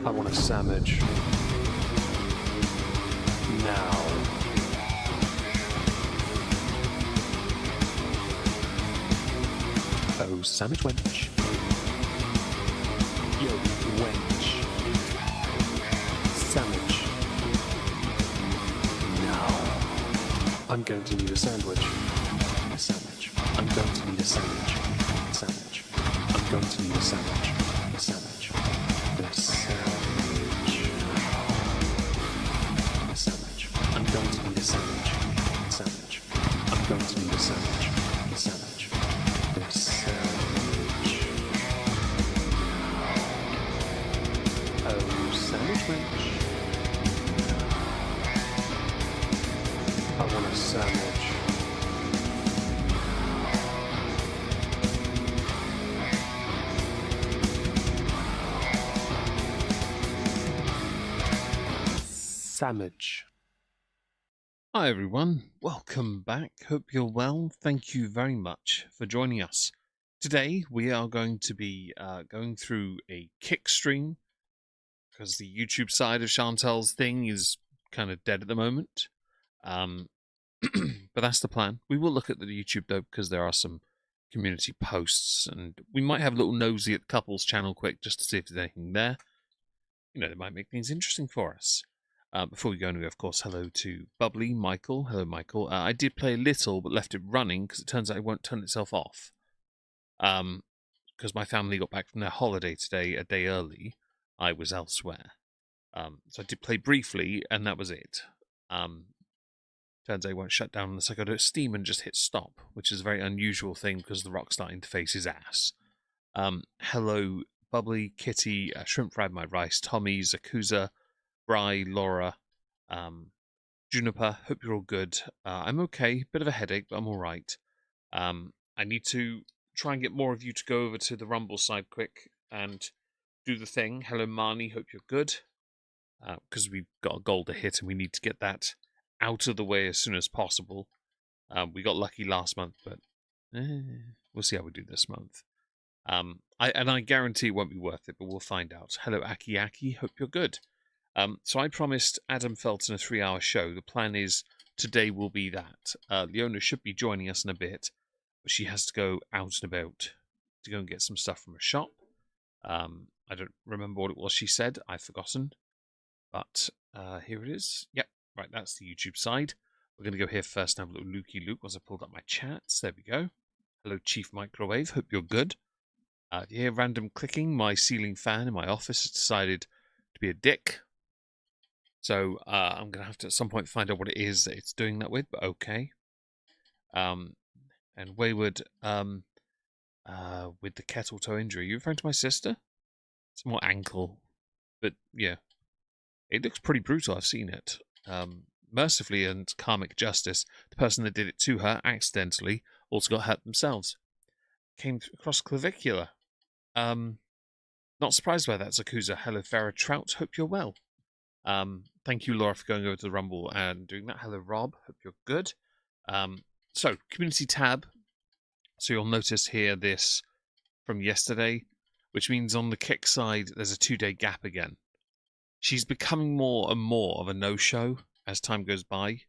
I want a sandwich. Now. Oh, sandwich wench. Yo, wench. Sandwich. Now. I'm going to need a sandwich. A sandwich. I'm going to need a sandwich. Sandwich. I'm going to need a sandwich. A sandwich. A sandwich. A sandwich. I'm going to need a sandwich. Sandwich. I'm going to need a sandwich. A sandwich. A sandwich. Oh, sandwich wench. I want a sandwich. Sandwich. Hi everyone, welcome back. Hope you're well. Thank you very much for joining us. Today we are going to be going through a kick stream because the YouTube side of Chantal's thing is kind of dead at the moment. But that's the plan. We will look at the YouTube though because there are some community posts and we might have a little nosy at the couple's channel quick just to see if there's anything there. You know, they might make things interesting for us. Before we go anywhere, of course, hello to Bubbly, Michael. Hello, Michael. I did play a little, but left it running because it turns out it won't turn itself off. Because my family got back from their holiday today a day early. I was elsewhere. So I did play briefly, and that was it. Turns out it won't shut down unless I go to Steam and just hit stop, which is a very unusual thing because the Rockstar interface is ass. Hello, Bubbly, Kitty, Shrimp Fried My Rice, Tommy, Zakuza, Bry, Laura, Juniper, hope you're all good. I'm okay, bit of a headache, but I'm alright. I need to try and get more of you to go over to the Rumble side quick and do the thing. Hello Marnie, hope you're good. Because we've got a goal to hit and we need to get that out of the way as soon as possible. We got lucky last month, but we'll see how we do this month. I guarantee it won't be worth it, but we'll find out. Hello Aki Aki, hope you're good. So I promised Adam Felton a 3-hour show. The plan is today will be that. Leona should be joining us in a bit, but she has to go out and about to go and get some stuff from a shop. I don't remember what it was she said. I've forgotten. But here it is. Yep, right, that's the YouTube side. We're going to go here first and have a little looky look once I pulled up my chats. There we go. Hello, Chief Microwave. Hope you're good. If you hear random clicking, my ceiling fan in my office has decided to be a dick. So I'm going to have to at some point find out what it is that it's doing that with, but okay. And Wayward, with the kettle toe injury, you referring to my sister? It's more ankle, but yeah. It looks pretty brutal, I've seen it. Mercifully and karmic justice, the person that did it to her accidentally also got hurt themselves. Came across clavicular. Not surprised by that, Zakuza. Hello, Farrah Trout. Hope you're well. Thank you, Laura, for going over to the Rumble and doing that. Hello, Rob. Hope you're good. So, community tab. So you'll notice here this from yesterday, which means on the kick side, there's a 2-day gap again. She's becoming more and more of a no-show as time goes by.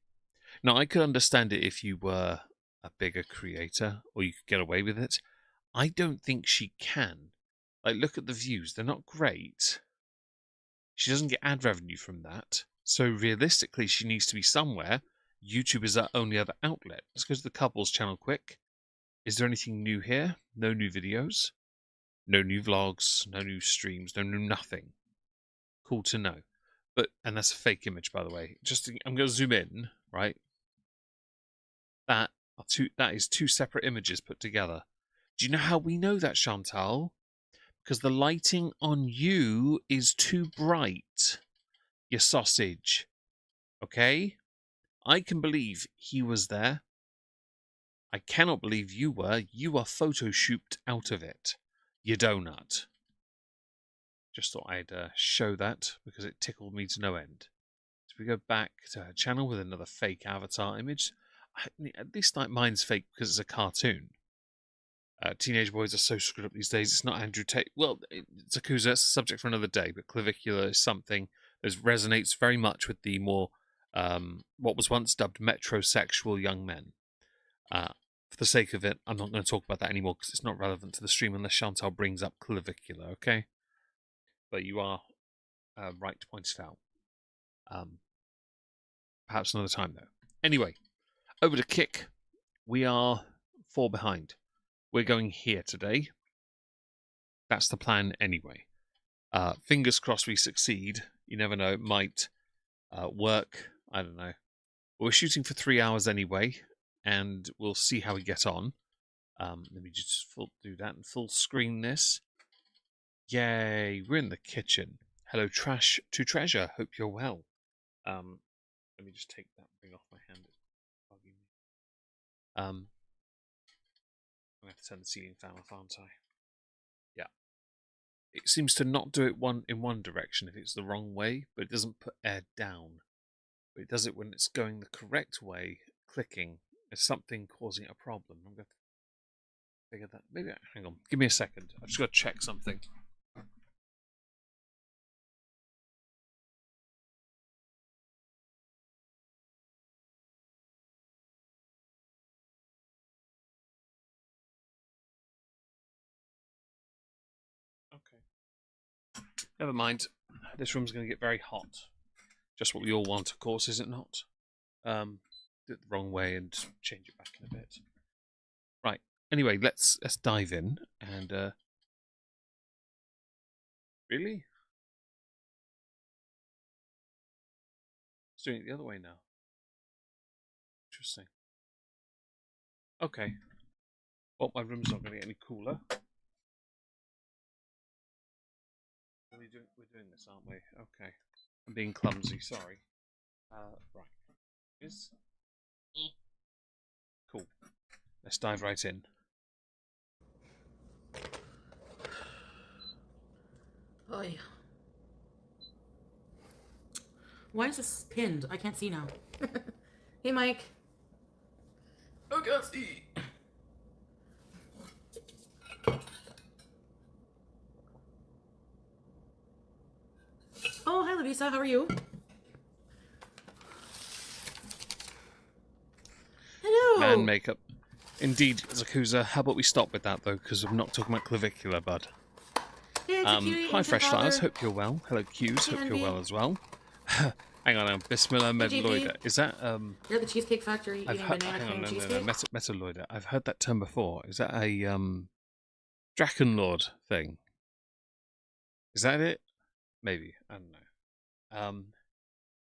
Now, I could understand it if you were a bigger creator or you could get away with it. I don't think she can. Like, look at the views. They're not great. She doesn't get ad revenue from that. So realistically, she needs to be somewhere. YouTube is our only other outlet. Let's go to the couples channel quick. Is there anything new here? No new videos. No new vlogs. No new streams. No new nothing. Cool to know. And that's a fake image, by the way. I'm going to zoom in, right? That is 2 separate images put together. Do you know how we know that, Chantal? Because the lighting on you is too bright. You sausage. Okay? I can believe he was there. I cannot believe you were. You are photoshooped out of it. You donut. Just thought I'd show that because it tickled me to no end. So we go back to her channel with another fake avatar image. At least like mine's fake because it's a cartoon. Teenage boys are so screwed up these days. It's not Andrew Tate. Well, it's Akuza. It's a subject for another day. But clavicular is something that resonates very much with the more what was once dubbed metrosexual young men. For the sake of it, I'm not going to talk about that anymore because it's not relevant to the stream unless Chantal brings up clavicular. Okay, but you are right to point it out. Perhaps another time though. Anyway, over to kick. We are 4 behind. We're going here today. That's the plan anyway. Fingers crossed we succeed. You never know, it might work. I don't know. We're shooting for 3 hours anyway, and we'll see how we get on. Let me just do that and full screen this. Yay, we're in the kitchen. Hello, Trash to Treasure. Hope you're well. Let me just take that ring off my hand. It's bugging me. I'm going to have to turn the ceiling fan off, aren't I? Yeah. It seems to not do it in one direction if it's the wrong way, but it doesn't put air down. But it does it when it's going the correct way, clicking. There's something causing a problem. I'm going to figure that. Maybe, hang on. Give me a second. I've just got to check something. Okay. Never mind. This room's going to get very hot. Just what we all want, of course, is it not? Do it the wrong way and change it back in a bit. Right. Anyway, let's dive in and really? It's doing it the other way now. Interesting. Okay. Well, my room's not going to get any cooler. We're doing this, aren't we? Okay. I'm being clumsy, sorry. Right. Cool. Let's dive right in. Oh yeah. Why is this pinned? I can't see now. Hey, Mike. I can't see. Oh, hi, Lavisa. How are you? Hello. Man makeup. Indeed, Zakuza. How about we stop with that, though, because we're not talking about clavicular, bud. Hi, Fresh Flowers. Hope you're well. Hello, Q's. Hope you're well as well. Hang on, Bismillah Metaloida. Is that You're at the Cheesecake Factory eating banana cream cheesecake? No, Metaloida. I've heard that term before. Is that a Drakenlord thing? Is that it? Maybe. I don't know.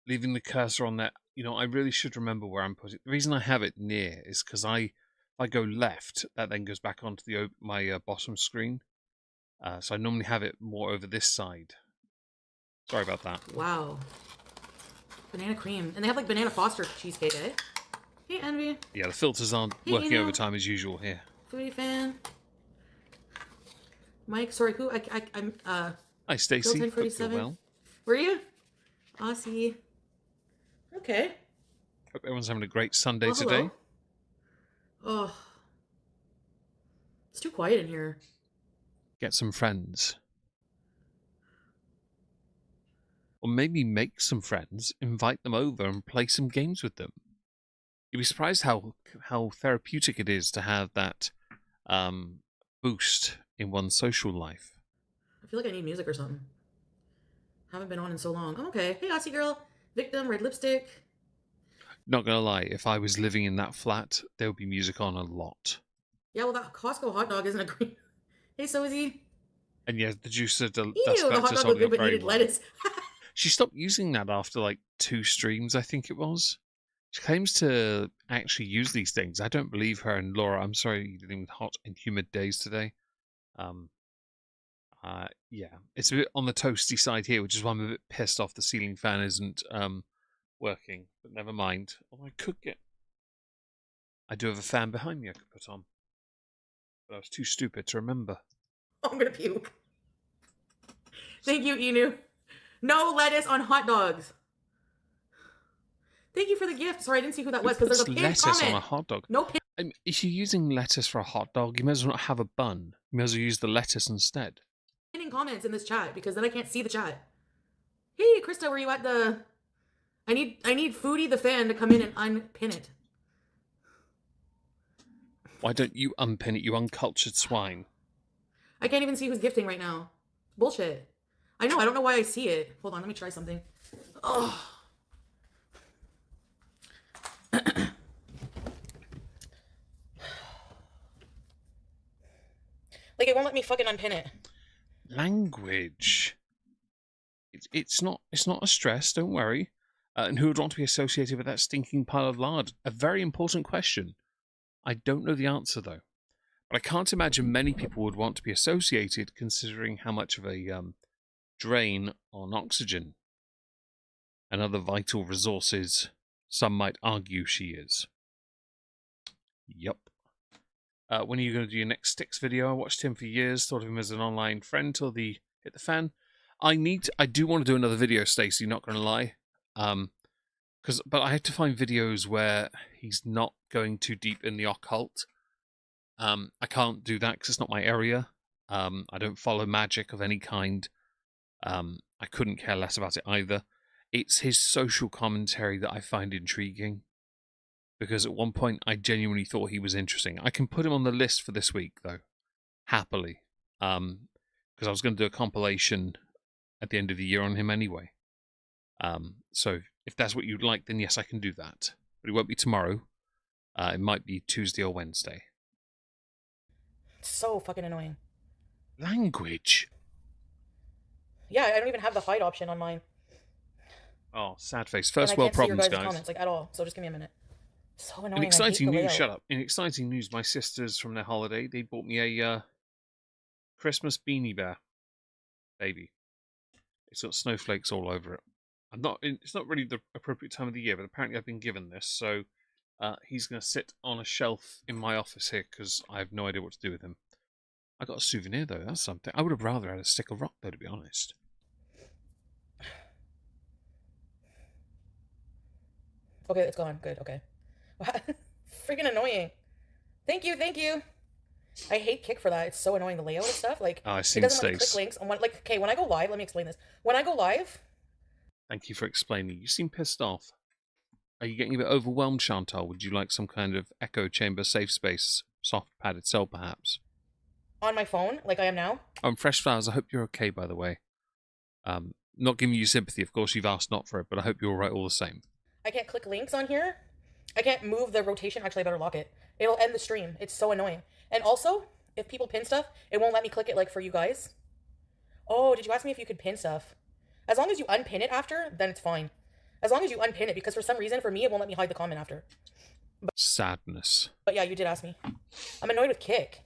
Leaving the cursor on that. You know, I really should remember where I'm putting. The reason I have it near is because if I go left, that then goes back onto my bottom screen. So I normally have it more over this side. Sorry about that. Wow. Banana cream. And they have like banana foster cheesecake, eh? Hey, Envy. Yeah, the filters aren't working overtime as usual here. Foodie fan. Mike, sorry, who? I'm Hi, Stacy. Hope you're well. Were you? Aussie. Okay. Hope everyone's having a great Sunday today. Oh. It's too quiet in here. Get some friends. Or maybe make some friends, invite them over and play some games with them. You'd be surprised how therapeutic it is to have that boost in one's social life. I feel like I need music or something. Haven't been on in so long. I'm okay. Hey, Aussie girl. Victim, red lipstick. Not gonna lie, if I was living in that flat, there would be music on a lot. Yeah, well, that Costco hot dog isn't a green. Hey, Sozy. And yeah, the juicer dust the hot dog looked good, but needed lettuce. She stopped using that after like 2 streams, I think it was. She claims to actually use these things. I don't believe her. And Laura, I'm sorry you're dealing with hot and humid days today. Yeah, it's a bit on the toasty side here, which is why I'm a bit pissed off the ceiling fan isn't working. But never mind. Oh, I do have a fan behind me I could put on. But I was too stupid to remember. Oh, I'm gonna puke. Thank you, Inu. No lettuce on hot dogs. Thank you for the gift. Sorry, I didn't see who that Who was because there's a puts pinned lettuce on a comment. hot dog? No pin. If you're using lettuce for a hot dog, you may as well not have a bun. You may as well use the lettuce instead. Pinning comments in this chat because then I can't see the chat. Hey, Krista, were you at the? I need Foodie the fan to come in and unpin it. Why don't you unpin it, you uncultured swine? I can't even see who's gifting right now. Bullshit. I know. I don't know why I see it. Hold on. Let me try something. Oh. Like, it won't let me fucking unpin it. Language. It's not a stress, don't worry. And who would want to be associated with that stinking pile of lard? A very important question. I don't know the answer, though. But I can't imagine many people would want to be associated, considering how much of a drain on oxygen and other vital resources some might argue she is. Yup. When are you going to do your next Sticks video? I watched him for years, thought of him as an online friend till the hit the fan. I do want to do another video, Stacey, not going to lie. But I have to find videos where he's not going too deep in the occult. I can't do that because it's not my area. I don't follow magic of any kind. I couldn't care less about it either. It's his social commentary that I find intriguing. Because at one point I genuinely thought he was interesting. I can put him on the list for this week, though. Happily. Because I was going to do a compilation at the end of the year on him anyway. So if that's what you'd like, then yes, I can do that. But it won't be tomorrow. It might be Tuesday or Wednesday. So fucking annoying. Language. Yeah, I don't even have the hide option on mine. Oh, sad face. First world problems, guys. Comments, like, at all. So just give me a minute. So annoying. In exciting news, shut up. In exciting news, my sisters from their holiday, they bought me a Christmas beanie bear baby. It's got snowflakes all over it. It's not really the appropriate time of the year, but apparently I've been given this, so he's going to sit on a shelf in my office here because I have no idea what to do with him. I got a souvenir though. That's something. I would have rather had a stick of rock though, to be honest. Okay, it's gone. Good. Okay. Freaking annoying. Thank you. I hate Kick for that. It's so annoying, the layout and stuff. Like, I see. It doesn't let me click links. Okay, when I go live, let me explain this. When I go live... Thank you for explaining. You seem pissed off. Are you getting a bit overwhelmed, Chantal? Would you like some kind of echo chamber safe space, soft padded cell, perhaps? On my phone, like I am now? Fresh Flowers, I hope you're okay, by the way. Not giving you sympathy, of course, you've asked not for it, but I hope you're alright all the same. I can't click links on here. I can't move the rotation. Actually, I better lock it. It'll end the stream. It's so annoying. And also, if people pin stuff, it won't let me click it like for you guys. Oh, did you ask me if you could pin stuff? As long as you unpin it after, then it's fine. As long as you unpin it, because for some reason, for me, it won't let me hide the comment after. Sadness. But yeah, you did ask me. I'm annoyed with Kick.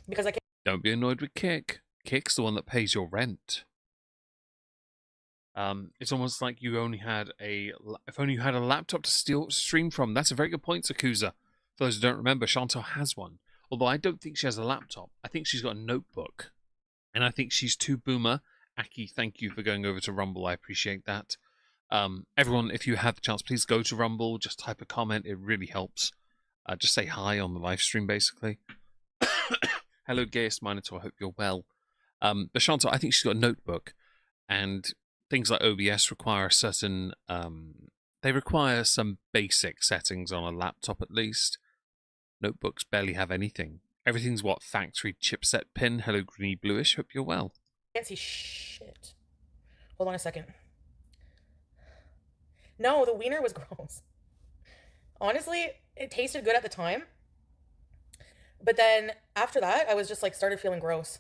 Because I can't... Don't be annoyed with Kick. Kick's the one that pays your rent. It's almost like if only you had a laptop to stream from. That's a very good point, Sakuza. For those who don't remember, Chantal has one. Although I don't think she has a laptop. I think she's got a notebook. And I think she's too boomer. Aki, thank you for going over to Rumble. I appreciate that. Everyone, if you have the chance, please go to Rumble. Just type a comment. It really helps. Just say hi on the live stream, basically. Hello, Gayest Minotaur. I hope you're well. But Chantal, I think she's got a notebook. And things like OBS require a certain... they require some basic settings on a laptop, at least. Notebooks barely have anything. Everything's what? Factory chipset pin. Hello, Greeny Bluish. Hope you're well. I can't see shit. Hold on a second. No, the wiener was gross. Honestly, it tasted good at the time. But then after that, I was just like started feeling gross.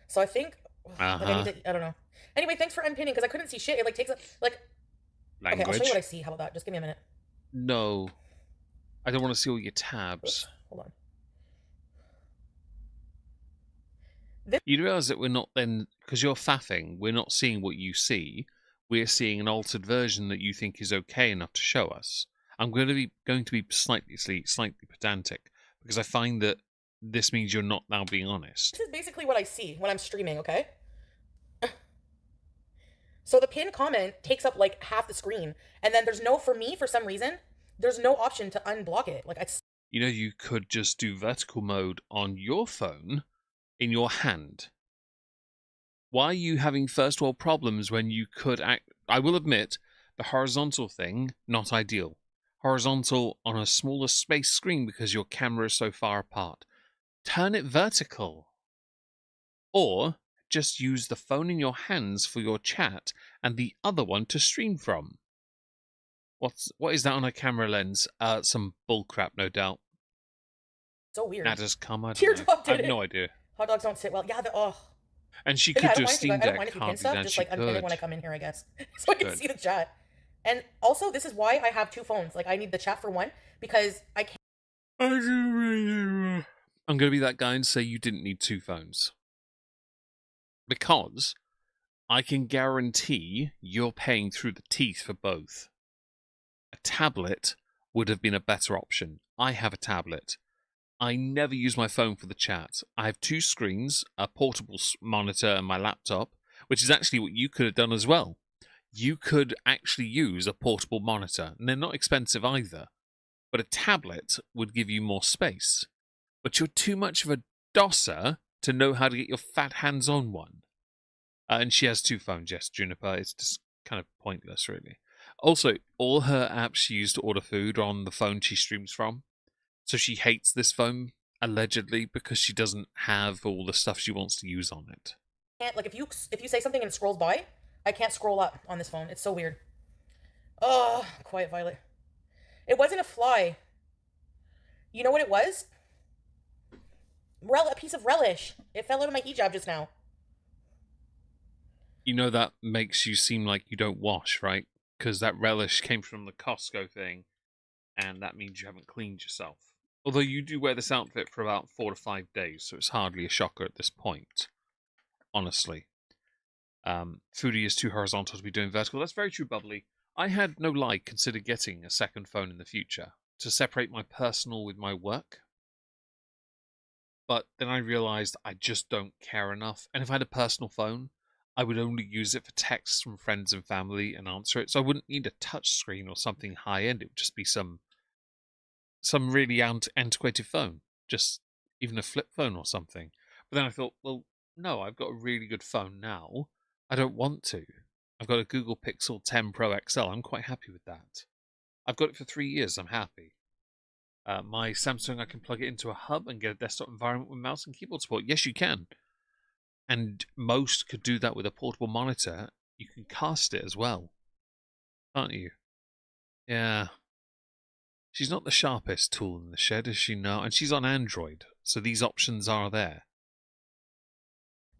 So I think like I need to, I don't know. Anyway, thanks for unpinning because I couldn't see shit. It like takes like Language. Okay, I'll show you what I see. How about that? Just give me a minute. No. I don't want to see all your tabs. Oops. Hold on. You realise that we're not then, because you're faffing, we're not seeing what you see. We're seeing an altered version that you think is okay enough to show us. I'm going to be slightly pedantic because I find that this means you're not now being honest. This is basically what I see when I'm streaming, okay? So the pinned comment takes up like half the screen, and then there's no for me for some reason. There's no option to unblock it. Like it's You know, you could just do vertical mode on your phone in your hand. Why are you having first world problems when you could act? I will admit, the horizontal thing, not ideal. Horizontal on a smaller space screen because your camera is so far apart. Turn it vertical. Or just use the phone in your hands for your chat and the other one to stream from. What is that on a camera lens? Some bullcrap, no doubt. so weird. That has come, I don't know. Teardrop I did have no it. idea. Hot dogs don't sit well. Yeah, oh. And she But yeah, could I do don't a mind if you Steam guys, I don't Deck, mind if you pin hardly stuff. then Just she like unpin it when I could. come in here, I guess, so I can Good. see the chat. And also, this is why I have two phones. Like, I need the chat for one because I can't. I'm going to be that guy and say you didn't need two phones. Because I can guarantee you're paying through the teeth for both. A tablet would have been a better option. I have a tablet. I never use my phone for the chat. I have two screens, a portable monitor and my laptop, which is actually what you could have done as well. You could actually use a portable monitor, and they're not expensive either. But a tablet would give you more space. But you're too much of a dosser to know how to get your fat hands on one. And she has two phones, yes, Juniper. It's just kind of pointless, really. Also, all her apps she used to order food are on the phone she streams from. So she hates this phone, allegedly, because she doesn't have all the stuff she wants to use on it. Like, if you say something and it scrolls by, I can't scroll up on this phone. It's so weird. Oh, quiet Violet. It wasn't a fly. You know what it was? A piece of relish. It fell out of my hijab just now. You know that makes you seem like you don't wash, right? Because that relish came from the Costco thing, and that means you haven't cleaned yourself. Although you do wear this outfit for about 4 to 5 days, so it's hardly a shocker at this point, honestly. Foodie is too horizontal to be doing vertical. That's very true, Bubbly. I had no lie considered getting a second phone in the future to separate my personal with my work. But then I realized I just don't care enough. And if I had a personal phone, I would only use it for texts from friends and family and answer it. So I wouldn't need a touch screen or something high end. It would just be some really antiquated phone, just even a flip phone or something. But then I thought, well, no, I've got a really good phone now. I don't want to. I've got a Google Pixel 10 Pro XL. I'm quite happy with that. I've got it for 3 years. I'm happy. My Samsung, I can plug it into a hub and get a desktop environment with mouse and keyboard support. Yes, you can. And most could do that with a portable monitor. You can cast it as well, can't you? Yeah. She's not the sharpest tool in the shed, is she? No. And she's on Android, so these options are there.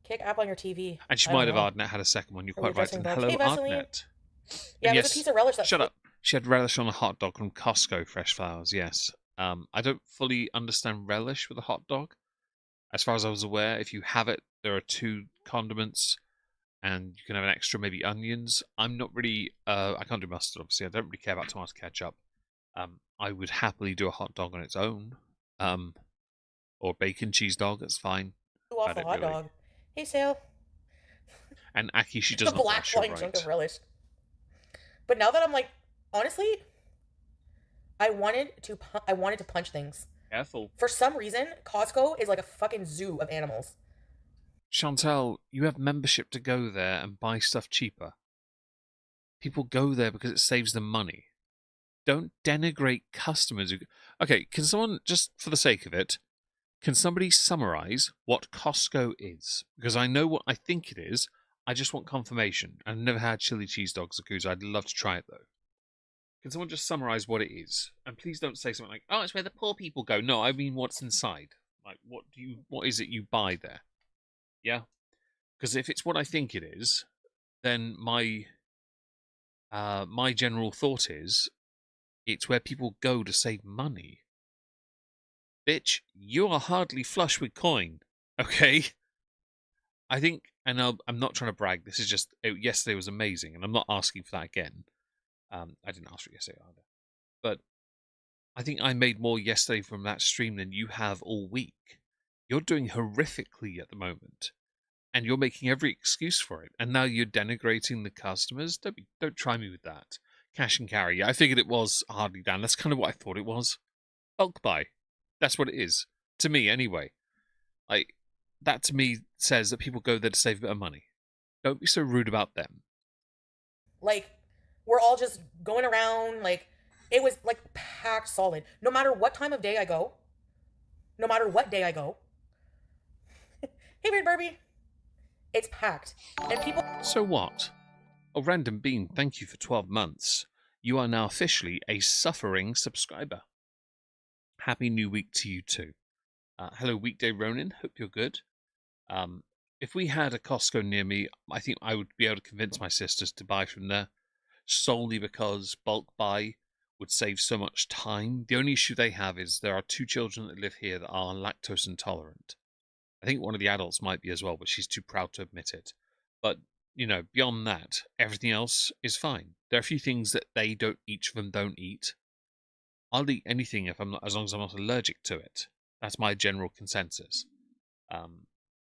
Kick app on your TV. And she I don't might have know. Artnet had a second one. You're Are we quite right. addressing And bugs? hello, Hey, Vaseline. Artnet. Yeah, And there's a yes, piece of relish. shut up. She had relish on a hot dog from Costco Fresh Flowers, yes. I don't fully understand relish with a hot dog. As far as I was aware, if you have it, there are two condiments, and you can have an extra, maybe onions. I'm not really, I can't do mustard, obviously. I don't really care about tomato ketchup. I would happily do a hot dog on its own, or bacon cheese dog. That's fine. I Waffle don't hot really. dog. Hey, Sale. And Aki, she The does not black wash. You're flying chunk of right. relish. But now that I'm like, honestly, I wanted to punch things. Careful. For some reason, Costco is like a fucking zoo of animals. Chantal, you have membership to go there and buy stuff cheaper. People go there because it saves them money. Don't denigrate customers. Okay, can someone, just for the sake of it, can somebody summarize what Costco is? Because I know what I think it is. I just want confirmation. I've never had chili cheese dog Zakuza. I'd love to try it though. Can someone just summarize what it is? And please don't say something like, "Oh, it's where the poor people go." No, I mean what's inside. Like, what is it you buy there? Yeah, because if it's what I think it is, then my general thought is it's where people go to save money. Bitch, you are hardly flush with coin. Okay, I think, and I'm not trying to brag. This is just yesterday was amazing, and I'm not asking for that again. I didn't ask for it yesterday either, but I think I made more yesterday from that stream than you have all week. You're doing horrifically at the moment. and you're making every excuse for it. And now you're denigrating the customers. Don't try me with that. Cash and carry. Yeah, I figured it was hardly done. That's kind of what I thought it was. Bulk buy. That's what it is. To me, anyway. Like, that to me says that people go there to save a bit of money. Don't be so rude about them. Like, we're all just going around. Like, it was like packed solid. No matter what time of day I go, no matter what day I go. Hey, Weird Barbie. It's packed. And people. So what? Oh, Random Bean, thank you for 12 months. You are now officially a suffering subscriber. Happy new week to you too. Hello, Weekday Ronin. Hope you're good. If we had a Costco near me, I think I would be able to convince my sisters to buy from there, solely because bulk buy would save so much time. The only issue they have is there are 2 children that live here that are lactose intolerant. I think one of the adults might be as well, but she's too proud to admit it. But, beyond that, everything else is fine. There are a few things that each of them don't eat. I'll eat anything as long as I'm not allergic to it. That's my general consensus.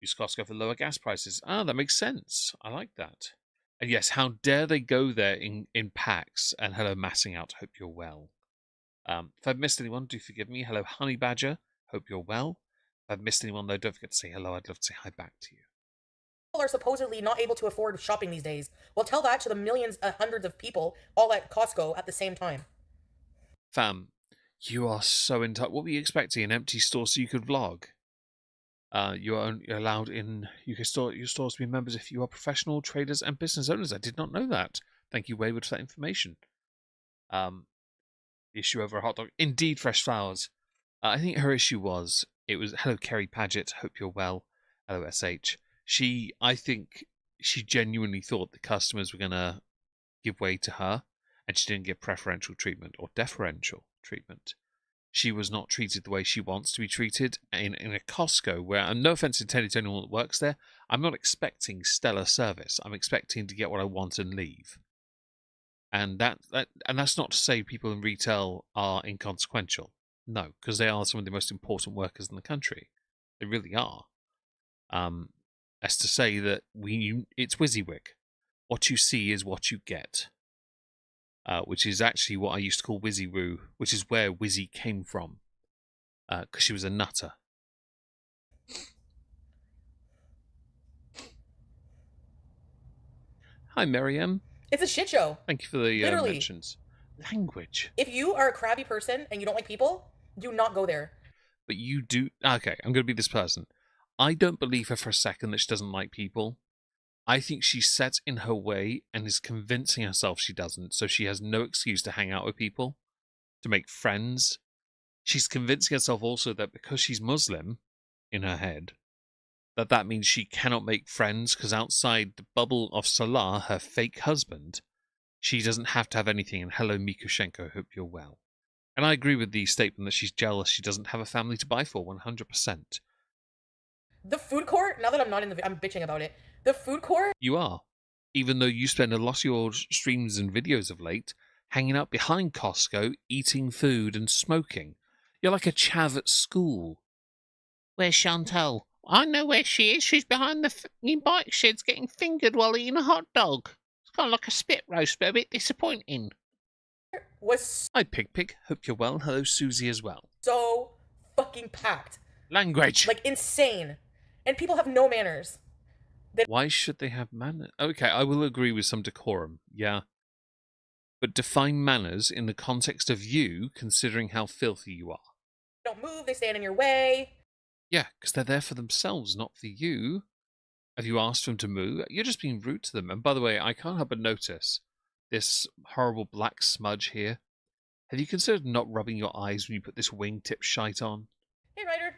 Use Costco for lower gas prices. That makes sense. I like that. And yes, how dare they go there in packs? And hello, Massing Out. Hope you're well. If I've missed anyone, do forgive me. Hello, Honey Badger. Hope you're well. If I've missed anyone, though, don't forget to say hello. I'd love to say hi back to you. Are supposedly not able to afford shopping these days. Well, tell that to the millions, hundreds of people all at Costco at the same time. Fam, you are so in touch. What were you expecting? An empty store so you could vlog? You are only allowed in your stores to be members if you are professional traders and business owners. I did not know that. Thank you, Wayward, for that information. The issue over a hot dog. Indeed, fresh flowers. I think her issue was, it was, hello, Kerry Paget. Hope you're well. Hello, SH. I think she genuinely thought the customers were going to give way to her, and she didn't get preferential treatment or deferential treatment. She was not treated the way she wants to be treated in a Costco where, and no offense intended to anyone that works there, I'm not expecting stellar service. I'm expecting to get what I want and leave. And that's not to say people in retail are inconsequential. No, because they are some of the most important workers in the country. They really are. As to say that it's WYSIWYG. What you see is what you get. Which is actually what I used to call WYSIWOO, which is where Wizzy came from, because she was a nutter. Hi, Miriam. It's a shit show. Thank you for the mentions. Language. If you are a crabby person and you don't like people, do not go there. But you do. Okay, I'm going to be this person. I don't believe her for a second that she doesn't like people. I think she's set in her way and is convincing herself she doesn't, so she has no excuse to hang out with people, to make friends. She's convincing herself also that because she's Muslim, in her head, that means she cannot make friends because outside the bubble of Salah, her fake husband, she doesn't have to have anything. And hello, Mikushenko, hope you're well. And I agree with the statement that she's jealous she doesn't have a family to buy for, 100%. The food court, now that I'm not in I'm bitching about it. The food court? You are. Even though you spend a lot of your streams and videos of late hanging out behind Costco, eating food and smoking. You're like a chav at school. Where's Chantal? I know where she is. She's behind the bike sheds getting fingered while eating a hot dog. It's kind of like a spit roast, but a bit disappointing. Hi, Pig. Hope you're well. Hello, Susie, as well. So fucking packed. Language. Like insane. And people have no manners. Why should they have manners? Okay, I will agree with some decorum, yeah. But define manners in the context of you, considering how filthy you are. They don't move, they stand in your way. Yeah, because they're there for themselves, not for you. Have you asked them to move? You're just being rude to them. And by the way, I can't help but notice this horrible black smudge here. Have you considered not rubbing your eyes when you put this wingtip shite on? Hey, Ryder.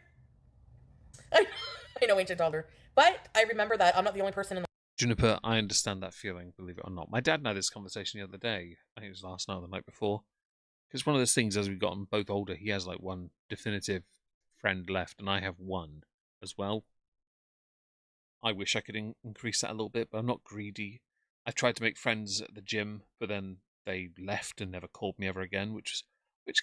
I know ancient elder, but I remember that I'm not the only person in the... Juniper, I understand that feeling, believe it or not. My dad and I had this conversation the other day. I think it was last night or the night before. Because one of those things, as we've gotten both older, he has like one definitive friend left, and I have one as well. I wish I could increase that a little bit, but I'm not greedy. I tried to make friends at the gym, but then they left and never called me ever again, which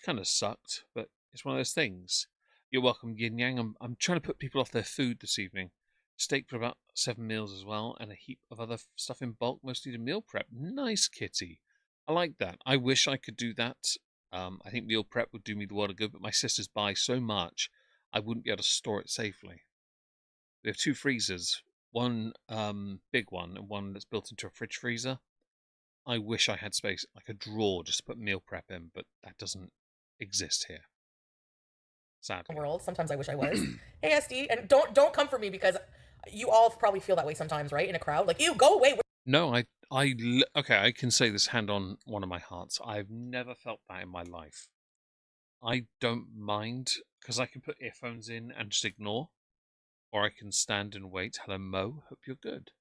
kind of sucked, but it's one of those things. You're welcome, Yin Yang. I'm trying to put people off their food this evening. Steak for about 7 meals as well, and a heap of other stuff in bulk, mostly to meal prep. Nice, kitty. I like that. I wish I could do that. I think meal prep would do me the world of good, but my sisters buy so much, I wouldn't be able to store it safely. We have two freezers, one big one and one that's built into a fridge freezer. I wish I had space, like a drawer, just to put meal prep in, but that doesn't exist here, sadly. World. Sometimes I wish I was. Hey SD, and don't come for me because you all probably feel that way sometimes, right? In a crowd, like, you go away. No, okay, I can say this hand on one of my hearts. I've never felt that in my life. I don't mind because I can put earphones in and just ignore, or I can stand and wait. Hello, Mo. Hope you're good.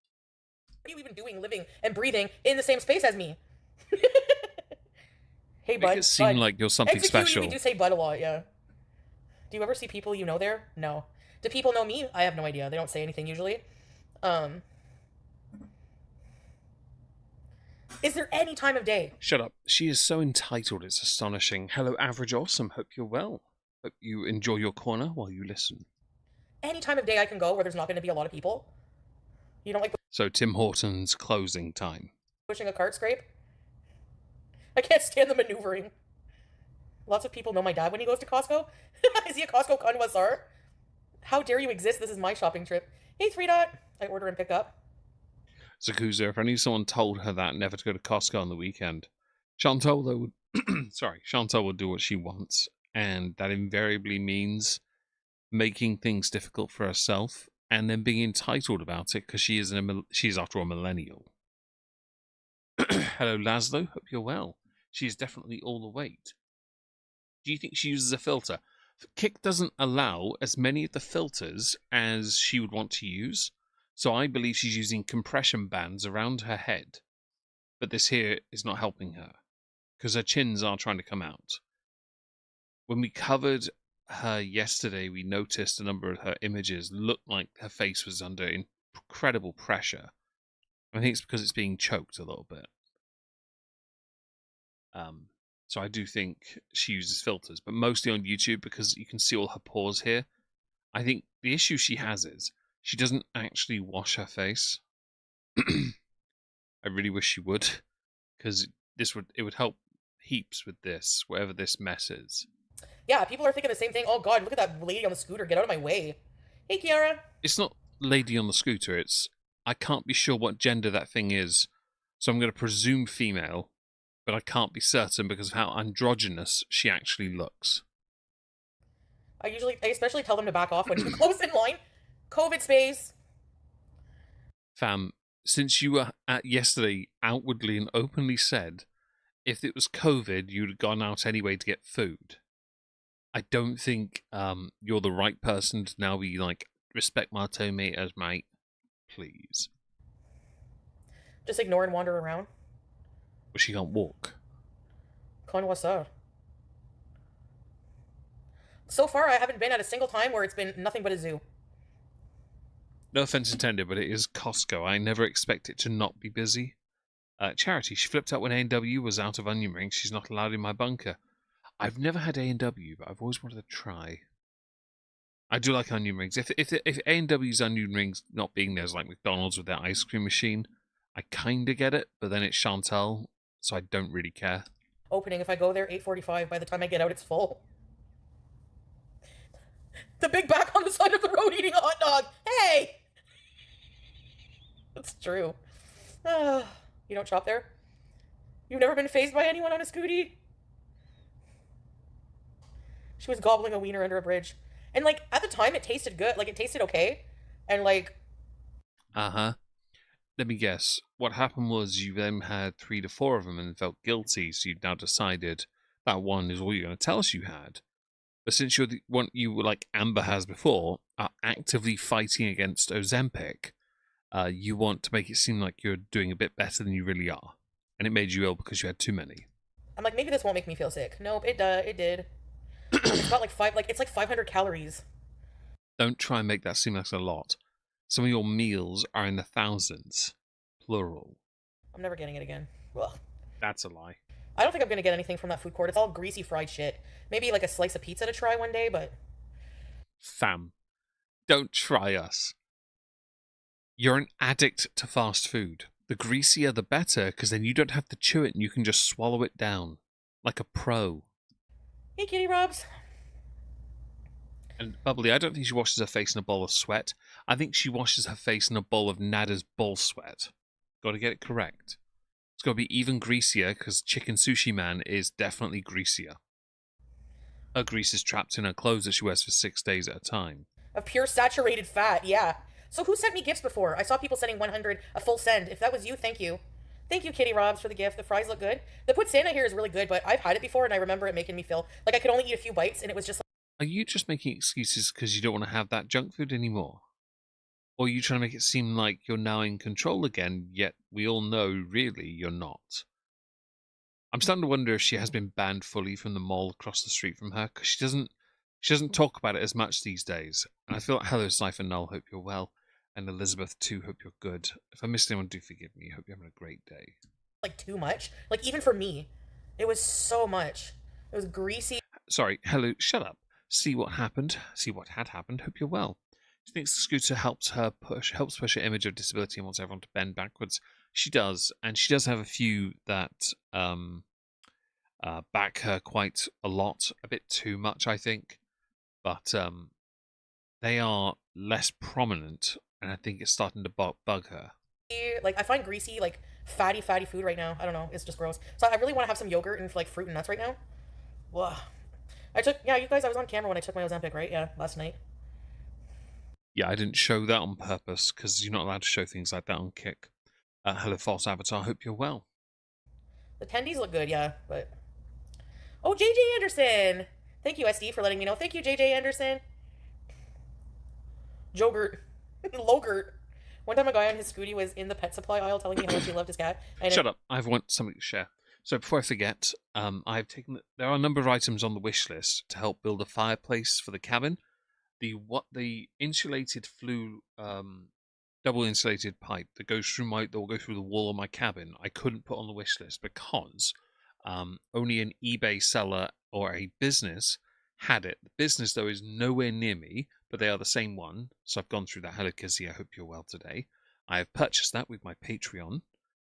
What are you even doing, living and breathing in the same space as me? Hey, Make bud. it seem like you're something Executing, special. we do say bud a lot, yeah. Do you ever see people you know there? No. Do people know me? I have no idea. They don't say anything usually. Is there any time of day? Shut up. She is so entitled, it's astonishing. Hello, Average Awesome. Hope you're well. Hope you enjoy your corner while you listen. Any time of day I can go where there's not going to be a lot of people. You don't like So, Tim Hortons closing time. pushing a cart scrape? I can't stand the maneuvering. Lots of people know my dad when he goes to Costco. Is he a Costco connoisseur? How dare you exist? This is my shopping trip. Hey, 3 Dot. I order and pick up. Zakuza, if only someone told her that never to go to Costco on the weekend. Chantal, though, would Chantal will do what she wants, and that invariably means making things difficult for herself and then being entitled about it because she's after all a millennial. Hello, Laszlo. Hope you're well. She's definitely all the weight. Do you think she uses a filter? Kik doesn't allow as many of the filters as she would want to use, so I believe she's using compression bands around her head. But this here is not helping her because her chins are trying to come out. When we covered her yesterday, we noticed a number of her images looked like her face was under incredible pressure. I think it's because it's being choked a little bit. So I do think she uses filters, but mostly on YouTube because you can see all her pores here. I think the issue she has is she doesn't actually wash her face. I really wish she would, because it would help heaps with this, whatever this mess is. Yeah, people are thinking the same thing. Oh god, look at that lady on the scooter. Get out of my way. Hey, Kiara. It's not lady on the scooter. It's I can't be sure what gender that thing is, so I'm going to presume female, but I can't be certain because of how androgynous she actually looks. I especially tell them to back off when too close in line. COVID space. Fam, since you were at yesterday outwardly and openly said if it was COVID, you'd have gone out anyway to get food. I don't think you're the right person to now be like, respect my tomatoes, mate. Please. Just ignore and wander around. Well, she can't walk. Connoisseur. So far, I haven't been at a single time where it's been nothing but a zoo. No offense intended, but it is Costco. I never expect it to not be busy. Charity, she flipped out when A&W was out of onion rings. She's not allowed in my bunker. I've never had A&W, but I've always wanted to try. I do like onion rings. If A&W's onion rings not being there is like McDonald's with their ice cream machine, I kind of get it, but then it's Chantal, so I don't really care. Opening, if I go there 8:45, by the time I get out, it's full. The big back on the side of the road eating a hot dog. Hey! That's true. You don't shop there? You've never been fazed by anyone on a scooty? She was gobbling a wiener under a bridge. And, like, at the time, it tasted good. Like, it tasted okay. And, like... Uh-huh. Let me guess. What happened was you then had 3 to 4 of them and felt guilty, so you've now decided that one is all you're going to tell us you had. But since you're the one you were like Amber has before, are actively fighting against Ozempic, you want to make it seem like you're doing a bit better than you really are. And it made you ill because you had too many. I'm like, maybe this won't make me feel sick. Nope, it did. It's got like it's like 500 calories. Don't try and make that seem like a lot. Some of your meals are in the thousands. Plural. I'm never getting it again. Ugh. That's a lie. I don't think I'm gonna get anything from that food court. It's all greasy fried shit. Maybe like a slice of pizza to try one day, but... Fam. Don't try us. You're an addict to fast food. The greasier the better, because then you don't have to chew it and you can just swallow it down. Like a pro. Hey, Kitty Robs. And Bubbly, I don't think she washes her face in a bowl of sweat. I think she washes her face in a bowl of Nada's ball sweat. Got to get it correct. It's got to be even greasier, because Chicken Sushi Man is definitely greasier. Her grease is trapped in her clothes that she wears for 6 days at a time. Of pure saturated fat, yeah. So who sent me gifts before? I saw people sending 100, a full send. If that was you, thank you. Thank you, Kitty Robs, for the gift. The fries look good. The puttana here is really good, but I've had it before and I remember it making me feel like I could only eat a few bites and it was just Are you just making excuses because you don't want to have that junk food anymore? Or are you trying to make it seem like you're now in control again, yet we all know really you're not? I'm starting to wonder if she has been banned fully from the mall across the street from her, because she doesn't talk about it as much these days. And I feel like hello, Cypher Null, hope you're well. And Elizabeth too, hope you're good. If I missed anyone, do forgive me. Hope you're having a great day. like too much. Like even for me, it was so much. It was greasy. Sorry, hello, shut up. See what happened. See what had happened. Hope you're well. She thinks the scooter helps push her image of disability and wants everyone to bend backwards. She does, and she does have a few that back her quite a lot, a bit too much, I think. But they are less prominent, and I think it's starting to bug her. Like I find greasy, like fatty food right now. I don't know. It's just gross. So I really want to have some yogurt and like fruit and nuts right now. Whoa. Yeah, you guys, I was on camera when I took my Ozempic, right? Yeah, last night. Yeah, I didn't show that on purpose because you're not allowed to show things like that on Kick. Hello, false avatar. Hope you're well. The tendies look good, yeah, but oh, JJ Anderson. Thank you, SD, for letting me know. Thank you, JJ Anderson. Jogurt. Logurt. One time a guy on his scooty was in the pet supply aisle telling me how much he loved his cat. Shut up. I want something to share. So before I forget, I've taken. There are a number of items on the wish list to help build a fireplace for the cabin. The insulated double insulated pipe that will go through the wall of my cabin. I couldn't put on the wish list because only an eBay seller or a business had it. The business though is nowhere near me, but they are the same one. So I've gone through that. Hello, Kizzy. I hope you're well today. I have purchased that with my Patreon,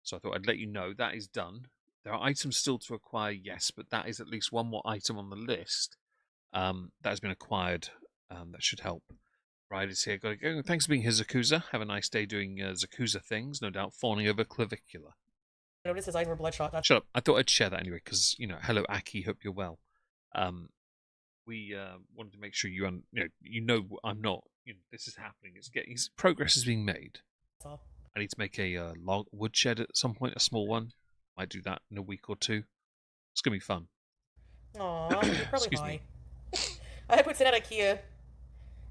so I thought I'd let you know that is done. There are items still to acquire, yes, but that is at least one more item on the list that has been acquired. That should help. Right, is here. Got to go. Thanks for being here, Zakuza. Have a nice day doing Zakuza things. No doubt fawning over clavicular. Notice his eyes were bloodshot. Shut up. I thought I'd share that anyway because hello Aki. Hope you're well. We wanted to make sure you know I'm not. This is happening. Progress is being made. I need to make a log woodshed at some point, a small one. Might do that in a week or two. It's gonna be fun. Aw, you're probably Excuse high. me. I had put Sin at IKEA.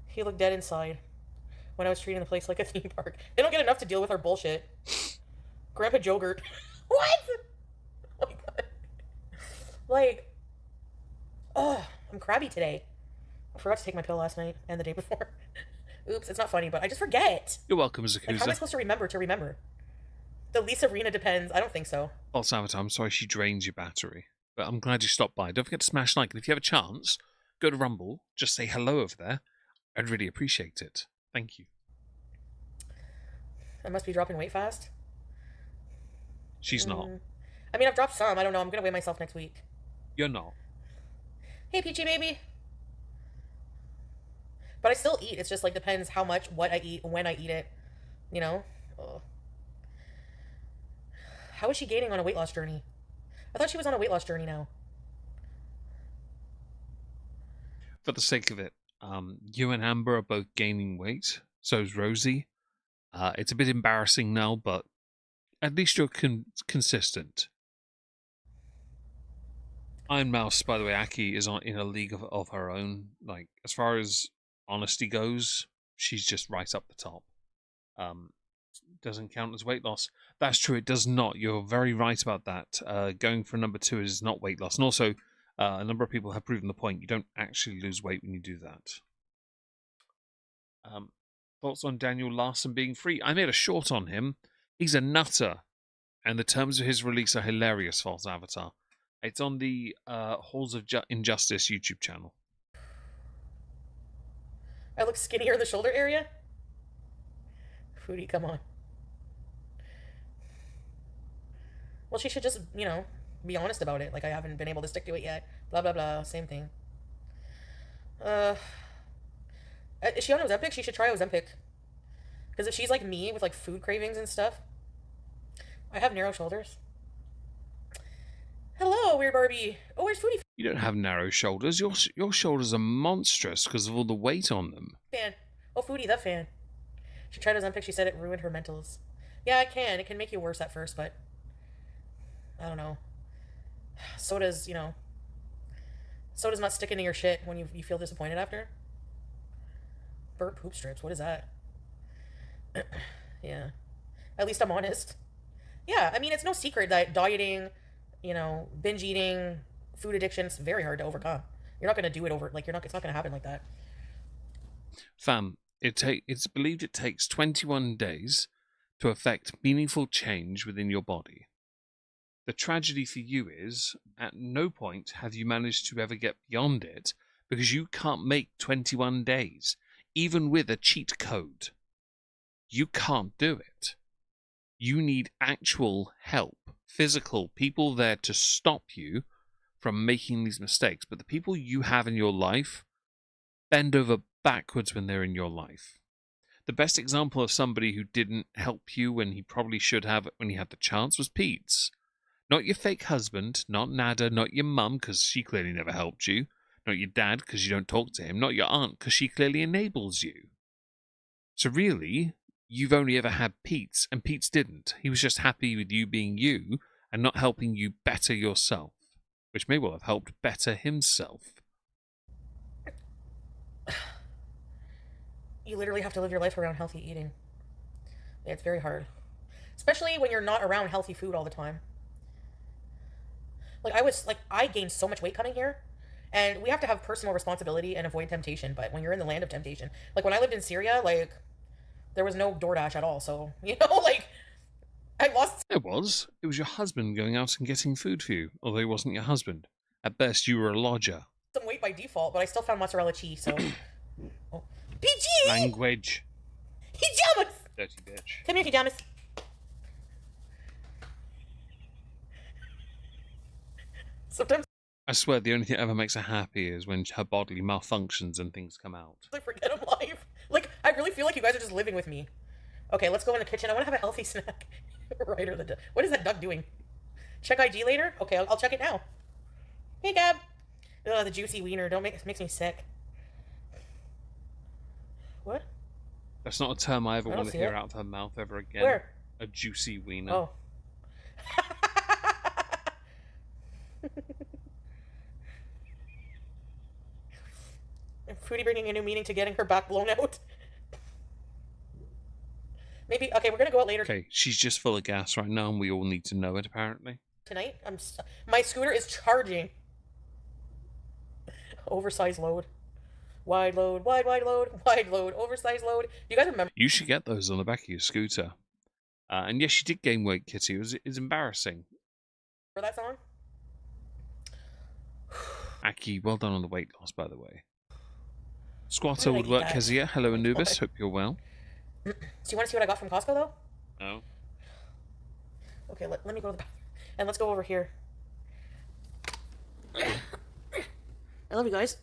He looked dead inside when I was treating the place like a theme park. They don't get enough to deal with our bullshit. Grandpa Jogurt. What? Oh my god. Like, ugh, I'm crabby today. I forgot to take my pill last night and the day before. Oops, it's not funny, but I just forget. You're welcome, Zakuza. Like, how am I supposed to remember? The Lisa Rena depends. I don't think so. Well, Avatar, I'm sorry she drains your battery, but I'm glad you stopped by. Don't forget to smash like, and if you have a chance, go to Rumble. Just say hello over there. I'd really appreciate it. Thank you. I must be dropping weight fast. She's not. I mean, I've dropped some. I don't know. I'm gonna weigh myself next week. You're not. Hey, Peachy baby. But I still eat. It's just like depends how much, what I eat, when I eat it. You know? Ugh. How is she gaining on a weight loss journey? I thought she was on a weight loss journey now. For the sake of it, you and Amber are both gaining weight. So is Rosie. It's a bit embarrassing now, but at least you're consistent. Iron Mouse, by the way, Aki is in a league of her own. Like, as far as honesty goes, she's just right up the top. Doesn't count as weight loss. That's true, it does not. You're very right about that. Going for number 2 is not weight loss. And also, a number of people have proven the point. You don't actually lose weight when you do that. Thoughts on Daniel Larson being free? I made a short on him. He's a nutter. And the terms of his release are hilarious, false avatar. It's on the Halls of Injustice YouTube channel. I look skinnier in the shoulder area? Foodie, come on. Well, she should just, be honest about it. Like, I haven't been able to stick to it yet. Blah, blah, blah. Same thing. Uh, is she on Ozempic? She should try Ozempic. Because if she's like me with, like, food cravings and stuff, I have narrow shoulders. Hello, Weird Barbie. Oh, where's Foodie? You don't have narrow shoulders. Your shoulders are monstrous because of all the weight on them. Fan. Oh, Foodie, the fan. She tried Ozempic. She said it ruined her mentals. Yeah, it can. It can make you worse at first, but I don't know. Soda's not sticking to your shit when you feel disappointed after. Burnt poop strips. What is that? Yeah. At least I'm honest. Yeah, I mean, it's no secret that dieting, binge eating, food addiction is very hard to overcome. You're not going to do it it's not going to happen like that. Fam, it's believed it takes 21 days to affect meaningful change within your body. The tragedy for you is, at no point have you managed to ever get beyond it because you can't make 21 days, even with a cheat code. You can't do it. You need actual help, physical people there to stop you from making these mistakes. But the people you have in your life bend over backwards when they're in your life. The best example of somebody who didn't help you when he probably should have when he had the chance was Pete's. Not your fake husband, not Nada, not your mum, because she clearly never helped you. Not your dad, because you don't talk to him. Not your aunt, because she clearly enables you. So really, you've only ever had Pete's, and Pete's didn't. He was just happy with you being you and not helping you better yourself, which may well have helped better himself. You literally have to live your life around healthy eating. Yeah, it's very hard. Especially when you're not around healthy food all the time. I gained so much weight coming here, and we have to have personal responsibility and avoid temptation. But when you're in the land of temptation, like when I lived in Syria, there was no DoorDash at all. So, I lost. It was your husband going out and getting food for you, although he wasn't your husband. At best, you were a lodger. Some weight by default, but I still found mozzarella cheese, so. Oh. PG! Language. Hijamas! Dirty bitch. Come here, hijamas. Sometimes I swear the only thing that ever makes her happy is when her body malfunctions and things come out. I forget I'm live. I really feel like you guys are just living with me. Okay, let's go in the kitchen. I want to have a healthy snack. Ryder the duck. What is that duck doing? Check IG later? Okay, I'll check it now. Hey, Gab. Ugh, the juicy wiener. Makes me sick. What? That's not a term I ever want to hear out of her mouth ever again. Where? A juicy wiener. Oh. Foodie bringing a new meaning to getting her back blown out. Maybe, okay, we're gonna go out later. Okay, she's just full of gas right now, and we all need to know it, apparently. Tonight, my scooter is charging. Oversized load. Wide load, wide load, wide load, oversized load. You guys remember? You should get those on the back of your scooter. And yes, she did gain weight, Kitty. It's embarrassing. For that song? Aki, well done on the weight loss, by the way. Squatter would work, Kezia. Hello, Anubis. Hope you're well. So you want to see what I got from Costco, though? No. Okay, let me go to the bathroom. And let's go over here. I love you guys.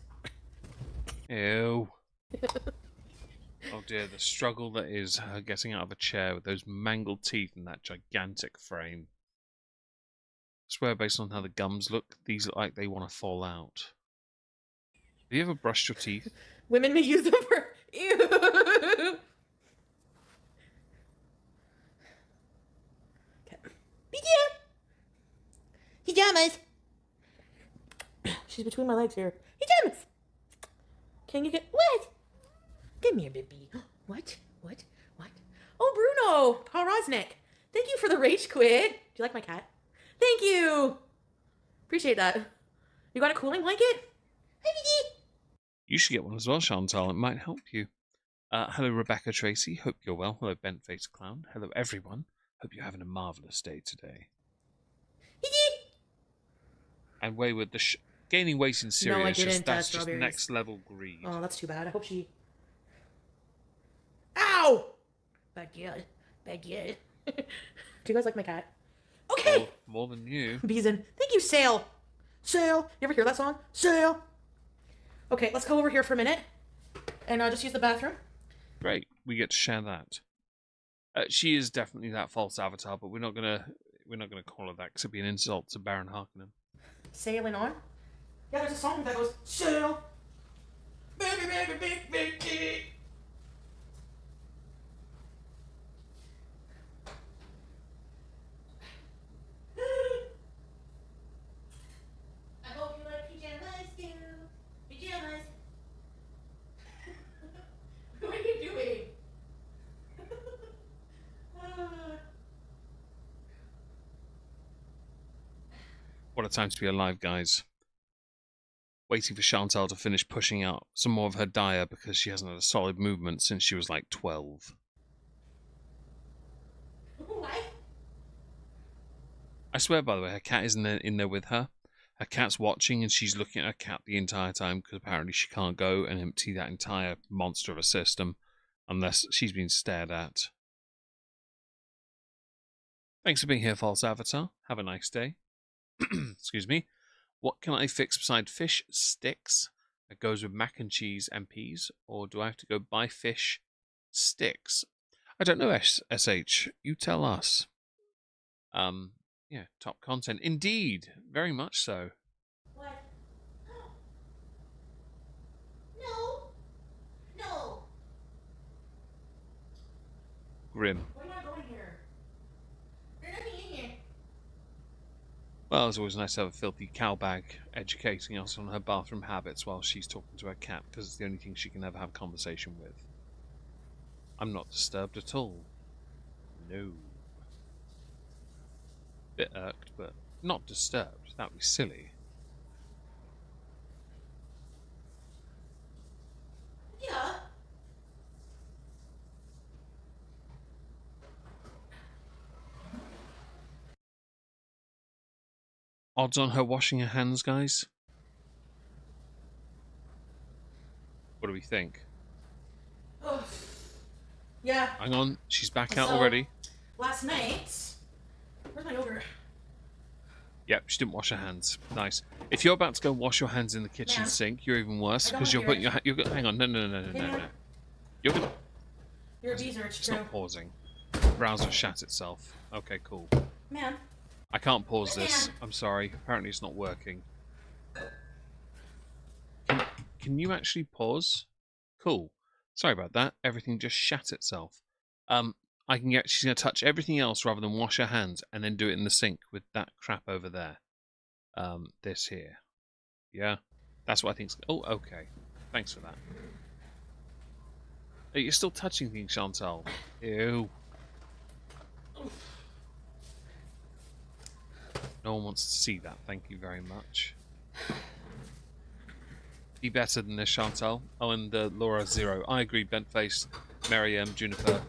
Ew. Oh dear, the struggle that is her getting out of a chair with those mangled teeth and that gigantic frame. I swear, based on how the gums look, these look like they want to fall out. Have you ever brushed your teeth? Women may use them for... Ew! Hijamas! She's between my legs here. Hijamas! Can you get... What? Come here, baby. What? What? What? Oh, Bruno! Rosnick. Thank you for the rage quit. Do you like my cat? Thank you! Appreciate that. You got a cooling blanket? Hi, Vicky! You should get one as well, Chantal. It might help you. Hello, Rebecca Tracy. Hope you're well. Hello, Bent-Faced Clown. Hello, everyone. Hope you're having a marvellous day today. And Wayward, gaining weight in Syria no, I is didn't, that's just next level greed. Oh, that's too bad. I hope she... Ow! Backyard. Backyard. Do you guys like my cat? Okay. More than you. Beeson. Thank you, Sail. Sail. You ever hear that song? Sail. Okay, let's go over here for a minute. And just use the bathroom. Great. We get to share that. She is definitely that false avatar, but we're not gonna call her that because it'd be an insult to Baron Harkonnen. Sailing on. Yeah, there's a song that goes, sail. Baby, baby, big, big, big. I hope you like pajamas too. Pajamas. What are you doing? What a time to be alive, guys. Waiting for Chantal to finish pushing out some more of her dyer because she hasn't had a solid movement since she was like 12. What? I swear, by the way, her cat isn't in there with her. Her cat's watching and she's looking at her cat the entire time because apparently she can't go and empty that entire monster of a system unless she's been stared at. Thanks for being here, false avatar. Have a nice day. Excuse me. What can I fix beside fish sticks that goes with mac and cheese and peas? Or do I have to go buy fish sticks? I don't know, SH. You tell us. Yeah, top content. Indeed. Very much so. What? No. No. Grim. Why am I going here? There's nothing in here. Well, it's always nice to have a filthy cow bag educating us on her bathroom habits while she's talking to her cat, because it's the only thing she can ever have conversation with. I'm not disturbed at all. No. Bit irked, but not disturbed. That would be silly. Yeah. Odds on her washing her hands, guys? What do we think? Oh. Yeah. Hang on, she's back out So, already. Last night. Where's my yogurt? Yep, she didn't wash her hands. Nice. If you're about to go wash your hands in the kitchen Ma'am, sink, you're even worse I don't because you're wanna putting hear your hang on, no. ma'am. You're gonna. You're a beezer, it's It's true. not pausing. Browser shat itself. Okay, cool. Ma'am. I can't pause this. I'm sorry. Apparently it's not working. Can you actually pause? Cool. Sorry about that. Everything just shat itself. I can get. She's gonna touch everything else rather than wash her hands and then do it in the sink with that crap over there. This here. Yeah, that's what I think. Oh, okay. Thanks for that. Oh, you're still touching things, Chantal. Ew. No one wants to see that. Thank you very much. Be better than this, Chantal. Oh, and Laura Zero. I agree. Bentface, Mary M, Juniper,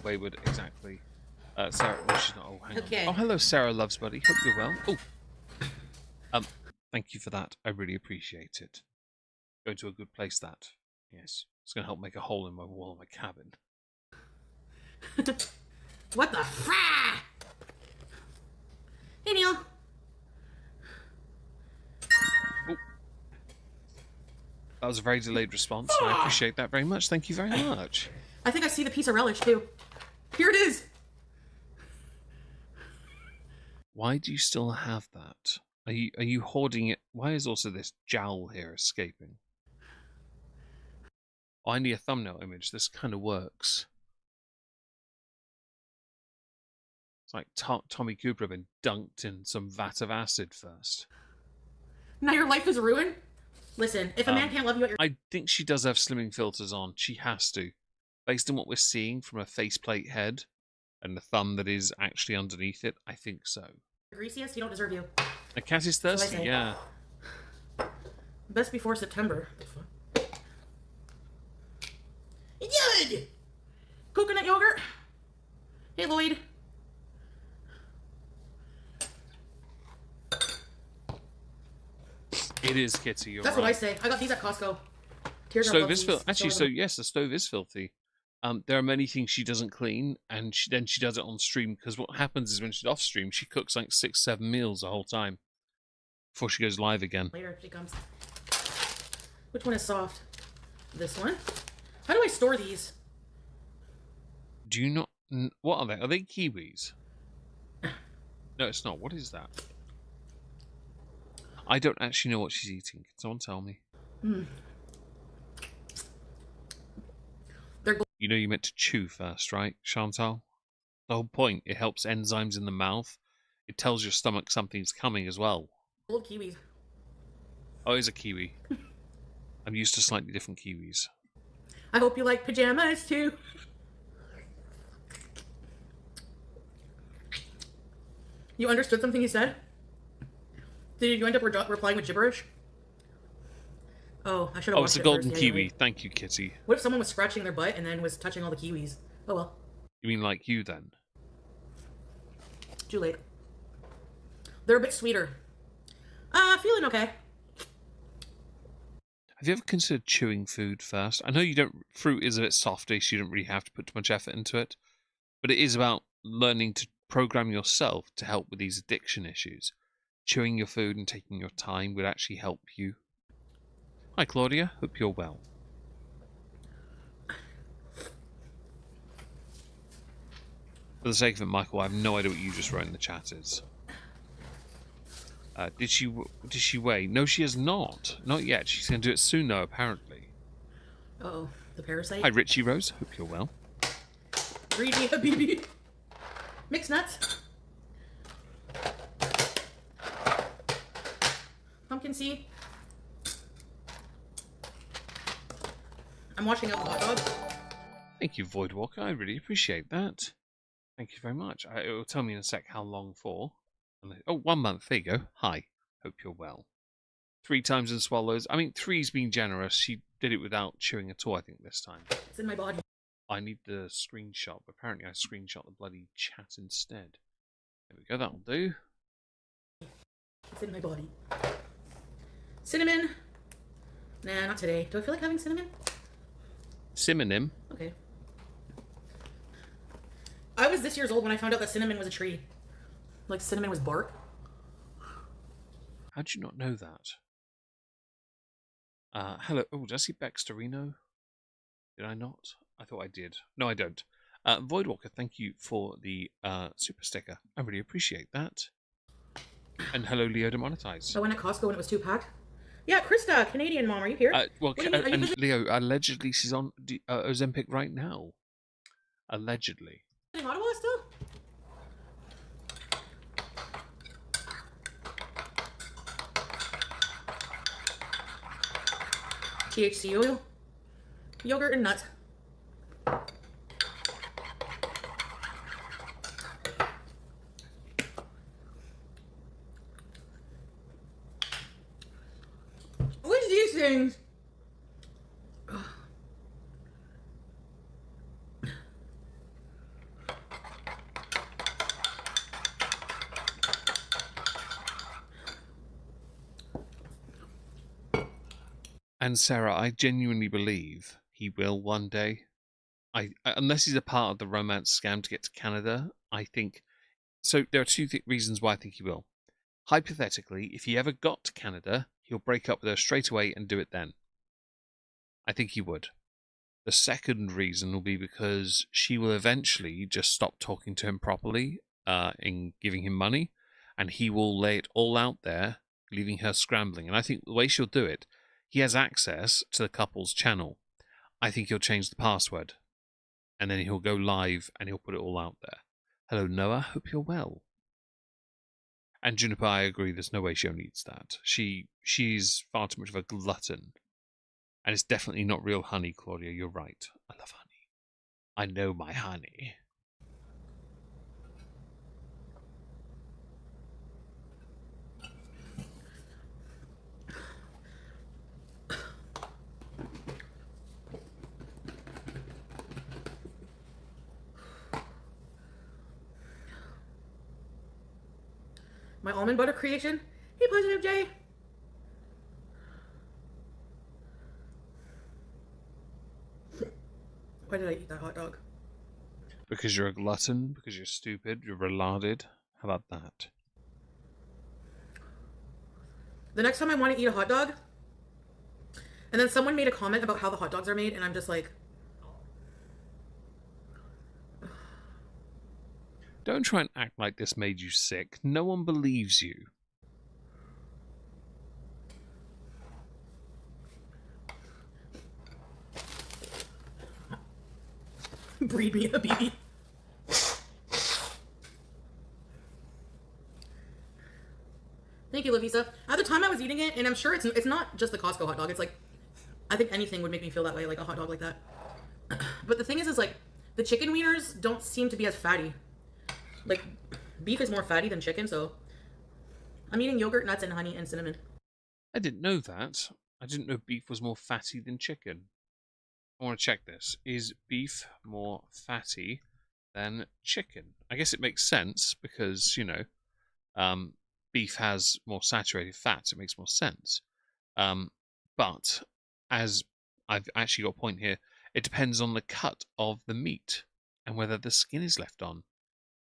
Wayward. Exactly. Sarah. No, she's not. Oh, hang Okay. on. Oh, hello, Sarah Loves Buddy. Hope you're well. Oh. Thank you for that. I really appreciate it. Going to a good place. That. Yes. It's going to help make a hole in my wall of my cabin. What the fra? Hey, Neil. Oh. That was a very delayed response. I appreciate that very much. Thank you very much. I think I see the piece of relish, too. Here it is. Why do you still have that? Are you hoarding it? Why is also this jowl here escaping? Oh, I need a thumbnail image. This kind of works. It's like Tommy Cooper had been dunked in some vat of acid first. Now your life is ruined? Listen, if a man can't love you at your... I think she does have slimming filters on. She has to. Based on what we're seeing from her faceplate head and the thumb that is actually underneath it, I think so. greasiest, he don't deserve you. A cat is thirsty, yeah. Best before September. It's good! Coconut yogurt. Hey, Lloyd. It is, Kitty, you're That's right. what I say. I got these at Costco. Teardrop Stove love is these. filthy. Actually, So so yes, the stove is filthy. There are many things she doesn't clean, and then she does it on stream, because what happens is when she's off stream, she cooks like 6-7 meals the whole time before she goes live again. Later she comes. Which one is soft? This one? How do I store these? Do you not... What are they? Are they kiwis? No, it's not. What is that? I don't actually know what she's eating. Can someone tell me? You know you meant to chew first, right, Chantal? The whole point, it helps enzymes in the mouth. It tells your stomach something's coming as well. Gold kiwis. Oh, it's a kiwi. I'm used to slightly different kiwis. I hope you like pajamas too. You understood something he said? Did you end up replying with gibberish? Oh, I should have watched it's a it golden first. kiwi. Anyway. Thank you, Kitty. What if someone was scratching their butt and then was touching all the kiwis? Oh well. You mean like you, then? Too late. They're a bit sweeter. Feeling okay. Have you ever considered chewing food first? I know you don't... Fruit is a bit softish. You don't really have to put too much effort into it. But it is about learning to program yourself to help with these addiction issues. Chewing your food and taking your time would actually help you. Hi, Claudia. Hope you're well. For the sake of it, Michael, I have no idea what you just wrote in the chat is. Did she weigh? No, she has not. Not yet. She's going to do it soon, though, apparently. Uh-oh. The parasite? Hi, Richie Rose. Hope you're well. Greedy Habibi. Mixed nuts. Pumpkin seed. I'm watching out the hot dog. Thank you, Voidwalker. I really appreciate that. Thank you very much. It will tell me in a sec how long for. Oh, 1 month. There you go. Hi. Hope you're well. 3 times in swallows. I mean, 3's being generous. She did it without chewing at all, I think, this time. It's in my body. I need the screenshot, but apparently I screenshot the bloody chat instead. There we go. That'll do. It's in my body. Cinnamon. Nah, not today. Do I feel like having cinnamon? Synonym. Okay. I was this years old when I found out that cinnamon was a tree. Like cinnamon was bark. How'd you not know that? Hello. Oh, did I see Baxterino? Did I not? I thought I did. No, I don't. Voidwalker, thank you for the super sticker. I really appreciate that. And hello, Leo Demonetize. I went at Costco when it was 2-pack. Yeah, Krista, Canadian mom, are you here? And Leo, allegedly she's on Ozempic right now. Allegedly. In Ottawa still? THC oil, yogurt, and nuts. What's these things? And Sarah, I genuinely believe he will one day. Unless he's a part of the romance scam to get to Canada, I think. So there are 2 reasons why I think he will. Hypothetically, if he ever got to Canada, he'll break up with her straight away and do it then. I think he would. The second reason will be because she will eventually just stop talking to him properly in giving him money, and he will lay it all out there, leaving her scrambling. And I think the way she'll do it, he has access to the couple's channel. I think he'll change the password. And then he'll go live and he'll put it all out there. Hello, Noah. Hope you're well. And Juniper, I agree. There's no way she only eats that. She's far too much of a glutton. And it's definitely not real honey, Claudia. You're right. I love honey. I know my honey. My almond butter creation. Hey, Positive J. Why did I eat that hot dog? Because you're a glutton, because you're stupid, you're relarded. How about that? The next time I want to eat a hot dog, and then someone made a comment about how the hot dogs are made, and I'm just like, Don't try and act like this made you sick. No one believes you. breed me a baby. Thank you, Lavisa. At the time I was eating it, and I'm sure it's not just the Costco hot dog. It's like, I think anything would make me feel that way, like a hot dog like that. But the thing is like, the chicken wieners don't seem to be as fatty. Like, beef is more fatty than chicken, so I'm eating yogurt, nuts, and honey and cinnamon. I didn't know that. I didn't know beef was more fatty than chicken. I want to check this. Is beef more fatty than chicken? I guess it makes sense because, beef has more saturated fats. It makes more sense. But as I've actually got a point here, it depends on the cut of the meat and whether the skin is left on.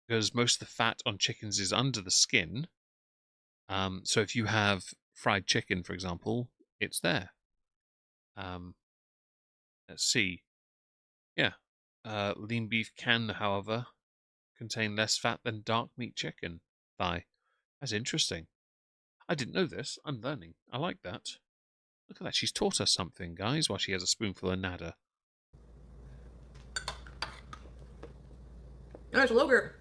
Because most of the fat on chickens is under the skin. So if you have fried chicken, for example, it's there. Let's see. Yeah. Lean beef can, however, contain less fat than dark meat chicken thigh. That's interesting. I didn't know this. I'm learning. I like that. Look at that. She's taught us something, guys, while she has a spoonful of nada. There's Loger.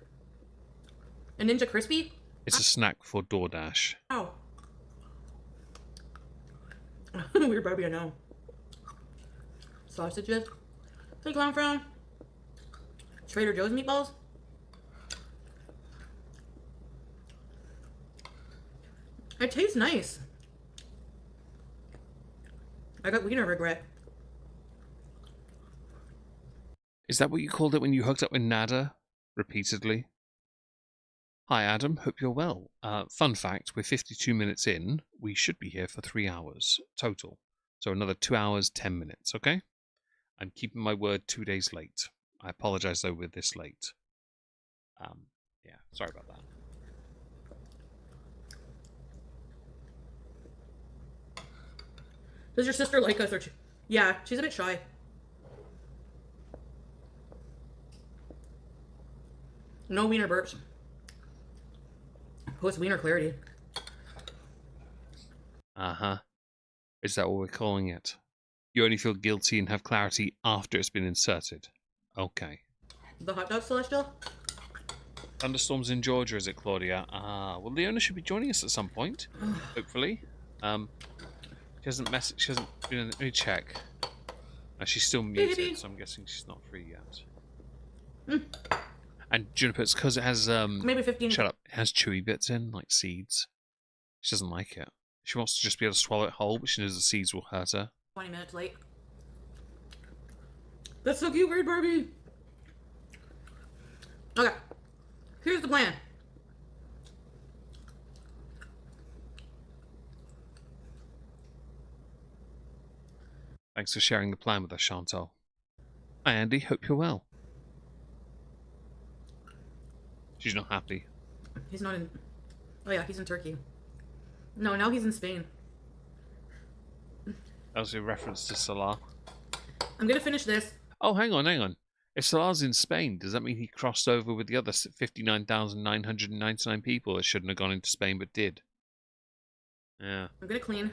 A Ninja Crispy? It's a snack for DoorDash. Oh. Weird Barbie, I know. Sausages. Hey, Clown Frown. Trader Joe's meatballs. It tastes nice. I got wiener regret. Is that what you called it when you hooked up with nada repeatedly? Hi, Adam. Hope you're well. Fun fact, we're 52 minutes in. We should be here for 3 hours total. So another 2 hours, 10 minutes, okay? I'm keeping my word 2 days late. I apologize, though, we're this late. Yeah, sorry about that. Does your sister like us? Yeah, she's a bit shy. No wiener burps. Post wiener clarity. Uh-huh. Is that what we're calling it? You only feel guilty and have clarity after it's been inserted. Okay. The hot dog celestial? Thunderstorms in Georgia, is it, Claudia? Well, Leona should be joining us at some point, hopefully. She hasn't messaged. She hasn't been. Let me check. She's still muted, so I'm guessing she's not free yet. And Juniper's because it has maybe 15. Shut up! It has chewy bits in, like seeds. She doesn't like it. She wants to just be able to swallow it whole, but she knows the seeds will hurt her. 20 minutes late. That's so cute, Weird Barbie. Okay, here's the plan. Thanks for sharing the plan with us, Chantal. Hi, Andy. Hope you're well. She's not happy. He's not in... Oh yeah, he's in Turkey. No, now he's in Spain. That was a reference to Salah. I'm gonna finish this. Oh, hang on. If Salah's in Spain, does that mean he crossed over with the other 59,999 people that shouldn't have gone into Spain but did? Yeah. I'm gonna clean.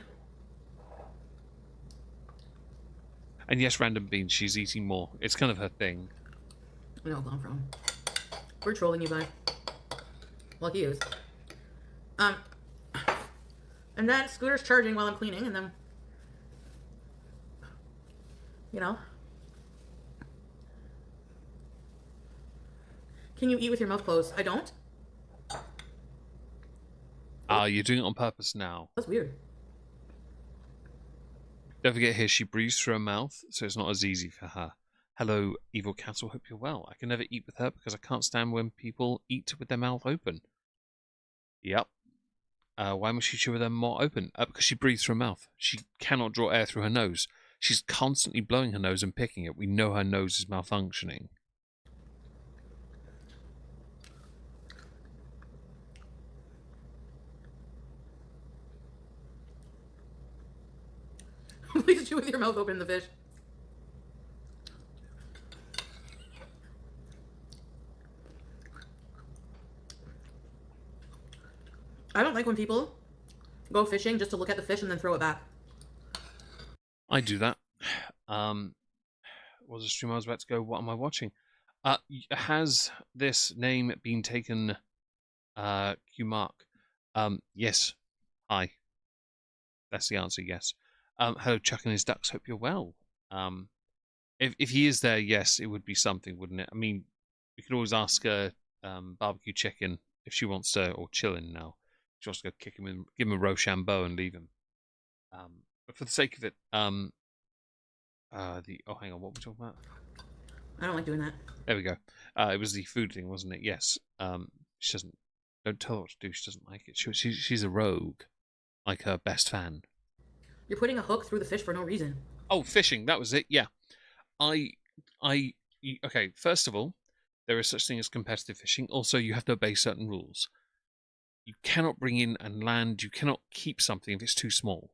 And yes, Random Beans, she's eating more. It's kind of her thing. I know, I'm from. We're trolling you, bud. Lucky you. And then Scooter's charging while I'm cleaning, and then, you know. Can you eat with your mouth closed? I don't. You're doing it on purpose now. That's weird. Don't forget here, she breathes through her mouth, so it's not as easy for her. Hello, Evil Castle, hope you're well. I can never eat with her because I can't stand when people eat with their mouth open. Yep. Why must she chew with her mouth open? Because she breathes through her mouth. She cannot draw air through her nose. She's constantly blowing her nose and picking it. We know her nose is malfunctioning. Please chew with your mouth open the fish. I don't like when people go fishing just to look at the fish and then throw it back. I do that. Was a stream I was about to go, what am I watching? Has this name been taken, Q Mark? Yes. Hi. That's the answer, yes. Hello, Chuck and his ducks, hope you're well. If he is there, yes, it would be something, wouldn't it? I mean, we could always ask Barbecue Chicken if she wants to, or Chillin' now. She wants to go kick him and give him a Rochambeau and leave him. But for the sake of it, oh, hang on, what were we talking about? I don't like doing that. There we go. It was the food thing, wasn't it? Yes. She doesn't. Don't tell her what to do. She doesn't like it. She's a rogue, like her best fan. You're putting a hook through the fish for no reason. Oh, fishing. That was it. Yeah. Okay. First of all, there is such thing as competitive fishing. Also, you have to obey certain rules. You cannot bring in and land. You cannot keep something if it's too small.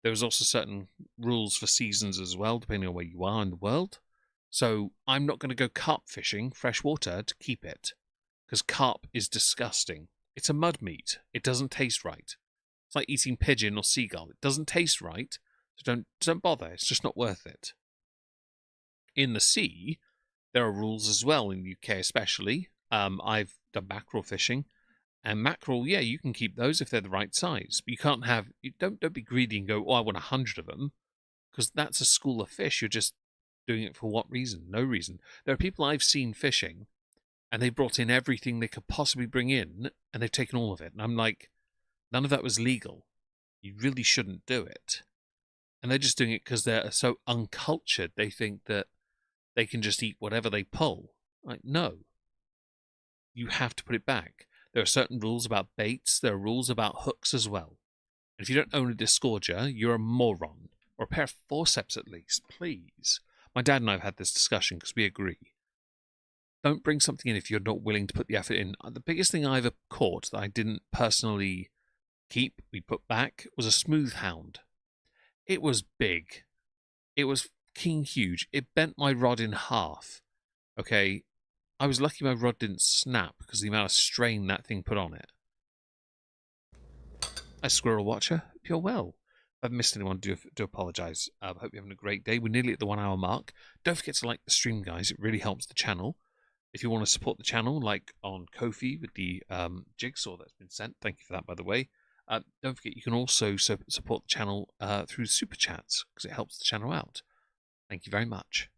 There's also certain rules for seasons as well, depending on where you are in the world. So I'm not going to go carp fishing, freshwater, to keep it. Because carp is disgusting. It's a mud meat. It doesn't taste right. It's like eating pigeon or seagull. It doesn't taste right, so don't bother. It's just not worth it. In the sea, there are rules as well, in the UK especially. I've done mackerel fishing. And mackerel, yeah, you can keep those if they're the right size. But you can't have... Don't be greedy and go, oh, I want 100 of them. Because that's a school of fish. You're just doing it for what reason? No reason. There are people I've seen fishing, and they brought in everything they could possibly bring in, and they've taken all of it. And I'm like, none of that was legal. You really shouldn't do it. And they're just doing it because they're so uncultured. They think that they can just eat whatever they pull. Like, no. You have to put it back. There are certain rules about baits. There are rules about hooks as well. And if you don't own a disgorger, you're a moron. Or a pair of forceps at least, please. My dad and I have had this discussion because we agree. Don't bring something in if you're not willing to put the effort in. The biggest thing I ever caught that I didn't personally keep, we put back, was a smooth hound. It was big. It was fucking huge. It bent my rod in half. Okay? I was lucky my rod didn't snap because of the amount of strain that thing put on it. A squirrel watcher, hope you're well. If I've missed anyone, do apologise. I hope you're having a great day. We're nearly at the 1 hour mark. Don't forget to like the stream, guys. It really helps the channel. If you want to support the channel, like on Ko-fi with the jigsaw that's been sent, thank you for that, by the way. Don't forget you can also support the channel through super chats because it helps the channel out. Thank you very much.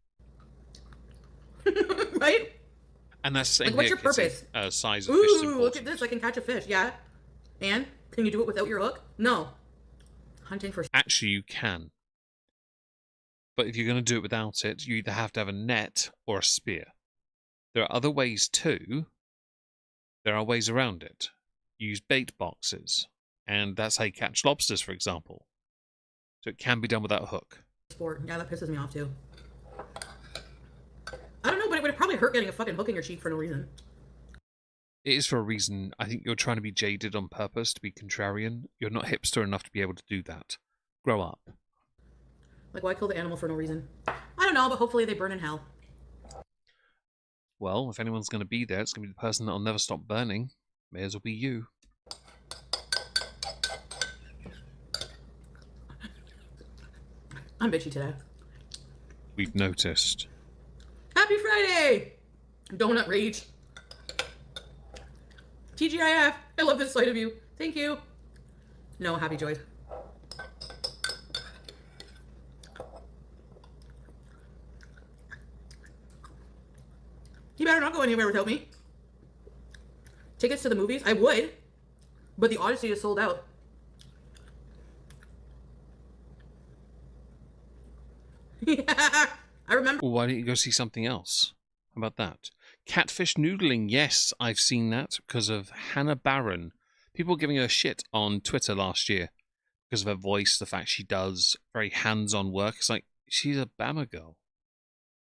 Right? And that's the same. Like, what's your purpose? Size of fish is important. Look at this! I can catch a fish. Yeah. And can you do it without your hook? No. Hunting for. Actually, you can. But if you're going to do it without it, you either have to have a net or a spear. There are other ways too. There are ways around it. You use bait boxes, and that's how you catch lobsters, for example. So it can be done without a hook. Sport. Yeah, that pisses me off too. I don't know, but it would probably hurt getting a fucking hook in your cheek for no reason. It is for a reason. I think you're trying to be jaded on purpose, to be contrarian. You're not hipster enough to be able to do that. Grow up. Like, why kill the animal for no reason? I don't know, but hopefully they burn in hell. Well, if anyone's going to be there, it's going to be the person that'll never stop burning. May as well be you. I'm bitchy today. We've noticed. Happy Friday! Donut rage. TGIF. I love this side of you. Thank you. No, happy joy. You better not go anywhere without me. Tickets to the movies? I would. But the Odyssey is sold out. Yeah. I remember. Well, why don't you go see something else? How about that? Catfish noodling. Yes, I've seen that because of Hannah Barron. People were giving her shit on Twitter last year because of her voice, the fact she does very hands-on work. It's like she's a Bama girl.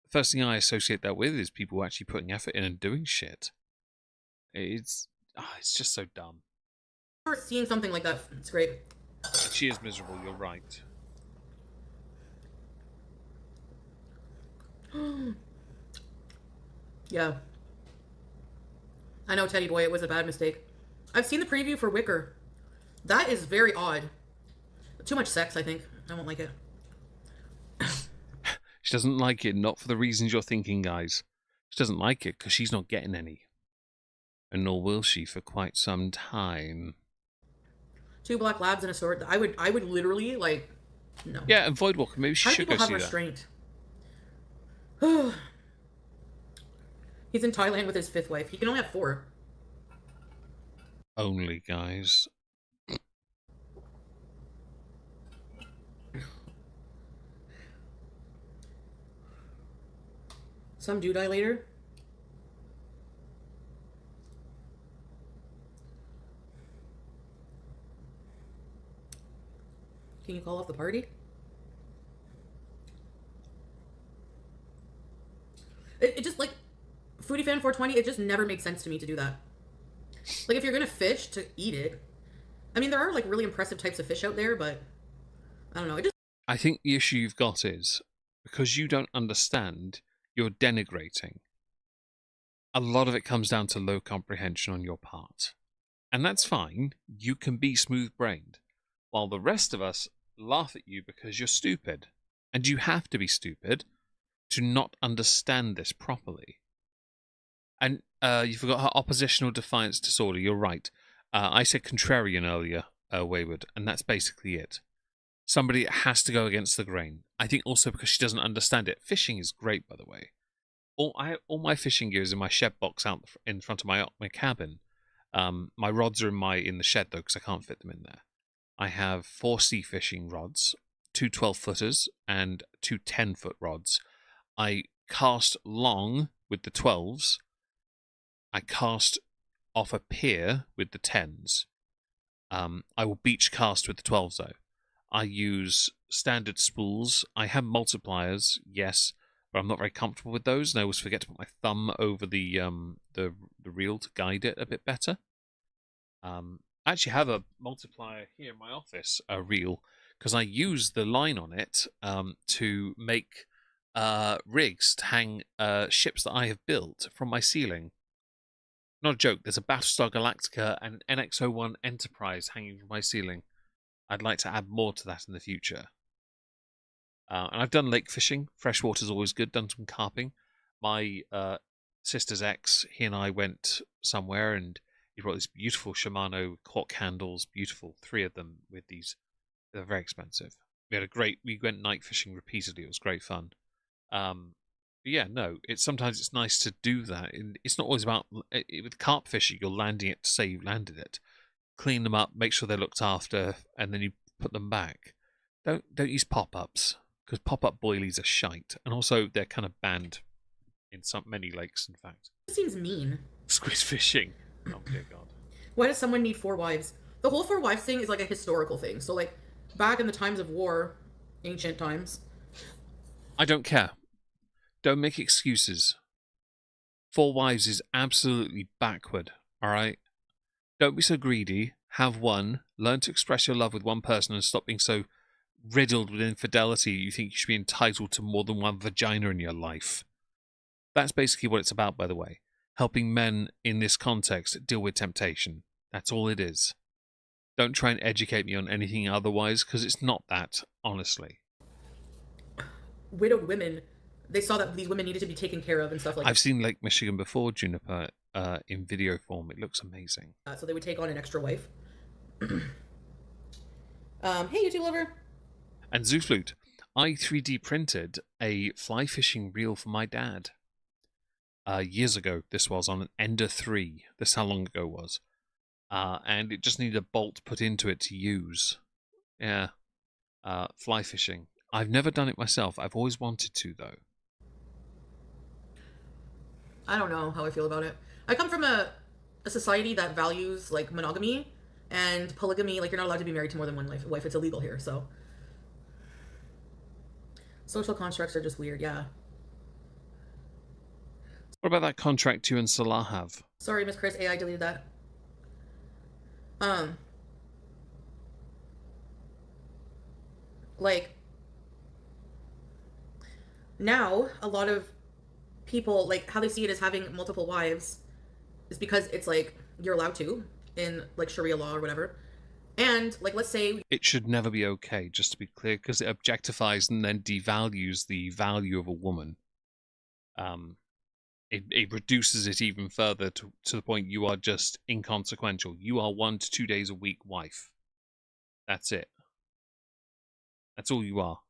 The first thing I associate that with is people actually putting effort in and doing shit. It's just so dumb. Never seen something like that. It's great. She is miserable. You're right. Yeah. I know, Teddy Boy, it was a bad mistake. I've seen the preview for Wicker. That is very odd. Too much sex, I think. I won't like it. She doesn't like it, not for the reasons you're thinking, guys. She doesn't like it because she's not getting any. And nor will she for quite some time. 2 black labs and a sword. I would literally, like, no. Yeah, and Voidwalker, maybe she should go see that. How do people have restraint? He's in Thailand with his 5th wife. He can only have 4. Only, guys. Some dude I later. Can you call off the party? It just, like, Foodie Fan 420, it just never makes sense to me to do that. Like, if you're gonna fish, to eat it. I mean, there are, like, really impressive types of fish out there, but I don't know. I think the issue you've got is, because you don't understand, you're denigrating. A lot of it comes down to low comprehension on your part. And that's fine. You can be smooth-brained. While the rest of us laugh at you because you're stupid. And you have to be stupid to not understand this properly. And you forgot her oppositional defiance disorder. You're right. I said contrarian earlier, Wayward, and that's basically it. Somebody has to go against the grain. I think also because she doesn't understand it. Fishing is great, by the way. All my fishing gear is in my shed box out in front of my cabin. My rods are in the shed, though, because I can't fit them in there. I have 4 sea fishing rods, 2 12-footers, and 2 10-foot rods. I cast long with the 12s. I cast off a pier with the 10s. I will beach cast with the 12s, though. I use standard spools. I have multipliers, yes, but I'm not very comfortable with those, and I always forget to put my thumb over the reel to guide it a bit better. I actually have a multiplier here in my office, a reel, because I use the line on it to make rigs to hang ships that I have built from my ceiling. Not a joke, there's a Battlestar Galactica and an NX-01 Enterprise hanging from my ceiling. I'd like to add more to that in the future. And I've done lake fishing. Freshwater's always good. Done some carping. My sister's ex, he and I went somewhere and he brought these beautiful Shimano cork handles. Beautiful. 3 of them with these. They're very expensive. We went night fishing repeatedly. It was great fun. But yeah, no. Sometimes it's nice to do that. It's not always about with carp fishing. You're landing it to say you landed it. Clean them up, make sure they're looked after, and then you put them back. Don't use pop-ups, because pop-up boilies are shite, and also they're kind of banned in many lakes. In fact, It seems mean. Squid fishing. Oh dear God. Why does someone need 4 wives? The whole 4 wives thing is like a historical thing. So like back in the times of war, ancient times. I don't care. Don't make excuses. 4 wives is absolutely backward. All right. Don't be so greedy. Have one. Learn to express your love with one person and stop being so riddled with infidelity you think you should be entitled to more than one vagina in your life. That's basically what it's about, by the way. Helping men in this context deal with temptation. That's all it is. Don't try and educate me on anything otherwise, because it's not that, honestly. Widowed women, they saw that these women needed to be taken care of and stuff like that. I've seen Lake Michigan before, Juniper, in video form. It looks amazing. So they would take on an extra wife. Hey, YouTube lover. And Zooflute, I 3D printed a fly fishing reel for my dad. Years ago, this was on an Ender 3. This is how long ago it was. And it just needed a bolt put into it to use. Yeah. Fly fishing. I've never done it myself. I've always wanted to, though. I don't know how I feel about it. I come from a society that values like monogamy, And polygamy, like, you're not allowed to be married to more than one wife. It's illegal here, so. Social constructs are just weird, yeah. What about that contract you and Salah have? Sorry, Miss Chris, AI deleted that. Like, now, a lot of people, like, how they see it as having multiple wives is because it's, like, you're allowed to in, like, Sharia law or whatever. And, like, let's say... It should never be okay, just to be clear, because it objectifies and then devalues the value of a woman. It reduces it even further to the point you are just inconsequential. You are 1 to 2 days a week wife. That's it. That's all you are.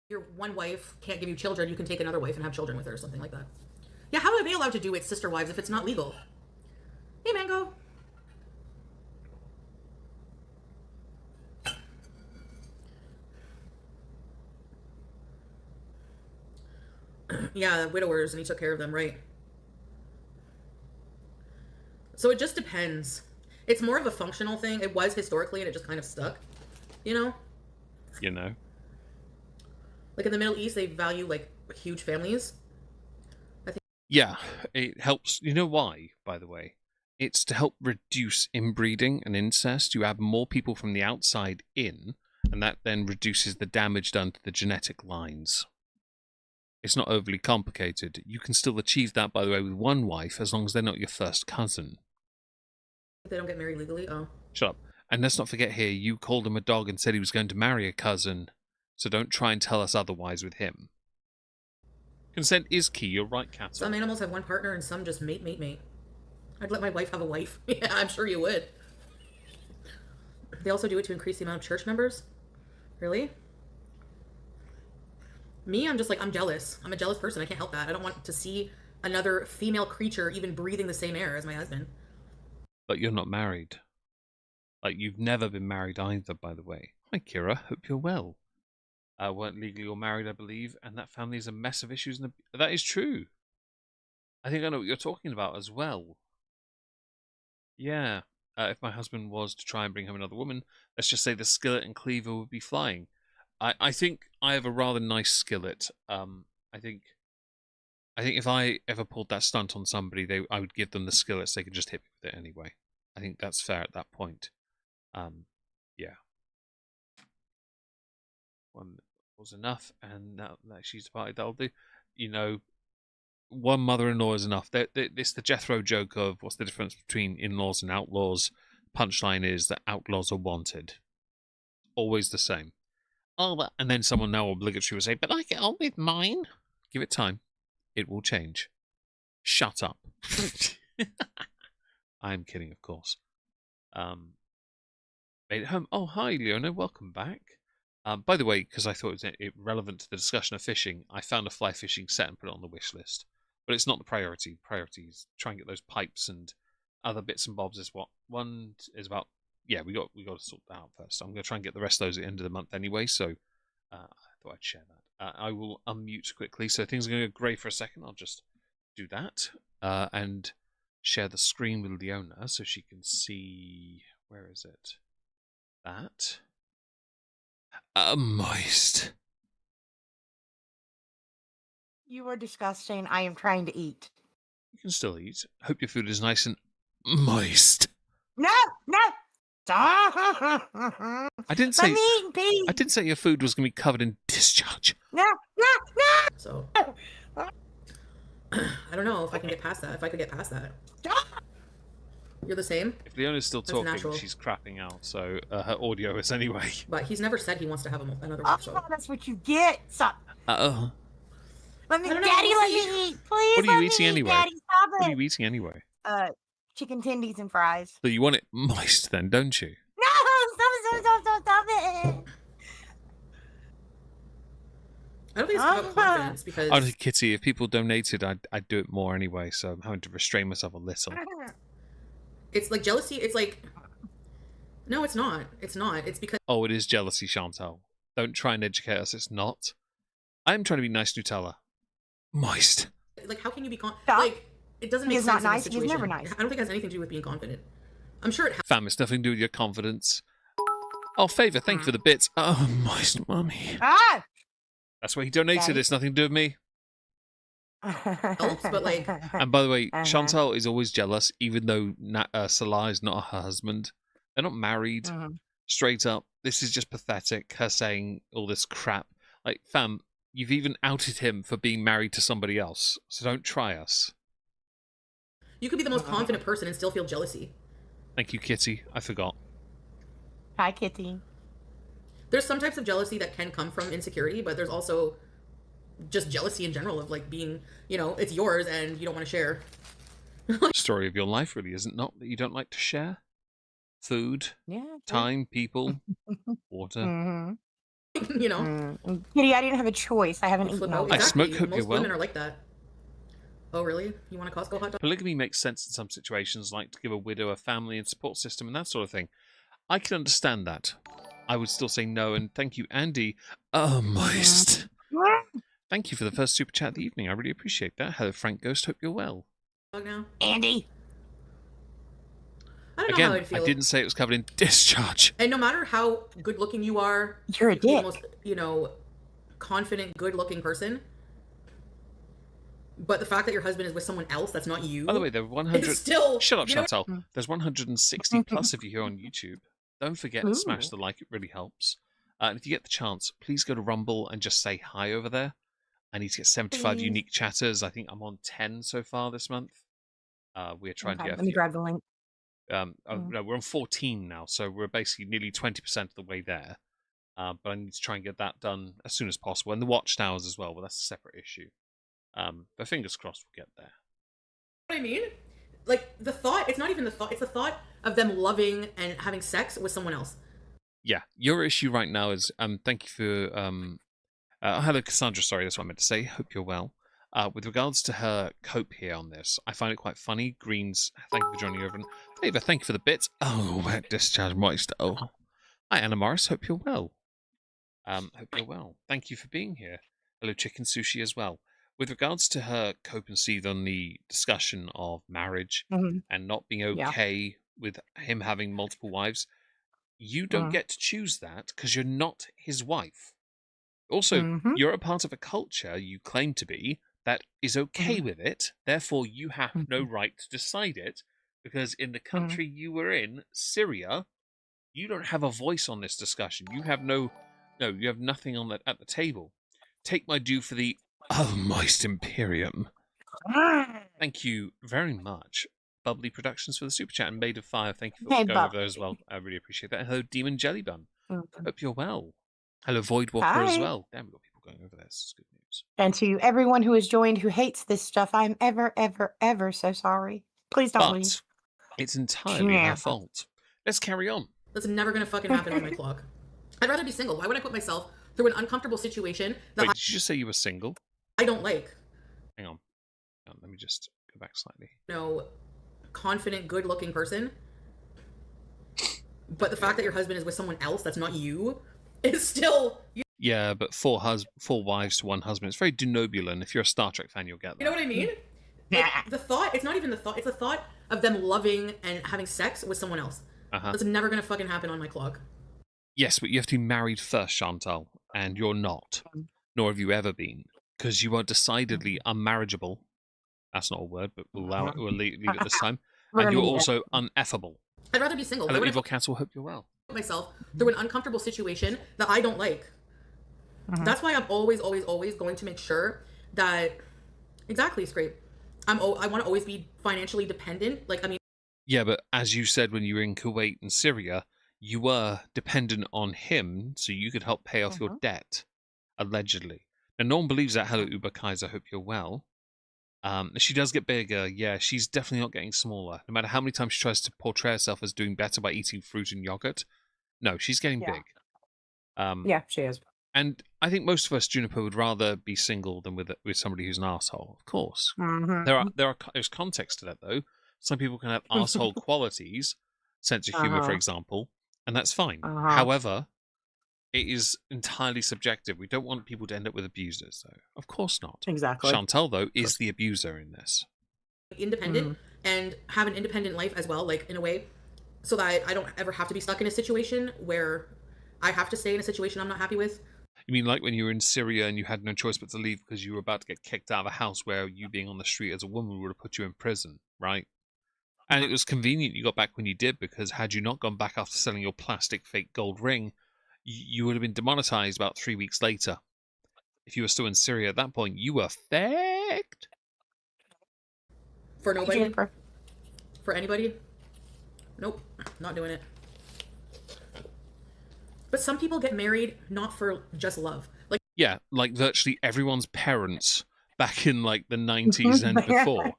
Your one wife can't give you children, you can take another wife and have children with her or something like that. Yeah, how are they allowed to do it, sister wives, if it's not legal? Hey, Mango. Yeah, widowers, and he took care of them, right? So it just depends. It's more of a functional thing. It was historically, and it just kind of stuck, you know? You know? Like in the Middle East, they value, like, huge families. I think. Yeah, it helps. You know why, by the way? It's to help reduce inbreeding and incest. You add more people from the outside in, and that then reduces the damage done to the genetic lines. It's not overly complicated. You can still achieve that, by the way, with one wife, as long as they're not your first cousin. They don't get married legally? Oh. Shut up. And let's not forget here, you called him a dog and said he was going to marry a cousin, so don't try and tell us otherwise with him. Consent is key, you're right, Cattle. Some animals have one partner and some just mate. I'd let my wife have a wife. Yeah, I'm sure you would. They also do it to increase the amount of church members? Really? Me, I'm just like, I'm jealous. I'm a jealous person. I can't help that. I don't want to see another female creature even breathing the same air as my husband. But you're not married. Like, you've never been married either, by the way. Hi, Kira. Hope you're well. Weren't legally or married, I believe, and that family is a mess of issues. And that is true. I think I know what you're talking about as well. Yeah. If my husband was to try and bring home another woman, let's just say the skillet and cleaver would be flying. I think I have a rather nice skillet. I think if I ever pulled that stunt on somebody, I would give them the skillets. They could just hit me with it anyway. I think that's fair at that point. Yeah. One was enough, and that she's departed. That'll do. You know, one mother-in-law is enough. It's the Jethro joke of what's the difference between in-laws and outlaws. Punchline is that outlaws are wanted. Always the same. Oh, and then someone now obligatory will say, but I get on with mine. Give it time. It will change. Shut up. I'm kidding, of course. Made it home. Oh, hi, Leona. Welcome back. By the way, because I thought it was relevant to the discussion of fishing, I found a fly fishing set and put it on the wish list. But it's not the priority. Priority is try and get those pipes and other bits and bobs. Is what one is about. Yeah, we got to sort that out first. I'm going to try and get the rest of those at the end of the month anyway. So I thought I'd share that. I will unmute quickly. So things are going to go grey for a second. I'll just do that and share the screen with Leona so she can see. Where is it? That. Moist. You are disgusting. I am trying to eat. You can still eat. Hope your food is nice and moist. No. I didn't say. I'm eating, please. I didn't say your food was going to be covered in discharge. No. So I don't know if I can get past that. If I could get past that. You're the same? If Leona's still talking, natural. she's crapping out, so her audio is anyway. But he's never said he wants to have another wife, so. That's what you get. Stop. Let me, I don't know, Daddy, we'll let see. me eat. Please, What are you let me eating eat, anyway? Daddy, stop What are it. you eating anyway? Chicken tendies and fries. So you want it moist then, don't you? No, stop it. I don't think it's about confidence because Honestly, Kitty, if people donated, I'd do it more anyway, so I'm having to restrain myself a little. it's like jealousy. It's like, no, it's not. It's not. It's because Oh, it is jealousy, Chantal. Don't try and educate us, it's not. I'm trying to be nice, Nutella. Moist. like, how can you be Stop. like? It doesn't make He's sense. not in this nice. He's never situation. nice. I don't think it has anything to do with being confident. I'm sure it Fam, it's nothing to do with your confidence. Oh, Favour, thank you for the bits. Oh, moist mummy. Ah! That's why he donated. Daddy? It's nothing to do with me. helps, but like, And by the way, Uh-huh. Chantal is always jealous, even though Salah is not her husband. They're not married. Straight up, this is just pathetic. Her saying all this crap. Like, fam, you've even outed him for being married to somebody else. So don't try us. you could be the most confident person and still feel jealousy. Thank you, Kitty. I forgot. Hi, Kitty. There's some types of jealousy that can come from insecurity, but there's also just jealousy in general of like being, you know, it's yours and you don't want to share. Story of your life, really, isn't not that you don't like to share? Food, Yeah. time, people, water. Mm-hmm. You know? Kitty, I didn't have a choice. I haven't eaten all I day. smoke, hope Most you're well. women are like that. Oh, really? You want a Costco hot dog? Polygamy makes sense in some situations, like to give a widow a family and support system and that sort of thing. I can understand that. I would still say no, and thank you, Andy. Oh, moist. Thank you for the first super chat of the evening. I really appreciate that. Hello, Frank Ghost. Hope you're well. Now? Andy. I don't know Again, how I'd feel. I didn't say it was covered in discharge. And no matter how good looking you are, You're a you could be the dick. most, you know, confident, good looking person. But the fact that your husband is with someone else that's not you. By the way, there are 100. It's still, Shut up, you know Chantal. There's 160 plus of you here on YouTube. Don't forget to smash Ooh. the like; it really helps. And if you get the chance, please go to Rumble and just say hi over there. I need to get 75 Please. unique chatters. I think I'm on 10 so far this month. We're trying to Okay, get a let me few. grab the link. No, we're on 14 now, so we're basically nearly 20% of the way there. But I need to try and get that done as soon as possible, and the watch towers as well. But that's a separate issue. But fingers crossed we'll get there. what I mean? Like, the thought, it's not even the thought, it's the thought of them loving and having sex with someone else. Yeah, your issue right now is thank you for hello Cassandra, sorry, that's what I meant to say. Hope you're well. With regards to her cope here on this, I find it quite funny. Greens, thank you for joining over. And Favour, thank you for the bits. Oh, wet discharge moist. Oh. Hi Anna Morris, hope you're well. Hope you're well. Thank you for being here. Hello Chicken Sushi as well. With regards to her cope and seethe on the discussion of marriage and not being okay with him having multiple wives, you don't get to choose that because you're not his wife. Also, you're a part of a culture you claim to be that is okay with it. Therefore, you have no right to decide it because in the country you were in, Syria, you don't have a voice on this discussion. You have you have nothing on that at the table. Take my due for the moist Imperium. Thank you very much. Bubbly Productions for the super chat and Made of Fire. Thank you for going over there as well. I really appreciate that. Hello, Demon Jelly Bun. Hope you're well. Hello, Void Walker as well. Damn, we've got people going over there. This is good news. And to everyone who has joined who hates this stuff, I'm ever, ever, ever so sorry. Please don't leave. It's entirely her fault. Let's carry on. That's never gonna fucking happen on my clock. I'd rather be single. Why would I put myself through an uncomfortable situation that Wait, did you just say you were single? I don't like? Hang on. Let me just go back slightly. You know, confident, good-looking person. But the fact that your husband is with someone else that's not you is still... Yeah, but four wives to one husband. It's very denobulant. If you're a Star Trek fan, you'll get that. You know what I mean? Like, the thought, it's not even the thought, it's the thought of them loving and having sex with someone else. That's never gonna fucking happen on my clock. Yes, but you have to be married first, Chantal, and you're not. Nor have you ever been. Because you are decidedly unmarriageable. That's not a word, but we'll leave it this time. And you're also uneffable. I'd rather be single. Hello, Evil Castle. Hope you're well. Put myself through an uncomfortable situation that I don't like. That's why I'm always, always, always going to make sure that... Exactly, Scrape. I want to always be financially dependent. Like, I mean... Yeah, but as you said when you were in Kuwait and Syria, you were dependent on him so you could help pay off your debt, allegedly. Now, no one believes that. Hello, Uber Kaiser. Hope you're well. She does get bigger. Yeah, she's definitely not getting smaller. No matter how many times she tries to portray herself as doing better by eating fruit and yogurt. No, she's getting big. Yeah, she is. And I think most of us, Juniper, would rather be single than with somebody who's an asshole. Of course, there's context to that though. Some people can have asshole qualities, sense of humor, for example, and that's fine. However, it is entirely subjective. We don't want people to end up with abusers, though. Of course not. Exactly. Chantal, though, is the abuser in this. Independent and have an independent life as well, like in a way. so that I don't ever have to be stuck in a situation where I have to stay in a situation I'm not happy with. You mean like when you were in Syria and you had no choice but to leave because you were about to get kicked out of a house where you being on the street as a woman would have put you in prison, right? And it was convenient you got back when you did, because had you not gone back after selling your plastic fake gold ring, you would have been demonetized about 3 weeks later. If you were still in Syria at that point, you were faked. For nobody? Jennifer. For anybody? Nope, not doing it. But some people get married not for just love. Like, Yeah, like virtually everyone's parents back in like the 90s and before.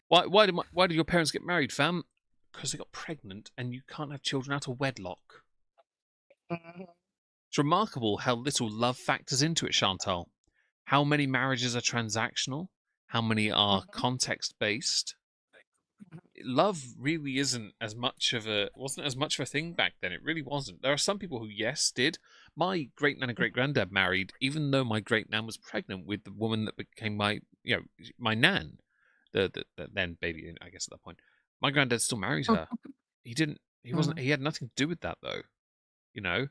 Why did your parents get married, fam? Because they got pregnant and you can't have children out of wedlock. It's remarkable how little love factors into it, Chantal. How many marriages are transactional? How many are context based? Love really wasn't as much of a thing back then. It really wasn't. There are some people who, yes, did. My great nan and great granddad married, even though my great nan was pregnant with the woman that became my nan, the then baby, I guess at that point. My granddad still marries her. He didn't. He wasn't. He had nothing to do with that though. You know,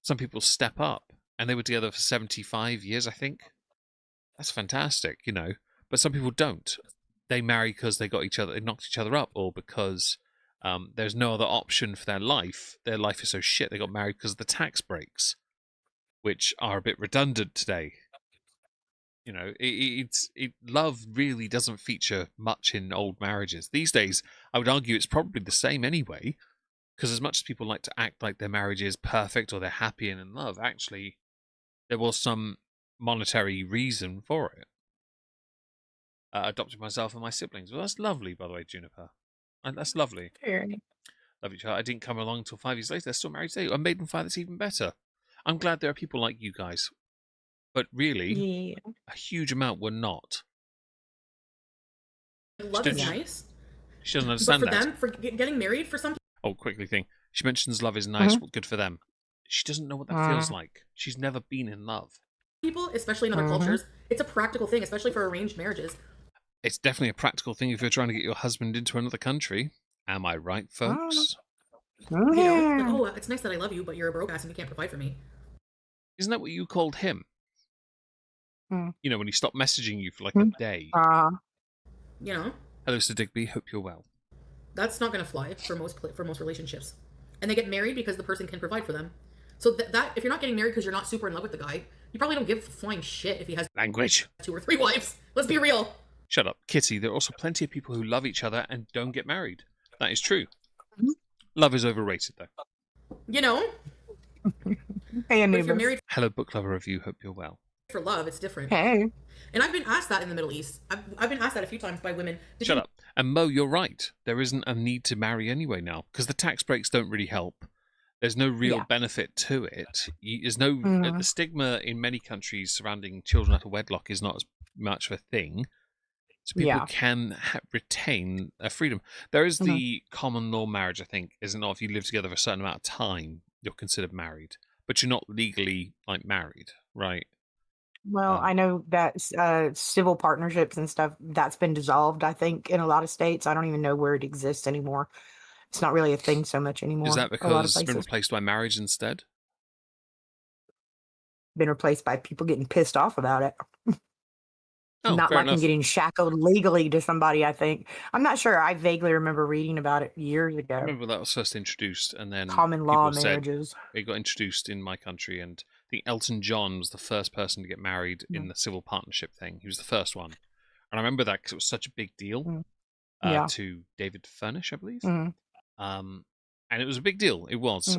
some people step up, and they were together for 75 years, I think. That's fantastic, you know. But some people don't. They marry because they knocked each other up, or because there's no other option for their life. Their life is so shit. They got married because of the tax breaks, which are a bit redundant today. You know, love really doesn't feature much in old marriages these days. I would argue it's probably the same anyway, because as much as people like to act like their marriage is perfect or they're happy and in love, actually, there was some monetary reason for it. Adopted myself and my siblings. Well, that's lovely, by the way, Juniper. And that's lovely. Very. Love each other. I didn't come along until 5 years later. They're still married today. A maiden father, that's even better. I'm glad there are people like you guys. But really, a huge amount were not. love is nice. She doesn't understand but for that. them, for getting married, for some Quickly thing. She mentions love is nice. Good for them. She doesn't know what that feels like. She's never been in love. people, especially in other cultures, it's a practical thing, especially for arranged marriages. It's definitely a practical thing if you're trying to get your husband into another country. Am I right, folks? You know, like, oh, it's nice that I love you, but you're a broke ass and you can't provide for me. Isn't that what you called him? You know, when he stopped messaging you for like a day. You know? Hello, Sir Digby. Hope you're well. That's not going to fly for most relationships. And they get married because the person can provide for them. So that if you're not getting married because you're not super in love with the guy, you probably don't give a flying shit if he has language 2 or 3 wives. Let's be real. Shut up, Kitty. There are also plenty of people who love each other and don't get married. That is true. Love is overrated, though. You know? Hey, but if you're married Hello, book lover review. Hope you're well. for love, it's different. Hey. And I've been asked that in the Middle East. I've been asked that a few times by women. Shut up. And Mo, you're right. There isn't a need to marry anyway now, because the tax breaks don't really help. There's no real benefit to it. There's no the stigma in many countries surrounding children out of wedlock is not as much of a thing. So people can retain a freedom. There is the common law marriage, I think, isn't it? If you live together for a certain amount of time, you're considered married, but you're not legally like married, right? Well, I know that civil partnerships and stuff, that's been dissolved, I think, in a lot of states. I don't even know where it exists anymore. It's not really a thing so much anymore. Is that a lot of because it's been places. replaced by marriage instead? Been replaced by people getting pissed off about it. Oh, Not fair liking enough. getting shackled legally to somebody, I think. I'm not sure. I vaguely remember reading about it years I ago. remember that was first introduced, and then Common law people said marriages. it got introduced in my country, and I think Elton John was the first person to get married in the civil partnership thing. He was the first one, and I remember that because it was such a big deal to David Furnish, I believe. And it was a big deal. It was.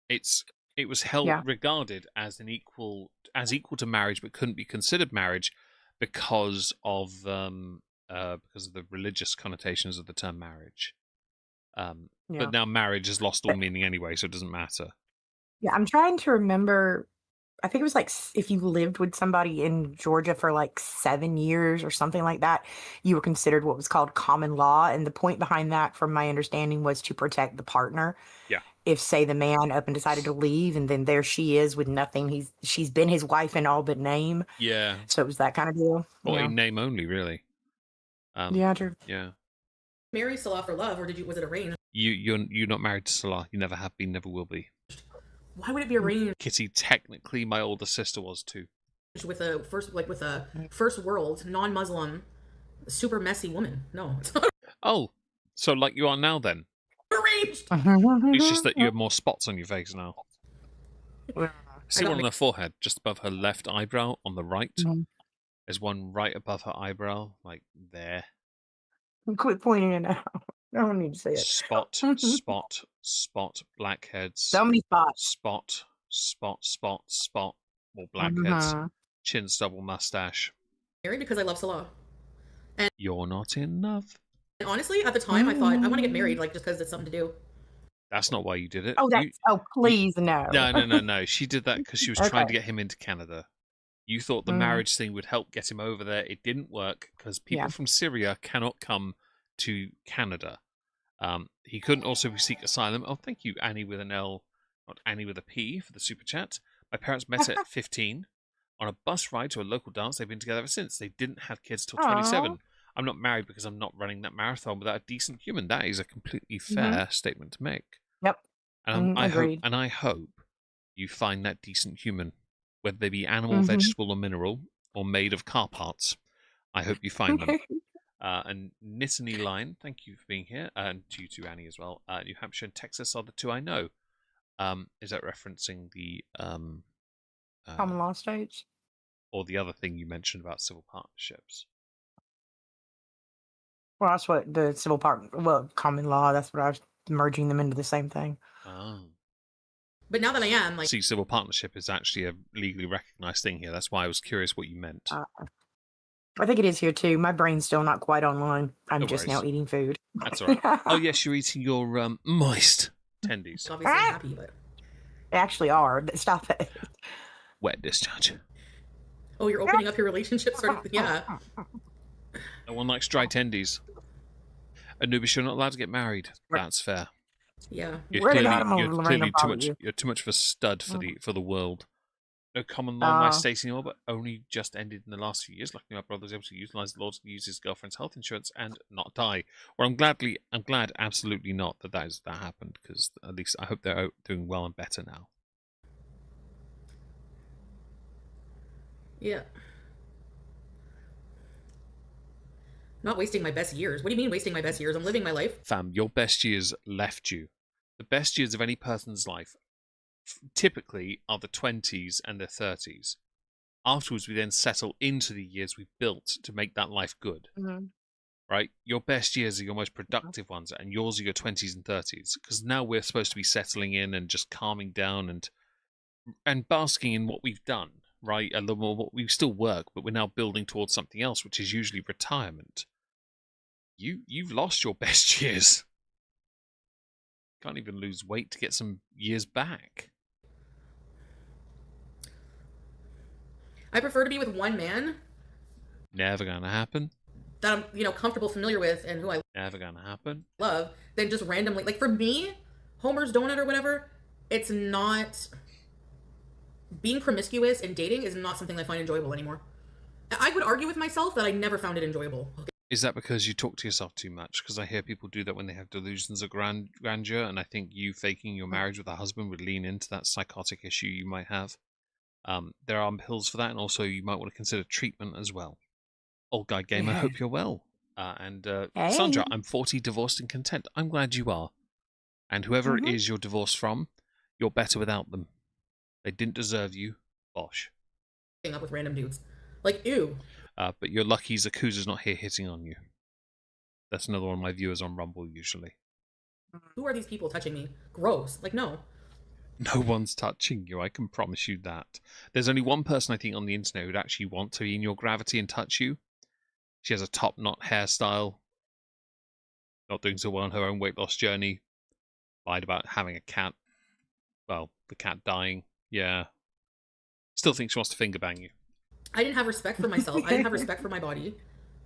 It was held regarded as equal to marriage, but couldn't be considered marriage because of the religious connotations of the term marriage. But now marriage has lost all meaning anyway, so it doesn't matter. Yeah, I'm trying to remember. I think it was like if you lived with somebody in Georgia for like 7 years or something like that, you were considered what was called common law. And the point behind that, from my understanding, was to protect the partner. Yeah. If, say, the man up and decided to leave, and then there she is with nothing. She's been his wife in all but name. Yeah. So it was that kind of deal. Or in name only, really. Yeah, true. Yeah. Marry still offer love, or was it arranged? You're not married to Salah. You never have been, never will be. Why would it be arranged Kitty, technically, my older sister was too. with a first world, non-Muslim, super messy woman? No, it's not Oh, so like you are now then? arranged. It's just that you have more spots on your face now. See one on her forehead, just above her left eyebrow on the right. There's one right above her eyebrow, like there. Quit pointing it out. I don't need to say it. Spot, spot, spot, blackheads. So many spots. Spot, spot, spot, spot, more blackheads. Chin stubble, mustache. Married because I love Salah. You're not in love. And honestly, at the time, I thought I want to get married, like just because it's something to do. That's not why you did it. Oh, please, no. No. She did that because she was trying to get him into Canada. You thought the marriage thing would help get him over there. It didn't work because people from Syria cannot come to Canada. He couldn't also seek asylum. Oh, thank you, Annie with an L, not Annie with a P, for the super chat. My parents met at 15 on a bus ride to a local dance. They've been together ever since. They didn't have kids till 27. I'm not married because I'm not running that marathon without a decent human. That is a completely fair statement to make. Yep. And agreed. I hope you find that decent human, whether they be animal, vegetable, or mineral, or made of car parts. I hope you find them. And Nittany Line, thank you for being here, and to you too, Annie, as well. New Hampshire and Texas are the two I know. Is that referencing the common law states, or the other thing you mentioned about civil partnerships? Well, that's what the common law. That's what I was merging them into the same thing. Oh. But now that I am, like... See, civil partnership is actually a legally recognized thing here. That's why I was curious what you meant. I think it is here too. My brain's still not quite online. I'm just now eating food. That's all right. Oh, yes, you're eating your moist tendies. Obviously happy, but... They actually are. Stop it. Wet discharge. Oh, you're opening up your relationship? Yeah. No one likes dry tendies. Anubis, you're not allowed to get married. That's fair. Yeah. You're too much of a stud for the world. No common law in my state anymore, but only just ended in the last few years. Luckily, my brother was able to utilize the law to use his girlfriend's health insurance and not die. Well, I'm glad absolutely not that happened, because at least I hope they're doing well and better now. Yeah. Not wasting my best years. What do you mean wasting my best years? I'm living my life. Fam, your best years left you. The best years of any person's life typically are the 20s and the 30s. Afterwards, we then settle into the years we've built to make that life good. Right? Your best years are your most productive ones, and yours are your 20s and 30s. Because now we're supposed to be settling in and just calming down and basking in what we've done. Right? A little more. We still work, but we're now building towards something else, which is usually retirement. You've lost your best years. Can't even lose weight to get some years back. I prefer to be with one man. Never gonna happen. That I'm, comfortable, familiar with, and who I Never gonna happen. love, than just randomly. Like, for me, Homer's Donut or whatever, it's not... Being promiscuous and dating is not something I find enjoyable anymore. I would argue with myself that I never found it enjoyable. Is that because you talk to yourself too much? Because I hear people do that when they have delusions of grandeur, and I think you faking your marriage with a husband would lean into that psychotic issue you might have. There are pills for that, and also you might want to consider treatment as well. Old Guy Gamer, I hope you're well. Hey. Sandra, I'm 40, divorced and content. I'm glad you are. And whoever it is you're divorced from, you're better without them. They didn't deserve you. Bosh. Up with random dudes. Like, ew. But you're lucky Zakuza's not here hitting on you. That's another one of my viewers on Rumble, usually. Who are these people touching me? Gross. Like, no. No one's touching you, I can promise you that. There's only one person I think on the internet who'd actually want to be in your gravity and touch you. She has a top knot hairstyle. Not doing so well on her own weight loss journey. Lied about having a cat. Well, the cat dying. Yeah. Still think she wants to finger bang you. I didn't have respect for myself. I didn't have respect for my body.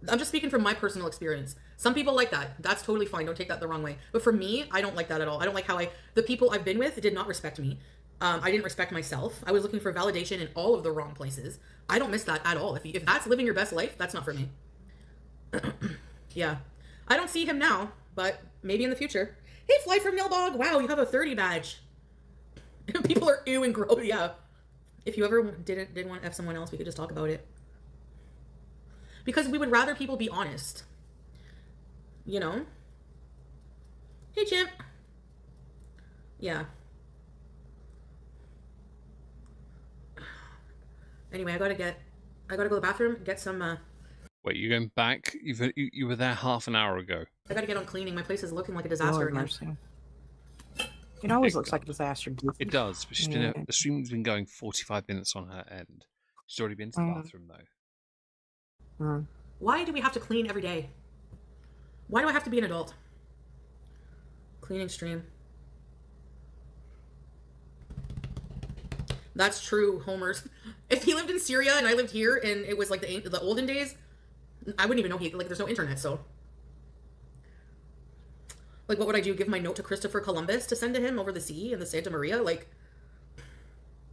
I'm just speaking from my personal experience. Some people like that. That's totally fine. Don't take that the wrong way. But for me, I don't like that at all. I don't like how the people I've been with did not respect me. I didn't respect myself. I was looking for validation in all of the wrong places. I don't miss that at all. If that's living your best life, that's not for me. Yeah. I don't see him now, but maybe in the future. Hey, Fly from Yelbog. Wow, you have a 30 badge. People are ew and gross. Yeah. If you ever didn't want to F someone else, we could just talk about it. Because we would rather people be honest. You know? Hey, Chimp. Yeah. Anyway, I gotta go to the bathroom, get some, Wait, you're going back? You were there half an hour ago. I gotta get on cleaning. My place is looking like a disaster Lord again. mercy. It always Big looks like a disaster. It does, but the stream's been going 45 minutes on her end. She's already been to the bathroom, though. Why do we have to clean every day? Why do I have to be an adult? Cleaning stream. That's true, Homers. If he lived in Syria and I lived here and it was like the olden days, I wouldn't even know there's no internet, so. Like, what would I do? Give my note to Christopher Columbus to send to him over the sea in the Santa Maria? Like,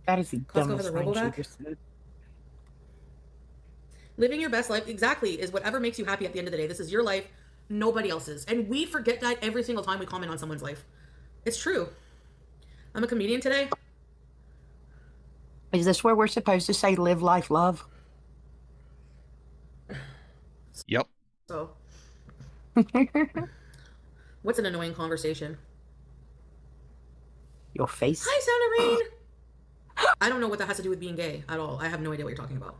that is the Costco dumbest has a thing she Robovac? just said. Living your best life, exactly, is whatever makes you happy at the end of the day. This is your life, nobody else's. And we forget that every single time we comment on someone's life. It's true. I'm a comedian today. Is this where we're supposed to say live life love? Yep. So, what's an annoying conversation? Your face. Hi, Sound of Rain! I don't know what that has to do with being gay at all. I have no idea what you're talking about.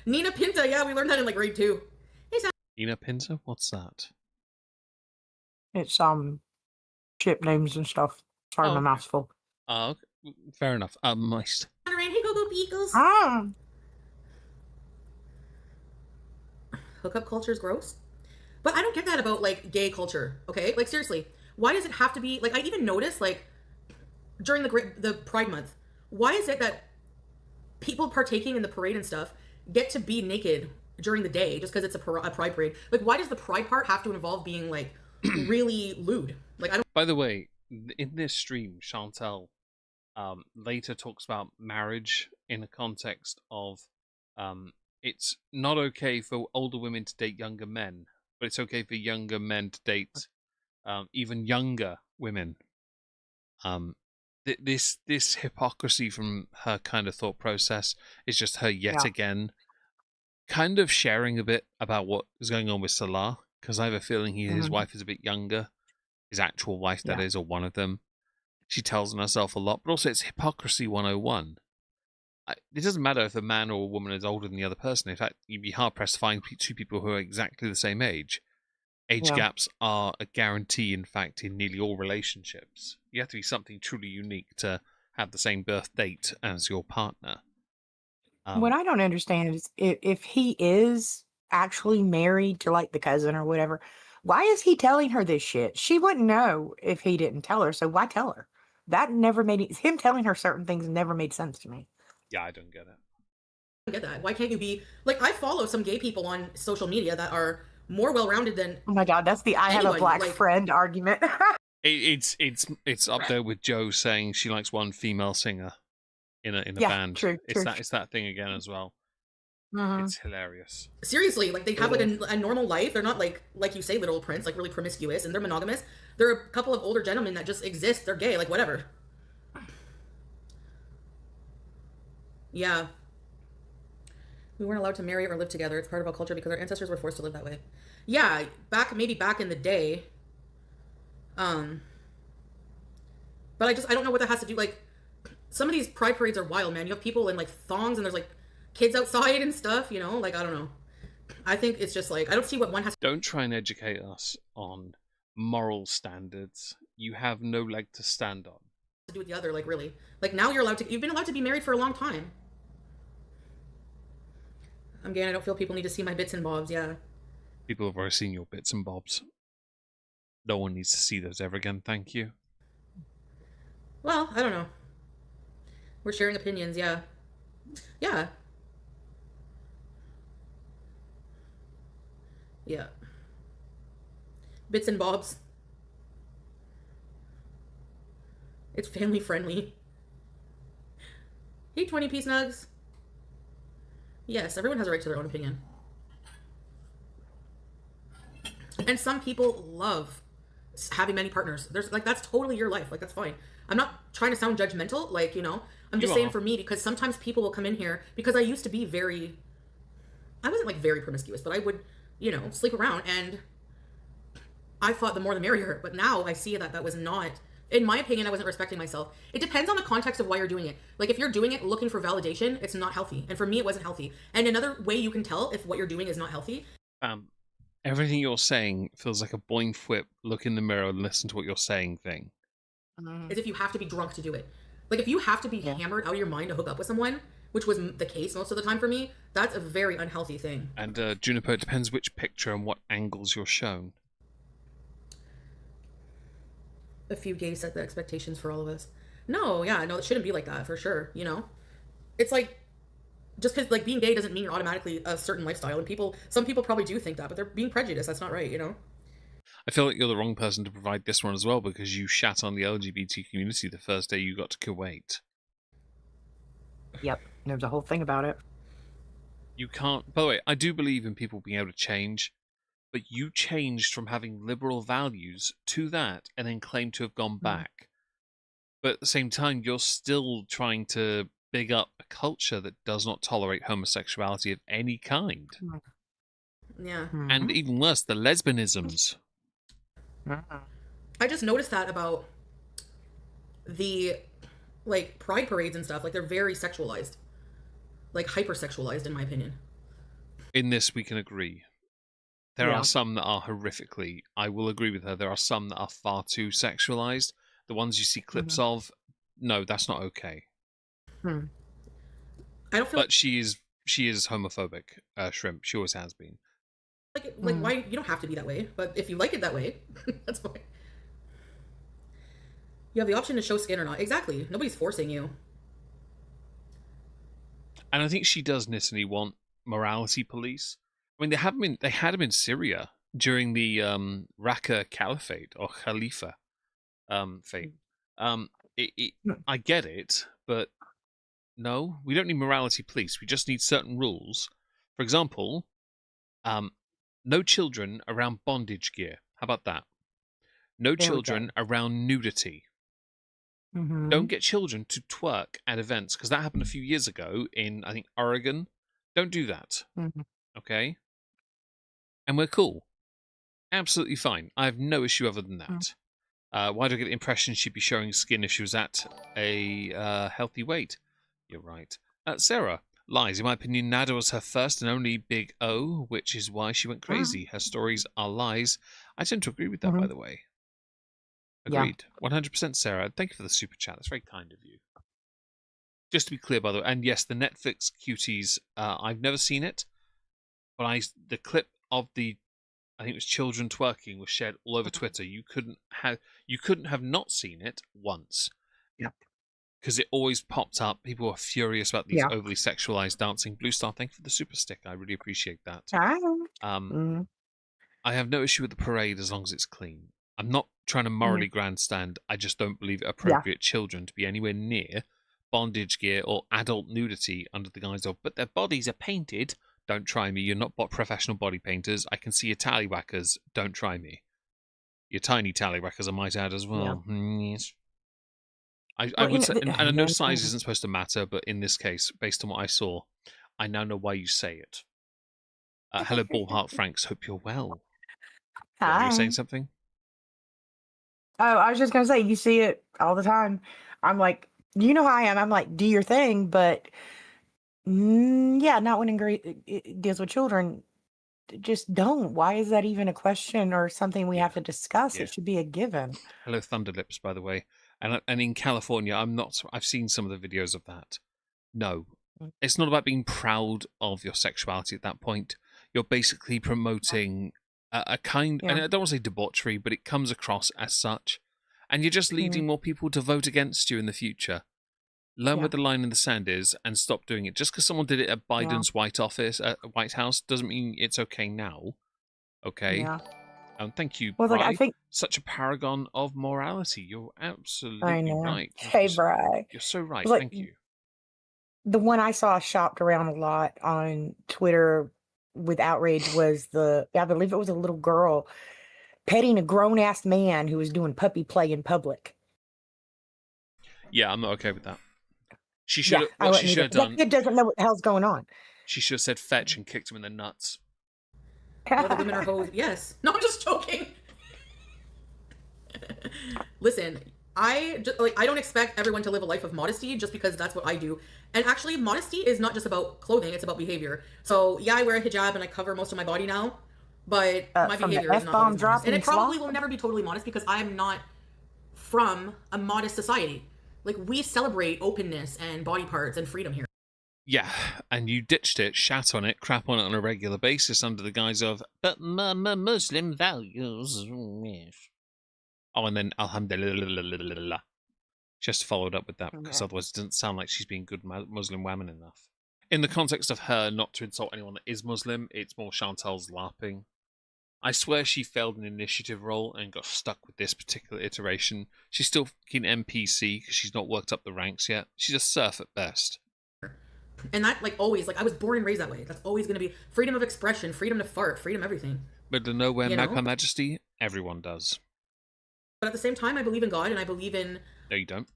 Nina Pinta, yeah, we learned that in like grade 2. Hey, Sound. Nina Pinta? What's that? It's chip names and stuff. Sorry, my mouth's full. Okay. Fair enough. Moist. Sound of Rain, hey, go Beagles! Hookup culture is gross. But I don't get that about, like, gay culture, okay? Like, seriously, why does it have to be, like, I even noticed, like, during the Pride Month, why is it that people partaking in the parade and stuff get to be naked during the day just because it's a Pride parade? Like, why does the Pride part have to involve being, like, really lewd? Like, I don't... By the way, in this stream, Chantel later talks about marriage in the context of it's not okay for older women to date younger men, but it's okay for younger men to date even younger women. This hypocrisy from her kind of thought process is just her yet again kind of sharing a bit about what is going on with Salah, because I have a feeling his wife is a bit younger, his actual wife, that is, or one of them. She tells on herself a lot, but also it's hypocrisy 101. It doesn't matter if a man or a woman is older than the other person. In fact, you'd be hard-pressed to find two people who are exactly the same age. Age gaps are a guarantee, in fact, in nearly all relationships. You have to be something truly unique to have the same birth date as your partner. What I don't understand is if he is actually married to, like, the cousin or whatever, why is he telling her this shit? She wouldn't know if he didn't tell her, so why tell her? That never made him telling her certain things never made sense to me. Yeah, I don't get it. I get that. Why can't you be like, I follow some gay people on social media that are more well-rounded than... Oh my god, that's the I have a black friend argument. It's up there with Joe saying she likes one female singer in a band. True. It's that thing again as well. It's hilarious. Seriously, like, they have like a normal life. They're not like you say, Little Prince, like really promiscuous, and they're monogamous. There are a couple of older gentlemen that just exist. They're gay, like, whatever. Yeah. We weren't allowed to marry or live together. It's part of our culture because our ancestors were forced to live that way. Yeah, maybe back in the day. But I don't know what that has to do. Like, some of these pride parades are wild, man. You have people in, like, thongs and there's, like, kids outside and stuff, you know? Like, I don't know. I think it's just, like, I don't see what one has to... Don't try and educate us on moral standards. You have no leg to stand on. ...to do with the other, like, really. Like, now you've been allowed to be married for a long time. I'm gay and I don't feel people need to see my bits and bobs, yeah. People have already seen your bits and bobs. No one needs to see those ever again, thank you. Well, I don't know. We're sharing opinions, yeah. Yeah. Yeah. Bits and bobs. It's family friendly. Hey, 20-piece nugs. Yes, everyone has a right to their own opinion. And some people love having many partners. There's like that's totally your life. Like that's fine. I'm not trying to sound judgmental. Like I'm just You saying are. for me because sometimes people will come in here because I used to be very. I wasn't like very promiscuous, but I would sleep around and I thought the more the merrier. But now I see that was not. In my opinion, I wasn't respecting myself. It depends on the context of why you're doing it. Like if you're doing it looking for validation, it's not healthy. And for me, it wasn't healthy. And another way you can tell if what you're doing is not healthy Everything you're saying feels like a boing flip, look in the mirror and listen to what you're saying thing. is if you have to be drunk to do it. Like if you have to be Yeah. hammered out of your mind to hook up with someone, which was the case most of the time for me, that's a very unhealthy thing. And Juniper, it depends which picture and what angles you're shown. A few gays set the expectations for all of us. No, yeah, no, it shouldn't be like that for sure. It's like just because like being gay doesn't mean you're automatically a certain lifestyle, and some people probably do think that, but they're being prejudiced. That's not right. I feel like you're the wrong person to provide this one as well because you shat on the LGBT community the first day you got to Kuwait. Yep. There's a whole thing about it. You can't. By the way, I do believe in people being able to change, but you changed from having liberal values to that and then claim to have gone back. But at the same time, you're still trying to big up a culture that does not tolerate homosexuality of any kind. Yeah. And even worse, the lesbianisms. I just noticed that about the like pride parades and stuff. Like they're very sexualized, like hypersexualized, in my opinion. In this, we can agree. There Yeah. are some that are horrifically. I will agree with her. There are some that are far too sexualized. The ones you see clips of, no, that's not okay. I don't feel But she is homophobic. Shrimp. She always has been. like why you don't have to be that way, but if you like it that way, that's fine. You have the option to show skin or not. Exactly. Nobody's forcing you. And I think she does initially want morality police. I mean, they had them in Syria during the Raqqa Caliphate or Khalifa fate. I get it, but no, we don't need morality police. We just need certain rules. For example, no children around bondage gear. How about that? No There we children around nudity. Mm-hmm. Don't get children to twerk at events because that happened a few years ago in, I think, Oregon. Don't do that. Mhm. Okay? And we're cool. Absolutely fine. I have no issue other than that. Why do I get the impression she'd be showing skin if she was at a healthy weight? You're right. Sarah, lies. In my opinion, Nada was her first and only big O, which is why she went crazy. Her stories are lies. I tend to agree with that, by the way. Yeah. Agreed. 100% Sarah. Thank you for the super chat. That's very kind of you. Just to be clear, by the way, and yes, the Netflix cuties, I've never seen it, but the clip of I think it was children twerking was shared all over Twitter. You couldn't have not seen it once. Yep. Because it always popped up. People were furious about these overly sexualized dancing. Blue Star, thank you for the super stick. I really appreciate that. I have no issue with the parade as long as it's clean. I'm not trying to morally grandstand. I just don't believe it appropriate children to be anywhere near bondage gear or adult nudity under the guise of, but their bodies are painted. Don't try me. You're not professional body painters. I can see your tallywhackers. Don't try me. Your tiny tallywhackers, I might add as well. Yes. I would say, and I know size isn't supposed to matter, but in this case, based on what I saw, I now know why you say it. Hello, Ballheart Franks. Hope you're well. Hi. You were saying something? Oh, I was just gonna say, you see it all the time. I'm like, you know how I am. I'm like, do your thing, but yeah, not when it deals with children. Just don't. Why is that even a question or something we have to discuss? Yeah. It should be a given. Hello, Thunderlips, by the way. And in California, I've seen some of the videos of that. No, it's not about being proud of your sexuality at that point. You're basically promoting a kind, and I don't want to say debauchery, but it comes across as such. And you're just leading more people to vote against you in the future. Learn where the line in the sand is and stop doing it. Just because someone did it at Biden's White House, doesn't mean it's okay now. Okay? Yeah. Thank you, Well, Bri. like, I think Such a paragon of morality. You're absolutely I know. right. Hey, Bri. You're so right. Like, Thank you. the one I saw shopped around a lot on Twitter with outrage was I believe it was a little girl petting a grown ass man who was doing puppy play in public. Yeah, I'm not okay with that. She should Yeah, have. I What she wouldn't should either. have 'Cause that done. kid doesn't know what the hell's going on. She should have said fetch and kicked him in the nuts. All the women are hoes. Yes. No, I'm just joking. Listen, I don't expect everyone to live a life of modesty just because that's what I do. And actually, modesty is not just about clothing; it's about behavior. So yeah, I wear a hijab and I cover most of my body now, but my From the behavior is not F-bomb always modest. And it dropping probably slob? will never be totally modest because I'm not from a modest society. Like, we celebrate openness and body parts and freedom here. Yeah, and you ditched it, shat on it, crap on it on a regular basis under the guise of, but Muslim values. Yes. Oh, and then alhamdulillah. Just followed up with that because otherwise it doesn't sound like she's being good Muslim woman enough. In the context of her not to insult anyone that is Muslim, it's more Chantal's LARPing. I swear she failed an initiative role and got stuck with this particular iteration. She's still fucking NPC because she's not worked up the ranks yet. She's a serf at best. And that, like, always, like, I was born and raised that way. That's always going to be freedom of expression, freedom to fart, freedom everything. But to know where Her Majesty, everyone does. But at the same time, I believe in God and I believe in... No, you don't.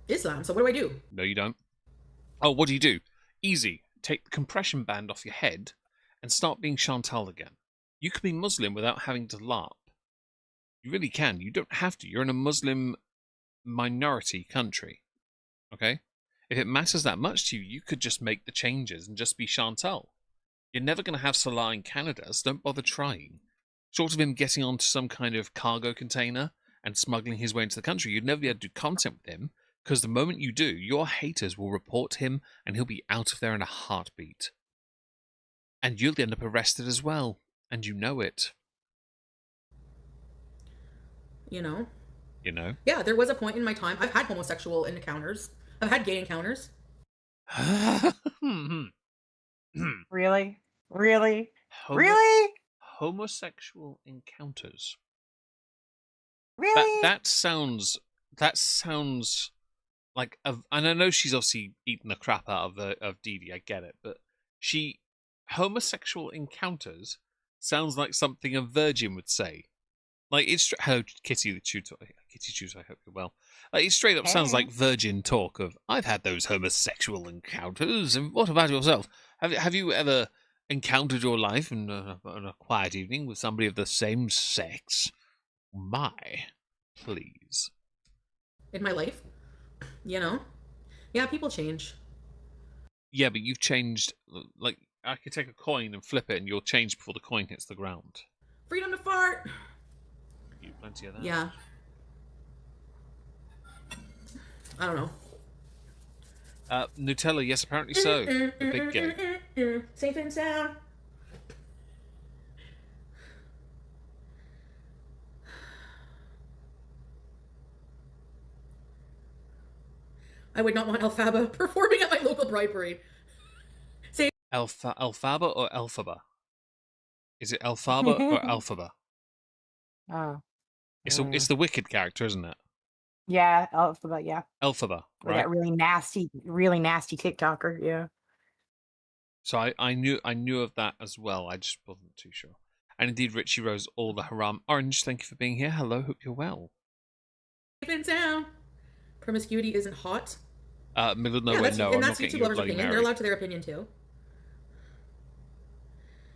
Islam. So what do I do? No, you don't. Oh, what do? Easy. Take the compression band off your head and start being Chantal again. You can be Muslim without having to LARP. You really can. You don't have to. You're in a Muslim minority country. Okay? If it matters that much to you, you could just make the changes and just be Chantal. You're never going to have Salah in Canada, so don't bother trying. Short of him getting onto some kind of cargo container and smuggling his way into the country, you'd never be able to do content with him, because the moment you do, your haters will report him and he'll be out of there in a heartbeat. And you'll end up arrested as well. And you know it. You know? You know? Yeah, there was a point in my time. I've had homosexual encounters. I've had gay encounters. Really? Really? Really? Homosexual encounters. Really? That sounds like and I know she's obviously eaten the crap out of Dee Dee, I get it, but homosexual encounters sounds like something a virgin would say. Like, it's hello Kitty the Tutor. Kitty Tutor, I hope you're well. Like, it straight up sounds like virgin talk of, I've had those homosexual encounters, and what about yourself? Have you ever encountered your life in a quiet evening with somebody of the same sex? My, please. In my life, you know? Yeah, people change. Yeah, but you've changed. Like, I could take a coin and flip it, and you'll change before the coin hits the ground. Freedom to fart. You plenty of that. Yeah. I don't know. Nutella, yes, apparently so. The big gay. Safe and sound. I would not want Elphaba performing at my local bride parade. Say Elphaba or Elphaba? Is it Elphaba or Elphaba? Oh. It's the wicked character, isn't it? Yeah, Elphaba, yeah. Elphaba, right? That really nasty TikToker, yeah. So I knew of that as well. I just wasn't too sure. And indeed, Richie Rose, all the haram orange. Thank you for being here. Hello, hope you're well. safe and sound. Promiscuity isn't hot. Middle of nowhere, no. And that's YouTube lovers' opinion. Married. They're allowed to their opinion too.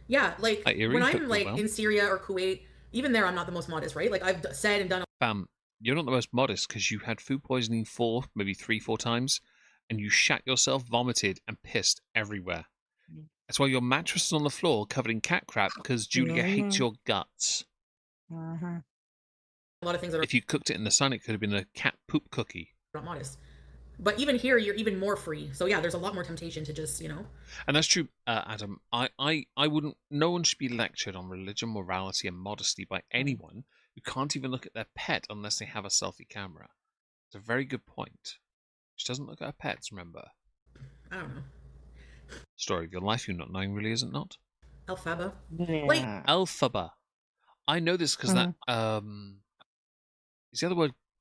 Yeah, like when I'm like in Syria or Kuwait, even there I'm not the most modest, right? Like I've said and done. Bam, you're not the most modest because you had food poisoning 3-4 times, and you shat yourself, vomited, and pissed everywhere. That's why your mattress is on the floor covered in cat crap because Julia hates your guts. Mm-hmm. A lot of things that are. If you cooked it in the sun, it could have been a cat poop cookie. Not modest. But even here, you're even more free. So yeah, there's a lot more temptation to just, And that's true, Adam. I wouldn't. No one should be lectured on religion, morality, and modesty by anyone who can't even look at their pet unless they have a selfie camera. It's a very good point. She doesn't look at her pets, remember? I don't know. Story of your life, you not knowing, really, is it not? Elphaba. Yeah. Like Elphaba. I know this because that is the other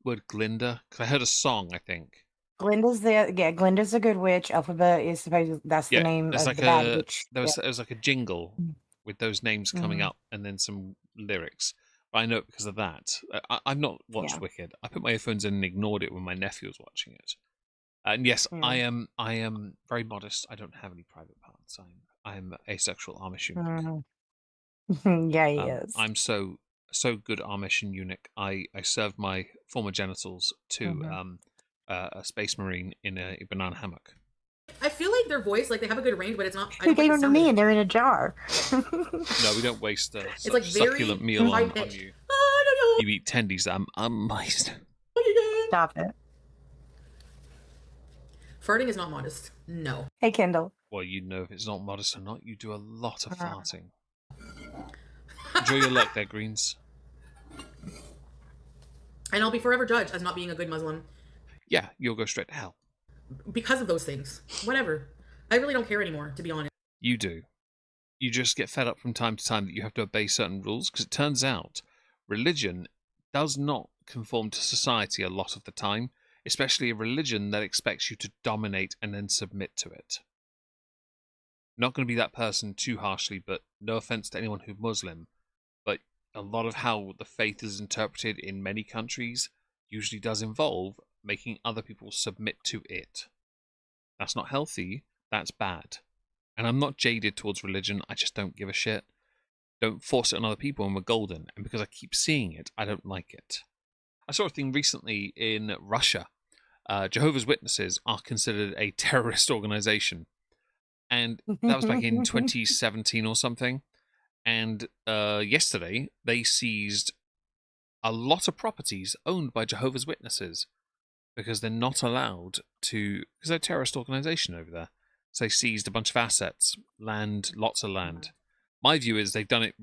word Glinda? Because I heard a song, I think. Glinda's a good witch. Elphaba is that's the name of like the bad witch. There was like a jingle with those names coming up, and then some lyrics. But I know it because of that. I've not watched Yeah. Wicked. I put my earphones in and ignored it when my nephew was watching it. And yes, I Mm. am very modest. I don't have any private parts. I'm asexual Amish eunuch. Yeah, he is. I'm so good Amish and eunuch. I served my former genitals to Mhm. a space marine in a banana hammock. I feel like their voice, like they have a good range, but it's not. I He don't like gave the them to sound of me, it. and they're in a jar. No, we don't waste It's like such very succulent meal high on pitched. you. I You eat tendies. I'm moist. don't know. Stop it. Farting is not modest. No. Hey, Kendall. Well, you know if it's not modest or not. You do a lot of Uh, farting. Enjoy your luck there, Greens. And I'll be forever judged as not being a good Muslim Yeah, you'll go straight to hell. because of those things. Whatever. I really don't care anymore, to be honest. You do. You just get fed up from time to time that you have to obey certain rules because it turns out religion does not conform to society a lot of the time, especially a religion that expects you to dominate and then submit to it. Not going to be that person too harshly, but no offense to anyone who's Muslim, but a lot of how the faith is interpreted in many countries usually does involve making other people submit to it. That's not healthy, that's bad. And I'm not jaded towards religion, I just don't give a shit. Don't force it on other people and we're golden. And because I keep seeing it, I don't like it. I saw a thing recently in Russia. Jehovah's Witnesses are considered a terrorist organization. And that was back in 2017 or something. And yesterday, they seized a lot of properties owned by Jehovah's Witnesses because they're not allowed to, because they're a terrorist organization over there. So they seized a bunch of assets, land, lots of land. My view is they've done it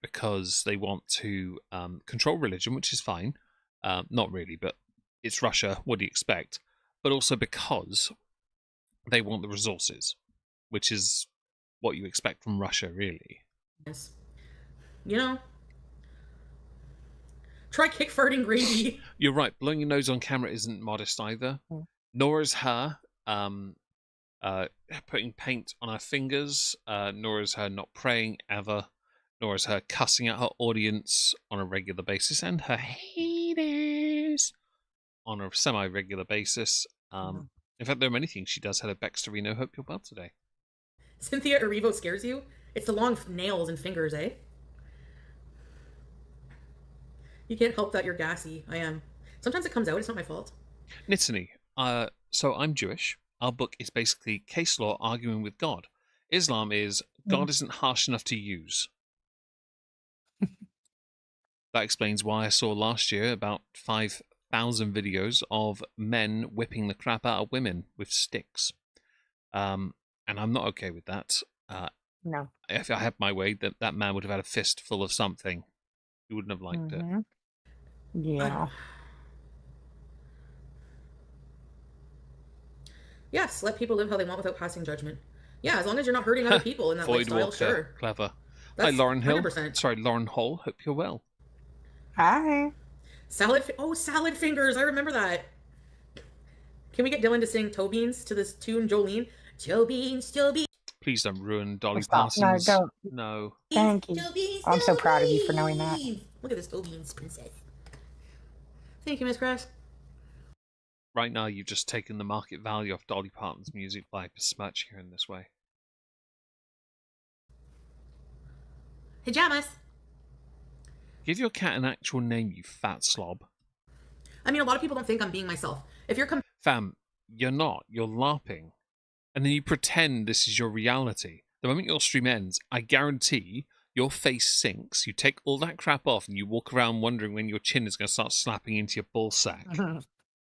because they want to control religion, which is fine. Not really, but it's Russia. What do you expect? But also because they want the resources, which is what you expect from Russia, really. Yes. You know, try kick farting gravy. You're right. Blowing your nose on camera isn't modest either. Nor is her putting paint on her fingers. Nor is her not praying ever. Nor is her cussing at her audience on a regular basis and her haters on a semi-regular basis. In fact, there are many things she does. Hello, Bexterino. Hope you're well today. Cynthia Erivo scares you? It's the long nails and fingers, eh? You can't help that you're gassy. I am. Sometimes it comes out. It's not my fault. Nitany, so I'm Jewish. Our book is basically case law arguing with God. Islam is God isn't harsh enough to use. That explains why I saw last year about 5,000 videos of men whipping the crap out of women with sticks. And I'm not okay with that. No. If I had my way, that man would have had a fist full of something. He wouldn't have liked it. Yeah. Yes, let people live how they want without passing judgment. Yeah, as long as you're not hurting other people in that Floyd lifestyle, Walker, sure. clever. That's Hi, Lauren Hill. 100%. Sorry, Lauren Hall. Hope you're well. Hi. Salad fingers. I remember that. Can we get Dylan to sing Toe Beans to this tune, Jolene? Toe Beans, Toe Beans. Please don't ruin Dolly Stop. No, Parsons. don't. No. Thank you. Toe Beans, I'm so Toe proud of you for knowing that. Beans. Look at this Toe Beans princess. Thank you, Miss Grass. Right now, you've just taken the market value of Dolly Parton's music by besmirching her in this way. Hijamas. Give your cat an actual name, you fat slob. I mean, a lot of people don't think I'm being myself. If you're Fam, you're not. You're LARPing. And then you pretend this is your reality. The moment your stream ends, I guarantee your face sinks, you take all that crap off, and you walk around wondering when your chin is going to start slapping into your ballsack.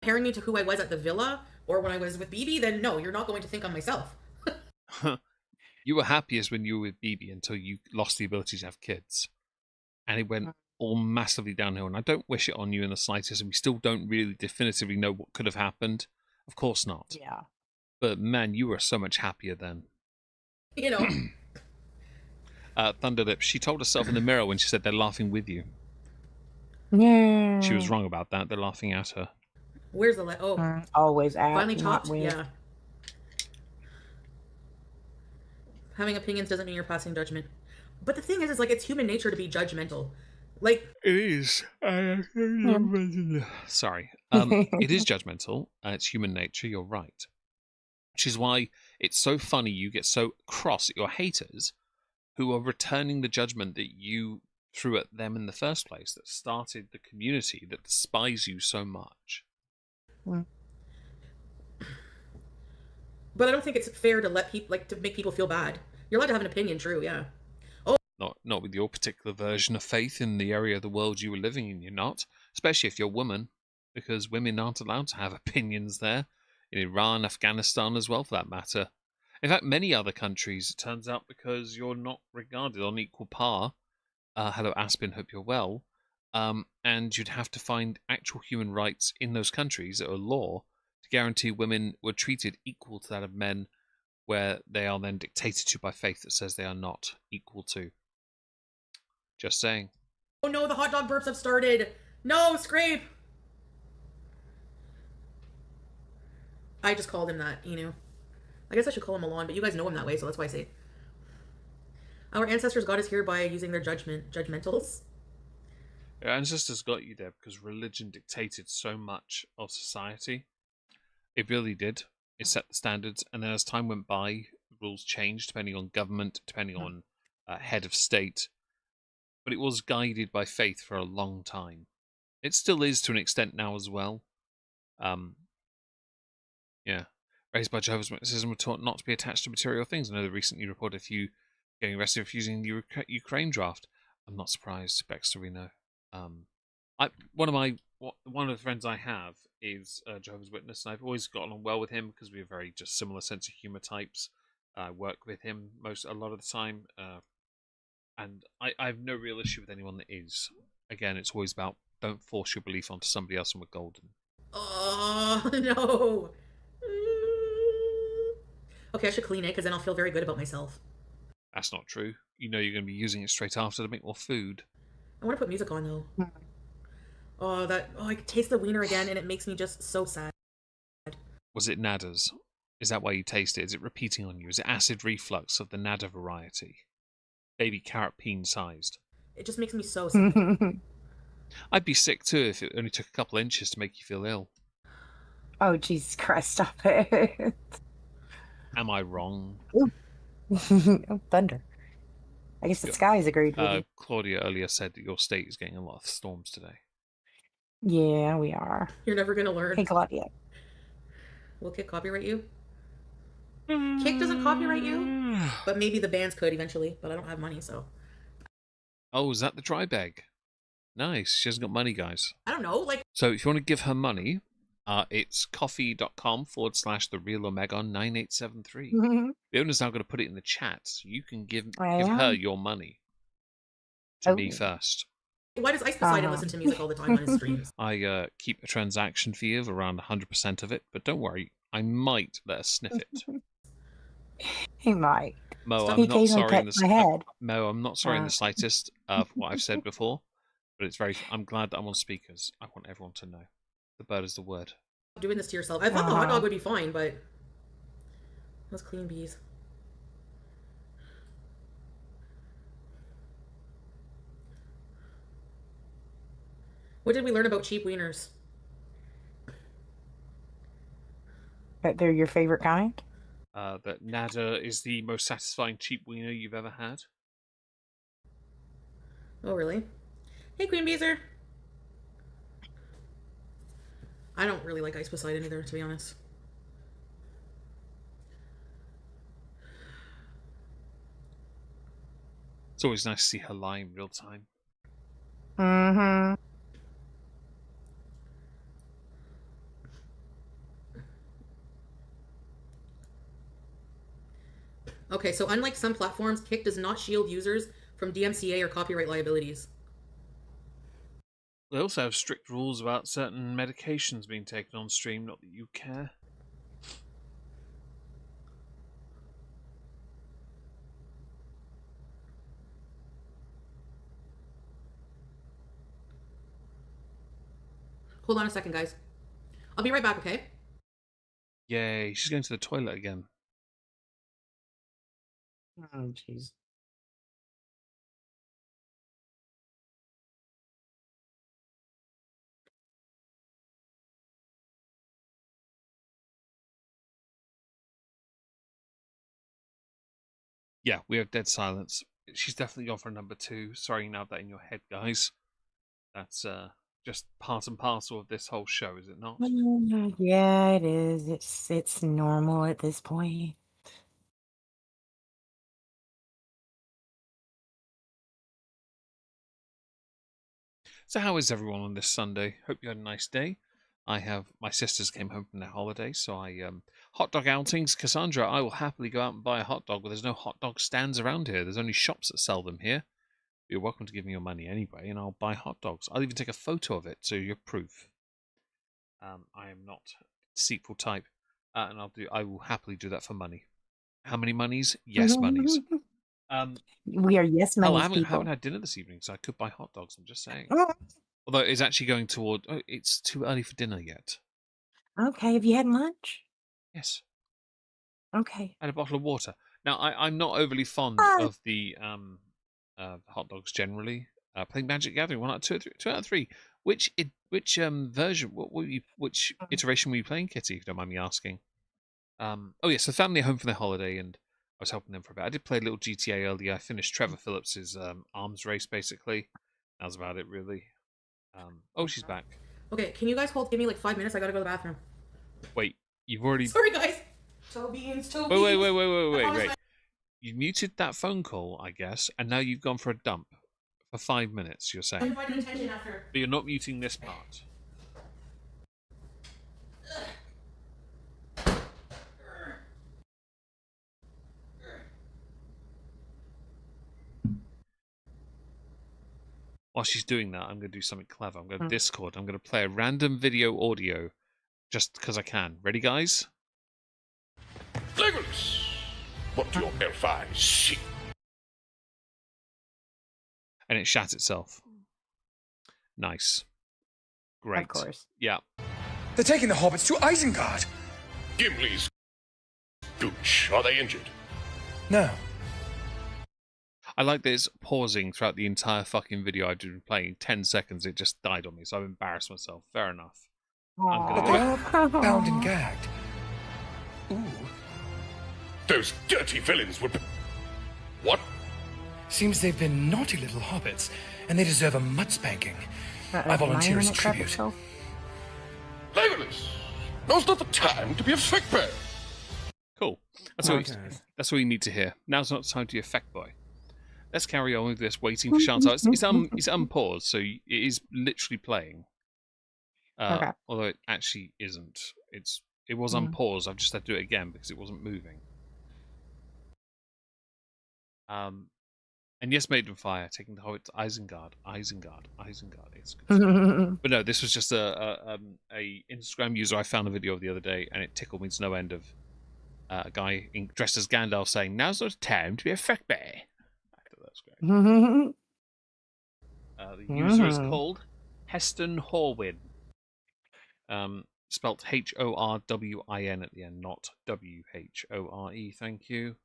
comparing me to who I was at the villa or when I was with BB, then no, you're not going to think I'm myself. You were happiest when you were with BB until you lost the ability to have kids. And it went all massively downhill. And I don't wish it on you in the slightest. And we still don't really definitively know what could have happened. Of course not. Yeah. But man, you were so much happier then. You know. Thunderlip, she told herself in the mirror when she said they're laughing with you. Yeah. She was wrong about that. They're laughing at her. Where's the always at. finally not chopped? with. Yeah. Having opinions doesn't mean you're passing judgment. But the thing is like it's human nature to be judgmental. Like It is. Yeah. Sorry. It is judgmental. It's human nature. You're right. Which is why it's so funny you get so cross at your haters who are returning the judgment that you threw at them in the first place, that started the community that despise you so much. Mm. but I don't think it's fair to let people like to make people feel bad. You're allowed to have an opinion, true, yeah. Not with your particular version of faith in the area of the world you were living in. You're not, especially if you're a woman, because women aren't allowed to have opinions there. In Iran, Afghanistan, as well, for that matter. In fact, many other countries, it turns out, because you're not regarded on equal par. Hello, Aspen. Hope you're well. And you'd have to find actual human rights in those countries or law to guarantee women were treated equal to that of men, where they are then dictated to by faith that says they are not equal to. Just saying. Oh no, the hot dog burps have started. No, scrape. I just called him that, you know. I guess I should call him Milan, but you guys know him that way, so that's why I say it. Our ancestors got us here by using their judgmentals. Your ancestors got you there because religion dictated so much of society. It really did. It set the standards, and then as time went by, rules changed depending on government, depending on head of state. But it was guided by faith for a long time. It still is to an extent now as well. Yeah. Raised by Jehovah's Witnesses and were taught not to be attached to material things. I know they recently reported a few getting arrested for refusing the Ukraine draft. I'm not surprised. Backstory, no. One of the friends I have is Jehovah's Witness, and I've always gotten on well with him because we have very just similar sense of humor types. I work with him a lot of the time, and I have no real issue with anyone that is. Again, it's always about don't force your belief onto somebody else and we're golden. Oh, no. Okay, I should clean it because then I'll feel very good about myself. That's not true. You know you're going to be using it straight after to make more food. I want to put music on though. I can taste the wiener again and it makes me just so sad. Was it Nada's? Is that why you taste it? Is it repeating on you? Is it acid reflux of the Nada variety? Baby carrot peen sized. It just makes me so sad. I'd be sick too if it only took a couple inches to make you feel ill. Oh, Jesus Christ, stop it. Am I wrong? Oh, thunder. I guess the skies agreed with you. Claudia earlier said that your state is getting a lot of storms today. Yeah, we are. You're never gonna learn. Hey, Claudia. Will Kick copyright you? Kick doesn't copyright you, but maybe the bands could eventually, but I don't have money, so. Oh, is that the dry bag? Nice. She hasn't got money, guys. I don't know, like. So if you want to give her money, it's coffee.com/therealomegon9873. The owner's now going to put it in the chat, so you can give her your money to me first. Why does Ice Poseidon listen to music all the time on his streams? I keep a transaction fee of around 100% of it, but don't worry, I might let her sniff it. He might. Mo, I'm not sorry in the Mo, I'm not sorry in the slightest of what I've said before, but I'm glad that I'm on speakers. I want everyone to know. The bird is the word. Doing this to yourself. I thought the hot dog would be fine, but those clean bees. What did we learn about cheap wieners? That they're your favorite kind? That Nada is the most satisfying cheap wiener you've ever had. Oh, really? Hey, Queen Beezer. I don't really like Ice Poseidon either, to be honest. It's always nice to see her lie in real time. Mm-hmm. Okay, so unlike some platforms, Kick does not shield users from DMCA or copyright liabilities. They also have strict rules about certain medications being taken on stream, not that you care. Hold on a second, guys. I'll be right back, okay? Yay, she's going to the toilet again. Oh, jeez. Yeah, we have dead silence. She's definitely gone for number 2. Sorry you have that in your head, guys. That's just part and parcel of this whole show, is it not? Yeah, it is. It's normal at this point. So how is everyone on this Sunday? Hope you had a nice day. My sisters came home from their holiday, so hot dog outings. Cassandra, I will happily go out and buy a hot dog, but there's no hot dog stands around here. There's only shops that sell them here. You're welcome to give me your money anyway, and I'll buy hot dogs. I'll even take a photo of it so you're proof. I am not deceitful type, and I will happily do that for money. How many monies? Yes, monies. We are yes Hell, I monies haven't people. had dinner this evening, so I could buy hot dogs. I'm just saying. Oh, Although it's actually going toward. Oh, it's too early for dinner yet. okay, have you had lunch? Yes, Okay. I had a bottle of water. Now I'm not overly fond Ah. of the hot dogs generally. Playing Magic Gathering 2 out of 3. Which version? Which iteration were you playing, Kitty? If you don't mind me asking. Oh yes, the family are home for their holiday, and I was helping them for a bit. I did play a little GTA earlier. I finished Trevor Phillips's arms race basically. That was about it really. Oh, she's back. Okay, can you guys give me like 5 minutes? I gotta go to the bathroom. Wait, you've already. Sorry, guys. Toe beans. Wait. You muted that phone call, I guess, and now you've gone for a dump for 5 minutes. You're saying, I'm attention after. but you're not muting this part. While she's doing that, I'm going to do something clever. I'm going to Discord. I'm going to play a random video audio just because I can. Ready, guys? Legolas, what do your elf eyes see? And it shat itself. Nice. Great. Of course. Yeah. They're taking the hobbits to Isengard. Gimli's gooch. Are they injured? No. I like that it's pausing throughout the entire fucking video I've been playing. 10 seconds, it just died on me, so I've embarrassed myself. Fair enough. But they are bound and gagged. Ooh. Those dirty villains would be... What? Seems they've been naughty little hobbits, and they deserve a mud spanking. I volunteer as a tribute. Legolas, now's not the time to be a fuckboy. Cool. That's what you need to hear. Now's not the time to be a fact boy. Let's carry on with this, waiting for Chantal. It's unpaused, so it is literally playing. Okay. Although it actually isn't. It was unpaused. I've just had to do it again because it wasn't moving. And yes, Maiden Fire, taking the Hobbit to Isengard. It's good. But no, this was just a Instagram user I found a video of the other day, and it tickled me to no end of a guy dressed as Gandalf saying, "Now's not time to be a fuckboy." That's great. The user is called Heston Horwin. Spelt Horwin at the end, not Whore. Thank you.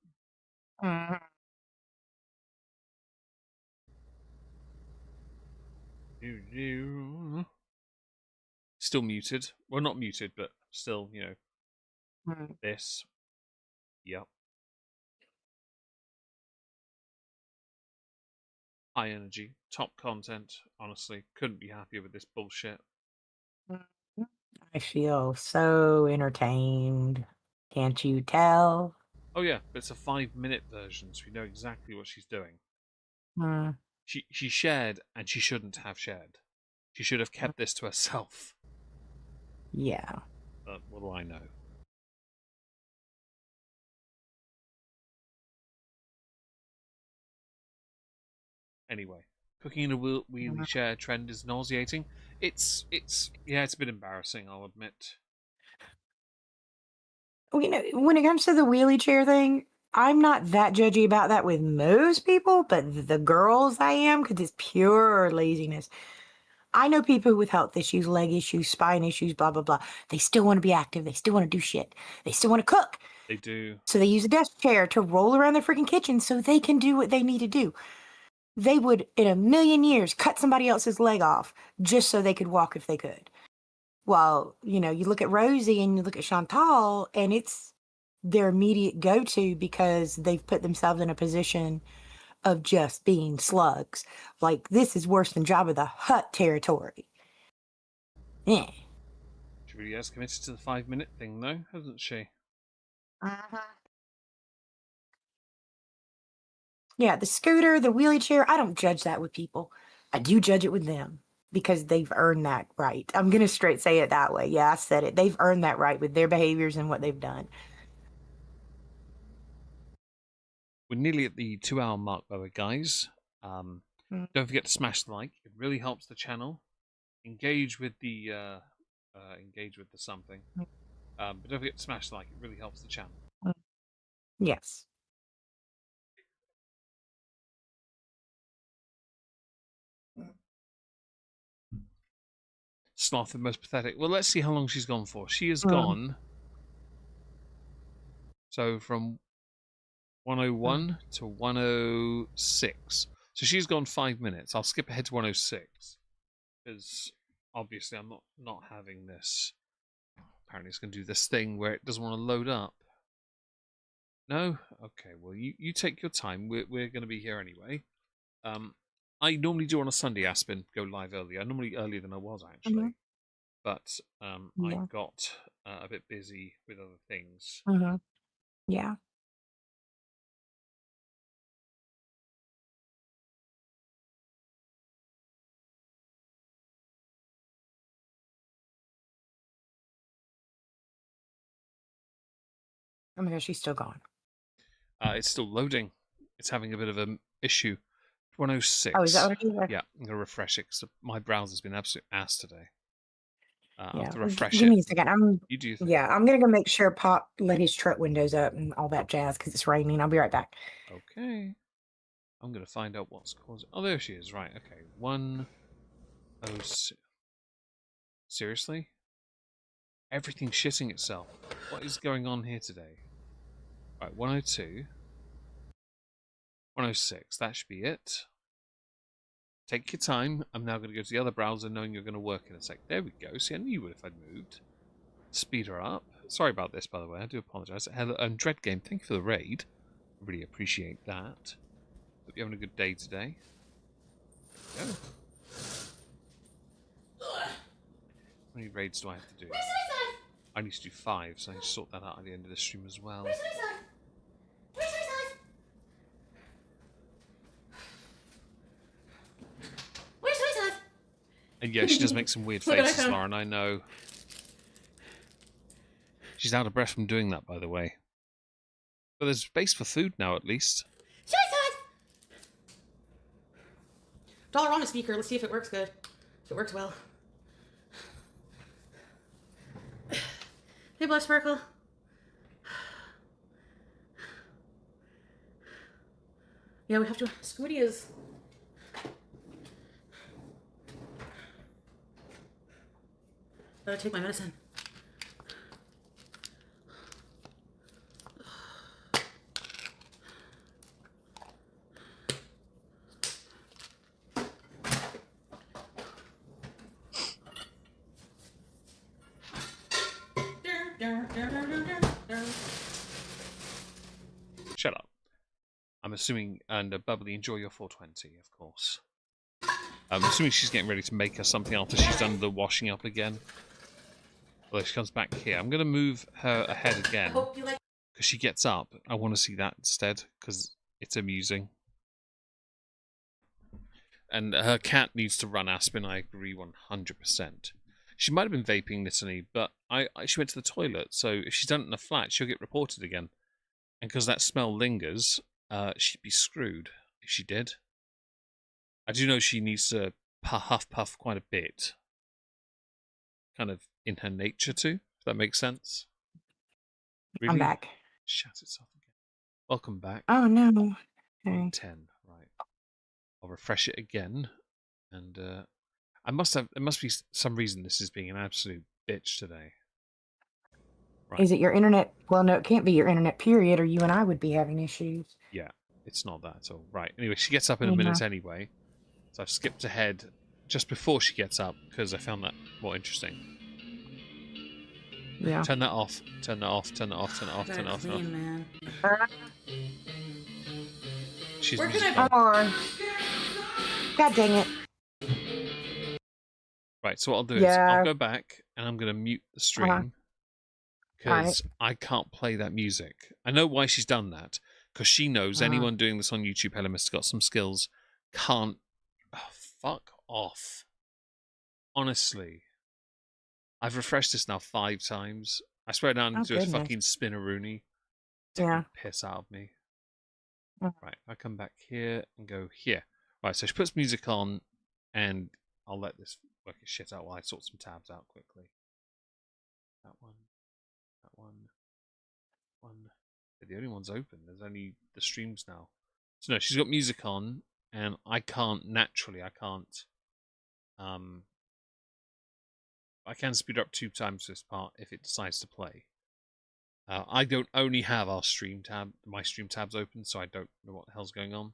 Still muted. Well, not muted, but still, this. Yep. High energy, top content. Honestly, couldn't be happier with this bullshit. I feel so entertained. Can't you tell? Oh yeah, but it's a 5-minute version, so we know exactly what she's doing. She shared, and she shouldn't have shared. She should have kept this to herself. Yeah. But what do I know? Anyway, cooking in a wheelie chair trend is nauseating. It's a bit embarrassing, I'll admit. Well, when it comes to the wheelie chair thing, I'm not that judgy about that with most people, but the girls I am, because it's pure laziness. I know people with health issues, leg issues, spine issues, blah, blah, blah. They still want to be active. They still want to do shit. They still want to cook. They do. So they use a desk chair to roll around their freaking kitchen so they can do what they need to do. They would, in a million years, cut somebody else's leg off just so they could walk if they could. Well, you look at Rosie and you look at Chantal, and it's their immediate go-to because they've put themselves in a position of just being slugs. Like, this is worse than Jabba the Hutt territory. Yeah. She really has committed to the 5-minute thing, though, hasn't she? Yeah, the scooter, the wheelie chair, I don't judge that with people. I do judge it with them because they've earned that right. I'm going to straight say it that way. Yeah, I said it. They've earned that right with their behaviors and what they've done. We're nearly at the 2-hour mark, by the way, guys. Don't forget to smash the like. It really helps the channel. Engage with the something. But don't forget to smash the like. It really helps the channel. Yes. Sloth, the most pathetic. Well, let's see how long she's gone for. She has gone. So from 101 to 106. So she's gone 5 minutes. I'll skip ahead to 106 because obviously I'm not having this. Apparently it's going to do this thing where it doesn't want to load up. No? Okay, well you take your time. We're going to be here anyway. I normally do on a Sunday, Aspen, go live earlier. Normally earlier than I was actually. But I got a bit busy with other things. Yeah. Oh my gosh, she's still gone. It's still loading. It's having a bit of an issue. 106. Oh, is that what it is? Yeah, I'm going to refresh it because my browser's been absolute ass today. I'll Yeah. have to refresh Give it. me a second. You do. Yeah, I'm gonna go make sure Pop let his truck windows up and all that jazz because it's raining. I'll be right back. Okay. I'm going to find out what's causing. Oh, there she is. Right. Okay. 106. Seriously? Everything's shitting itself. What is going on here today? Right. 102. 106. That should be it. Take your time. I'm now going to go to the other browser knowing you're going to work in a sec. There we go. See, I knew you would if I'd moved. Speed her up. Sorry about this, by the way. I do apologise. Hello, Dread Game, thank you for the raid. I really appreciate that. Hope you're having a good day today. There we go. How many raids do I have to do? I need to do 5, so I need to sort that out at the end of the stream as well. And yeah, she does make some weird faces, Lauren, I know. She's out of breath from doing that, by the way. But there's space for food now, at least. $1 speaker. Let's see if it works good. If it works well. Hey, Blood Sparkle. Yeah, we have to. Foodie is. Gotta take my medicine. Shut up. I'm assuming, and Bubbly, enjoy your 420, of course. I'm assuming she's getting ready to make us something after she's done the washing up again. Well, she comes back here. I'm going to move her ahead again. Because she gets up. I want to see that instead, because it's amusing. And her cat needs to run, Aspen. I agree 100%. She might have been vaping Nittany, but she went to the toilet. So if she's done it in a flat, she'll get reported again. And because that smell lingers, she'd be screwed if she did. I do know she needs to puff quite a bit. Kind of in her nature too, if that makes sense. Really? I'm back. Shut itself again. Welcome back. Oh no. Okay. 10, right. I'll refresh it again. And there must be some reason this is being an absolute bitch today. Right. Is it your internet? Well, no, it can't be your internet, period, or you and I would be having issues. Yeah, it's not that at all. Right, anyway, she gets up in a minute anyway. So I've skipped ahead just before she gets up because I found that more interesting. Yeah. Turn that off. Turn that off. Turn that off. Turn it off. Gotta Turn it off. Turn it off. clean, man. She's Where can music I- on. Oh, God dang it. Right, so what I'll do is I'll Yeah. go back and I'm going to mute the Uh-huh. stream Alright. because I can't play that music. I know why she's done that because she knows anyone doing this on YouTube, Helen has got some skills, can't. Oh, fuck off. Honestly. I've refreshed this now 5 times. I swear down Oh, into a goodness. fucking spinneroonie. Taking Yeah. the piss out of me. Mm. Right, I come back here and go here. Right, so she puts music on and I'll let this work its shit out while I sort some tabs out quickly. That one. That one. One. They're the only ones open. There's only the streams now. So no, she's got music on and I can't naturally, I can speed up 2 times this part if it decides to play. I don't only have our stream tab, my stream tabs open, so I don't know what the hell's going on.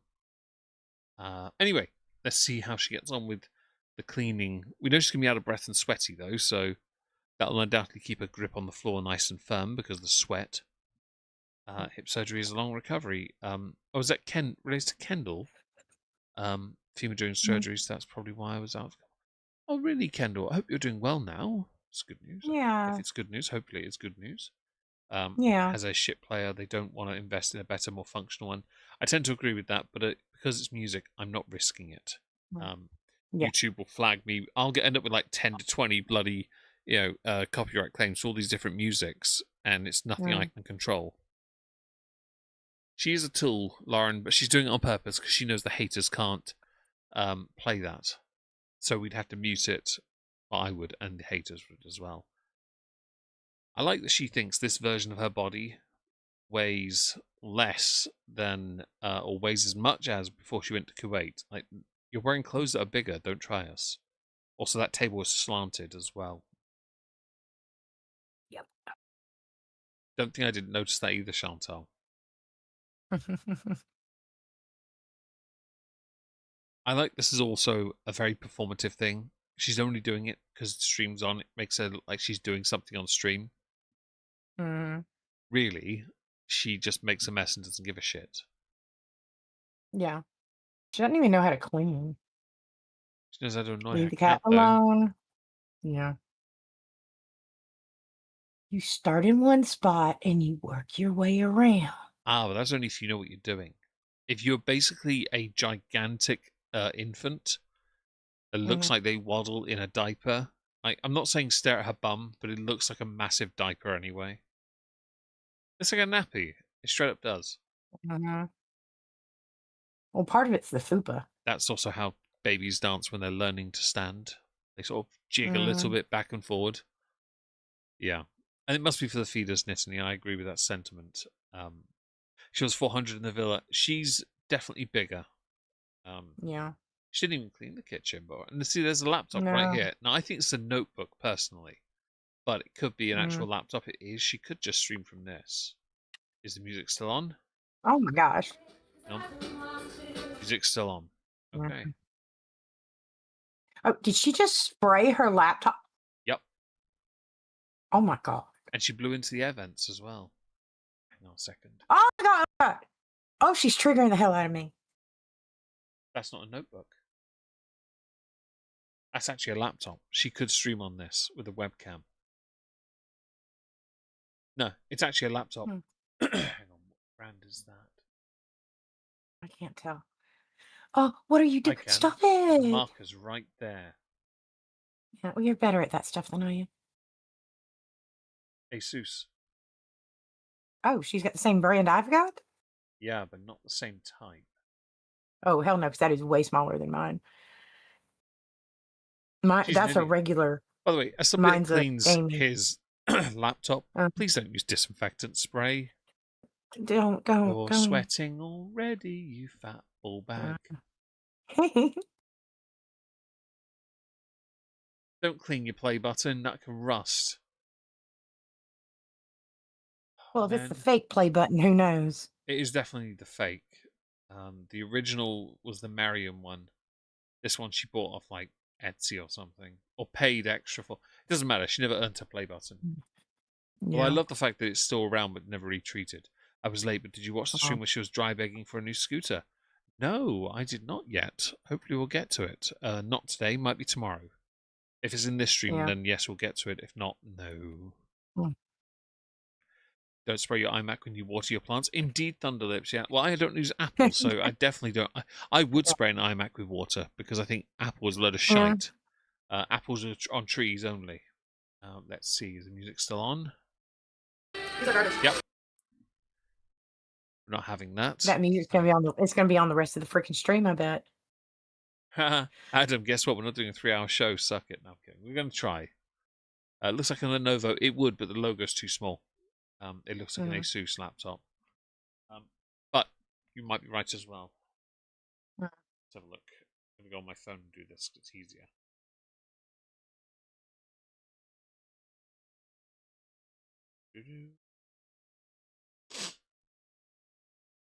Anyway, let's see how she gets on with the cleaning. We know she's going to be out of breath and sweaty, though, so that'll undoubtedly keep her grip on the floor nice and firm because of the sweat. Hip surgery is a long recovery. Is that relates to Kendall? Femur during surgery, so that's probably why I was out. Oh, really, Kendall? I hope you're doing well now. It's good news. Yeah. If it's good news, hopefully it's good news. Yeah. As a ship player, they don't want to invest in a better, more functional one. I tend to agree with that, but because it's music, I'm not risking it. Yeah. YouTube will flag me. I'll end up with like 10 to 20 bloody, copyright claims for all these different musics, and it's nothing I can control. She is a tool, Lauren, but she's doing it on purpose because she knows the haters can't play that. So we'd have to mute it. Well, I would, and the haters would as well. I like that she thinks this version of her body weighs less than, or weighs as much as before she went to Kuwait. Like, you're wearing clothes that are bigger, don't try us. Also, that table was slanted as well. Yep. Don't think I didn't notice that either, Chantal. I like this is also a very performative thing. She's only doing it because the stream's on. It makes her look like she's doing something on stream. Really, she just makes a mess and doesn't give a shit. Yeah. She doesn't even know how to clean. She knows how to annoy Leave her the cat cat, though. alone. Yeah. You start in one spot and you work your way around. But that's only if you know what you're doing. If you're basically a gigantic infant that looks like they waddle in a diaper, I'm not saying stare at her bum, but it looks like a massive diaper anyway. It's like a nappy. It straight up does. Well, part of it's the fupa. That's also how babies dance when they're learning to stand. They sort of jig a little bit back and forward. Yeah. And it must be for the feeders, Nittany. I agree with that sentiment. She was 400 in the villa. She's definitely bigger. Yeah. She didn't even clean the kitchen, but and see, there's a laptop right here. Now, I think it's a notebook personally, but it could be an actual laptop. It is. She could just stream from this. Is the music still on? Oh my gosh. No. Music's still on. Okay. Oh, did she just spray her laptop? Yep. Oh my god. And she blew into the air vents as well. Hang on a second. Oh my god. Oh, she's triggering the hell out of me. That's not a notebook. That's actually a laptop. She could stream on this with a webcam. No, it's actually a laptop. Hang on, what brand is that? I can't tell. Oh, what are you doing? I can. Stop The it. marker's right there. Yeah, well, you're better at that stuff than I am. Asus. Oh, she's got the same brand I've got? Yeah, but not the same type. Oh, hell no, because that is way smaller than mine. She's That's a an idiot. regular. By the way, as somebody Mine's that a cleans gaming. his laptop, please don't use disinfectant spray. Don't. You're sweating already, you fat ball bag. Don't clean your play button, that can rust. Well, if it's the fake play button, who knows? It is definitely the fake. The original was the Mariam one. This one she bought off like Etsy or something, or paid extra for. It doesn't matter. She never earned her play button. Well, I Yeah. love the fact that it's still around but never retweeted. I was late, but did you watch the Uh-huh. stream where she was dry begging for a new scooter? No, I did not yet. Hopefully, we'll get to it. Not today, might be tomorrow. If it's in this stream, Yeah. then yes, we'll get to it. If not, no. Hmm. Don't spray your iMac when you water your plants. Indeed, Thunderlips. Yeah. Well, I don't use Apple, so I definitely don't. I would spray an iMac with water because I think Apple is a load of Yeah. shite. Apples are on trees only. Let's see. Is the music still on? These are garbage. Yep. We're not having that. That music's gonna be on the. It's gonna be on the rest of the freaking stream. I bet. Adam, guess what? We're not doing a 3-hour show. Suck it. No, I'm kidding. We're going to try. It looks like a Lenovo. It would, but the logo's too small. It looks like an Asus laptop. But you might be right as well. Let's have a look. I'm going to go on my phone and do this. It's easier.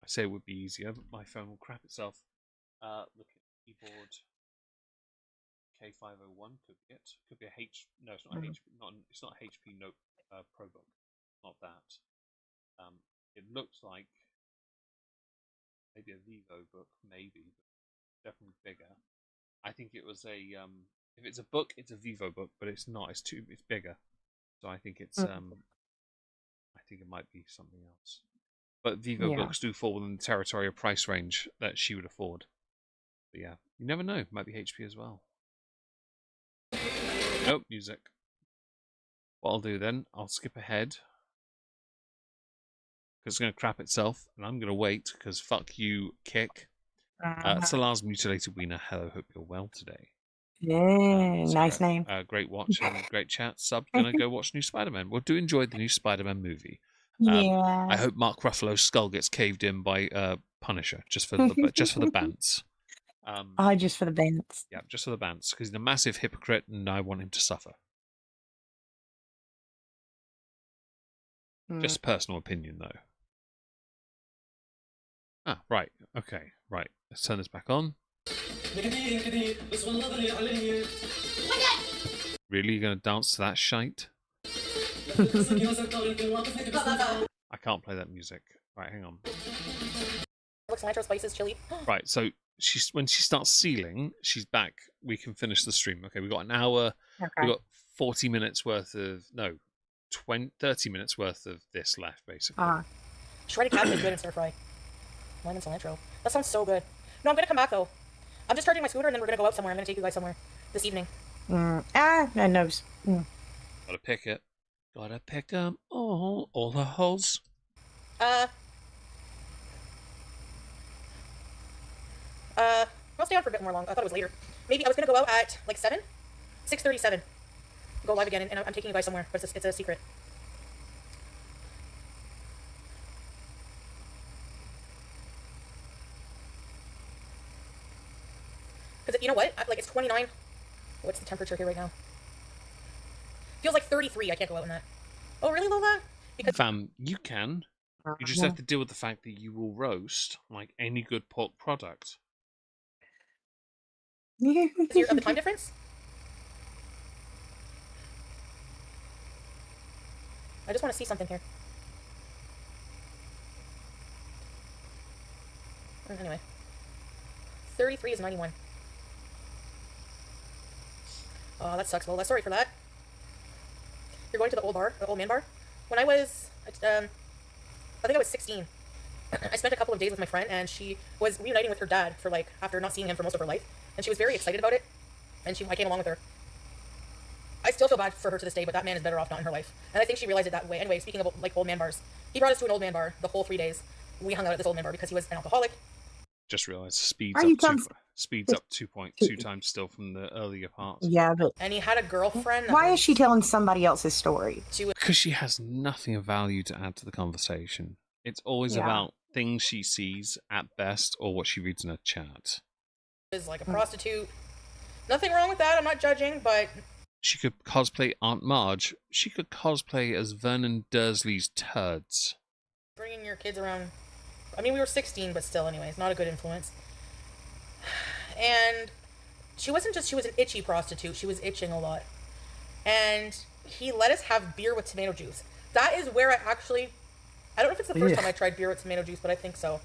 I say it would be easier, but my phone will crap itself. Look at keyboard. K501 could be it. Could be a H. No, it's not a HP. It's not a HP Note ProBook. Not that. It looks like maybe a Vivo book, maybe, but definitely bigger. I think it was a. If it's a book, it's a Vivo book, but it's not. It's bigger. So I think it's. I think it might be something else. But Vivo books do fall within the territory of price range that she would afford. But yeah, you never know. It might be HP as well. Nope, music. What I'll do then, I'll skip ahead. Because it's going to crap itself, and I'm going to wait, because fuck you, Kick. Salar's Mutilated Wiener, hello, hope you're well today. Yeah, nice name. Great watch and great chat. Sub, gonna go watch new Spider-Man. Well, do enjoy the new Spider-Man movie. Yeah. I hope Mark Ruffalo's skull gets caved in by Punisher, just for the bants. Just for the bants. Yeah, just for the bants, because he's a massive hypocrite, and I want him to suffer. Just personal opinion, though. Ah, right. Okay, right. Let's turn this back on. Really, you're going to dance to that shite? I can't play that music. Right, hang on. Looks nitro spices chili. Right, so when she starts sealing, she's back. We can finish the stream. Okay, we've got an hour. Okay. We've got 40 minutes worth of... No, 30 minutes worth of this left, basically. Shredded cabbage is good in stir fry. Lemon cilantro. That sounds so good. No, I'm going to come back, though. I'm just charging my scooter, and then we're going to go out somewhere. I'm going to take you guys somewhere this evening. My nose. Gotta pick it. Gotta pick 'em all the holes. I'll stay on for a bit more long. I thought it was later. Maybe I was going to go out at, like, 7? 6:37. Go live again, and I'm taking you guys somewhere, but it's a secret. Because, you know what? It's 29. What's the temperature here right now? Feels like 33. I can't go out in that. Oh, really, Lola? Because Fam, you can. You just have to deal with the fact that you will roast like any good pork product. of the time difference? I just want to see something here. Anyway. 33 is 91. Oh, that sucks, Lola. Sorry for that. You're going to the old man bar? When I was, I think I was 16. I spent a couple of days with my friend, and she was reuniting with her dad for, like, after not seeing him for most of her life. And she was very excited about it, and I came along with her. I still feel bad for her to this day, but that man is better off not in her life. And I think she realized it that way. Anyway, speaking of, like, old man bars, he brought us to an old man bar the whole 3 days. We hung out at this old man bar because he was an alcoholic. Just realised speeds Are up you 2.2 times still from the earlier parts. Yeah, but And he had a girlfriend. why is she telling somebody else's story? She was Because she has nothing of value to add to the conversation. It's always about things she sees at best or what she reads in a chat. like a prostitute. Nothing wrong with that. I'm not judging, but She could cosplay Aunt Marge. She could cosplay as Vernon Dursley's turds. bringing your kids around. I mean, we were 16, but still, anyways, not a good influence. And she was an itchy prostitute. She was itching a lot. And he let us have beer with tomato juice. That is where I actually... I don't know if it's the first Ugh. time I tried beer with tomato juice, but I think so.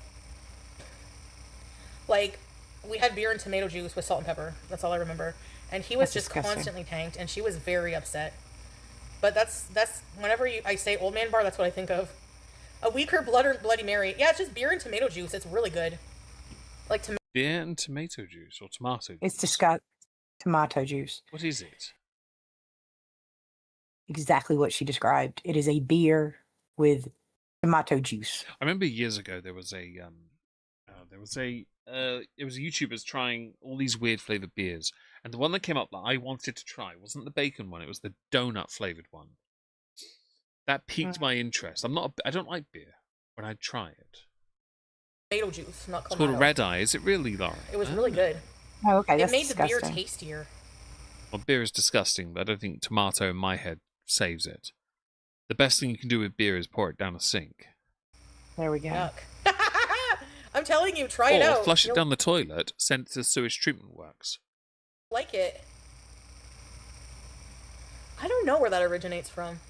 Like, we had beer and tomato juice with salt and pepper. That's all I remember. And he was That's just disgusting. constantly tanked, and she was very upset. But that's whenever I say old man bar, that's what I think of. A weaker Bloody Mary. Yeah, it's just beer and tomato juice. It's really good. Like Beer and tomato juice or tomato juice? It's disgusting. Tomato juice. What is it? Exactly what she described. It is a beer with tomato juice. I remember years ago there was a YouTubers trying all these weird flavored beers, and the one that came up that I wanted to try wasn't the bacon one; it was the donut flavored one. That piqued my interest. I don't like beer, but I'd try it. tomato juice, not It's called a Clamato. Red Eye. Is it really, Laura? It was really good. Oh, okay. It That's made the beer disgusting. tastier. Well, beer is disgusting, but I don't think tomato in my head saves it. The best thing you can do with beer is pour it down a sink. There we go. Yuck. I'm telling you, try it Or out. flush it You'll down the toilet, send it to the sewage treatment works. like it. I don't know where that originates from.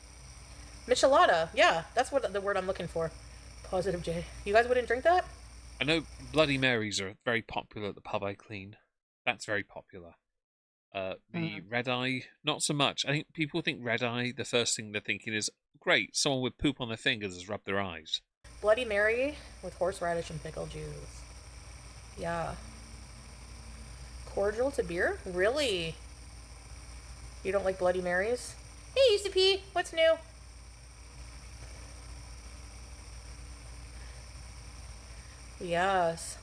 Michelada. Yeah, that's what the word I'm looking for. Positive J. You guys wouldn't drink that? I know Bloody Marys are very popular at the pub I clean. That's very popular. The Red Eye, not so much. I think people think Red Eye, the first thing they're thinking is, great, someone with poop on their fingers has rubbed their eyes. Bloody Mary with horseradish and pickle juice. Yeah. Cordial to beer? Really? You don't like Bloody Marys? Hey, UCP, what's new? Yes.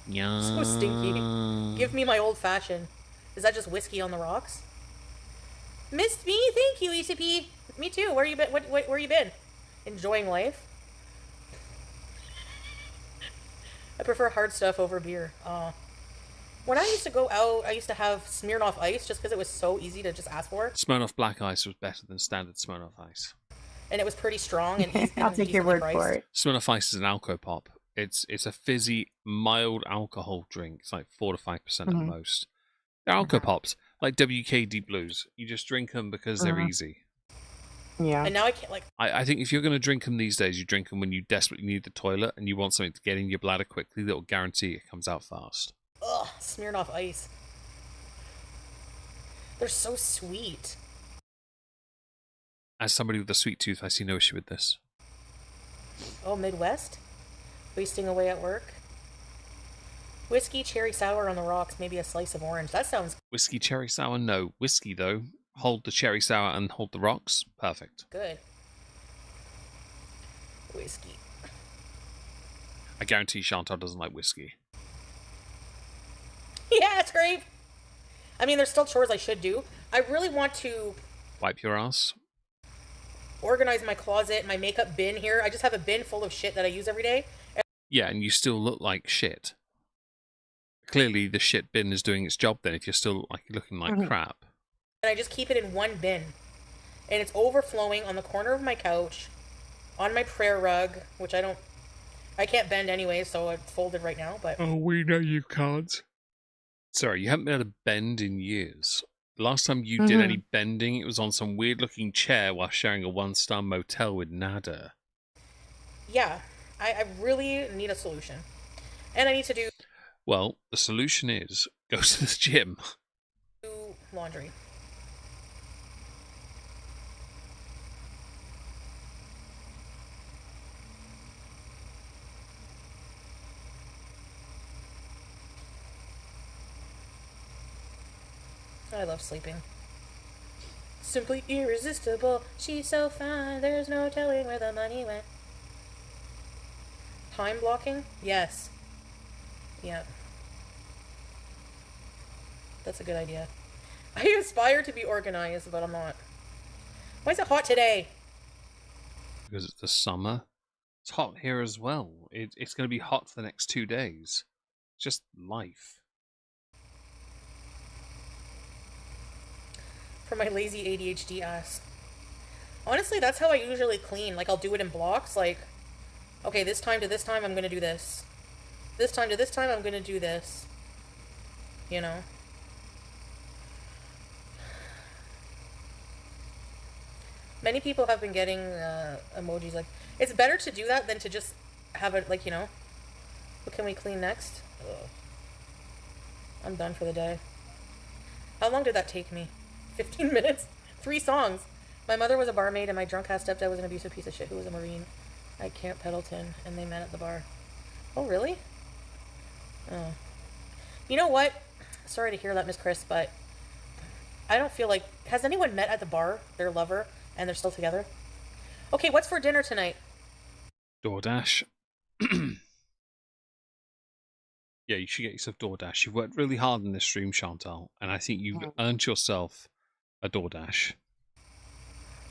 Yeah. So stinky. Give me my old fashioned. Is that just whiskey on the rocks? Missed me? Thank you, ECP. Me too. Where you been? Where you been? Enjoying life? I prefer hard stuff over beer. When I used to go out, I used to have Smirnoff Ice just because it was so easy to just ask for. Smirnoff Black Ice was better than standard Smirnoff Ice. And it was pretty strong and easy. I'll take your word for it. Smirnoff Ice is an alco-pop. It's a fizzy, mild alcohol drink. It's like 4 to 5% at most. They're alco-pops, like WKD Blues. You just drink them because they're easy. Yeah. And now I can't, like... I think if you're going to drink them these days, you drink them when you desperately need the toilet and you want something to get in your bladder quickly that will guarantee it comes out fast. Ugh, Smirnoff Ice. They're so sweet. As somebody with a sweet tooth, I see no issue with this. Oh, Midwest? Wasting away at work? Whiskey, cherry sour on the rocks, maybe a slice of orange. That sounds Whiskey, cherry sour? No. Whiskey, though. Hold the cherry sour and hold the rocks. Perfect. good. Whiskey. I guarantee Chantal doesn't like whiskey. Yeah, it's great. I mean, there's still chores I should do. I really want to Wipe your ass? organize my closet, my makeup bin here. I just have a bin full of shit that I use every day. Yeah, and you still look like shit. Clearly, the shit bin is doing its job then if you're still looking like crap. And I just keep it in one bin. And it's overflowing on the corner of my couch, on my prayer rug, which I can't bend anyway, so it's folded right now, but... Oh, we know you can't. Sorry, you haven't been able to bend in years. The last time you did any bending, it was on some weird-looking chair while sharing a one-star motel with Nada. Yeah, I really need a solution. And I need to do Well, the solution is, go to the gym. laundry. I love sleeping. Simply irresistible. She's so fine. There's no telling where the money went. Time blocking? Yes. Yep. That's a good idea. I aspire to be organized, but I'm not. Why is it hot today? Because it's the summer. It's hot here as well. It's going to be hot for the next 2 days. Just life. For my lazy ADHD ass. Honestly, that's how I usually clean. Like, I'll do it in blocks. Like, okay, this time to this time, I'm going to do this. This time to this time, I'm going to do this. You know? Many people have been getting emojis like... It's better to do that than to just have it, like, you know... What can we clean next? Ugh. I'm done for the day. How long did that take me? 15 minutes? 3 songs. My mother was a barmaid and my drunk-ass stepdad was an abusive piece of shit who was a Marine at Camp Pendleton, and they met at the bar. Oh, really? Oh. You know what? Sorry to hear that, Miss Chris, but I don't feel like... Has anyone met at the bar, their lover, and they're still together? Okay, what's for dinner tonight? DoorDash. Yeah, you should get yourself DoorDash. You've worked really hard in this stream, Chantal, and I think you've earned yourself a DoorDash.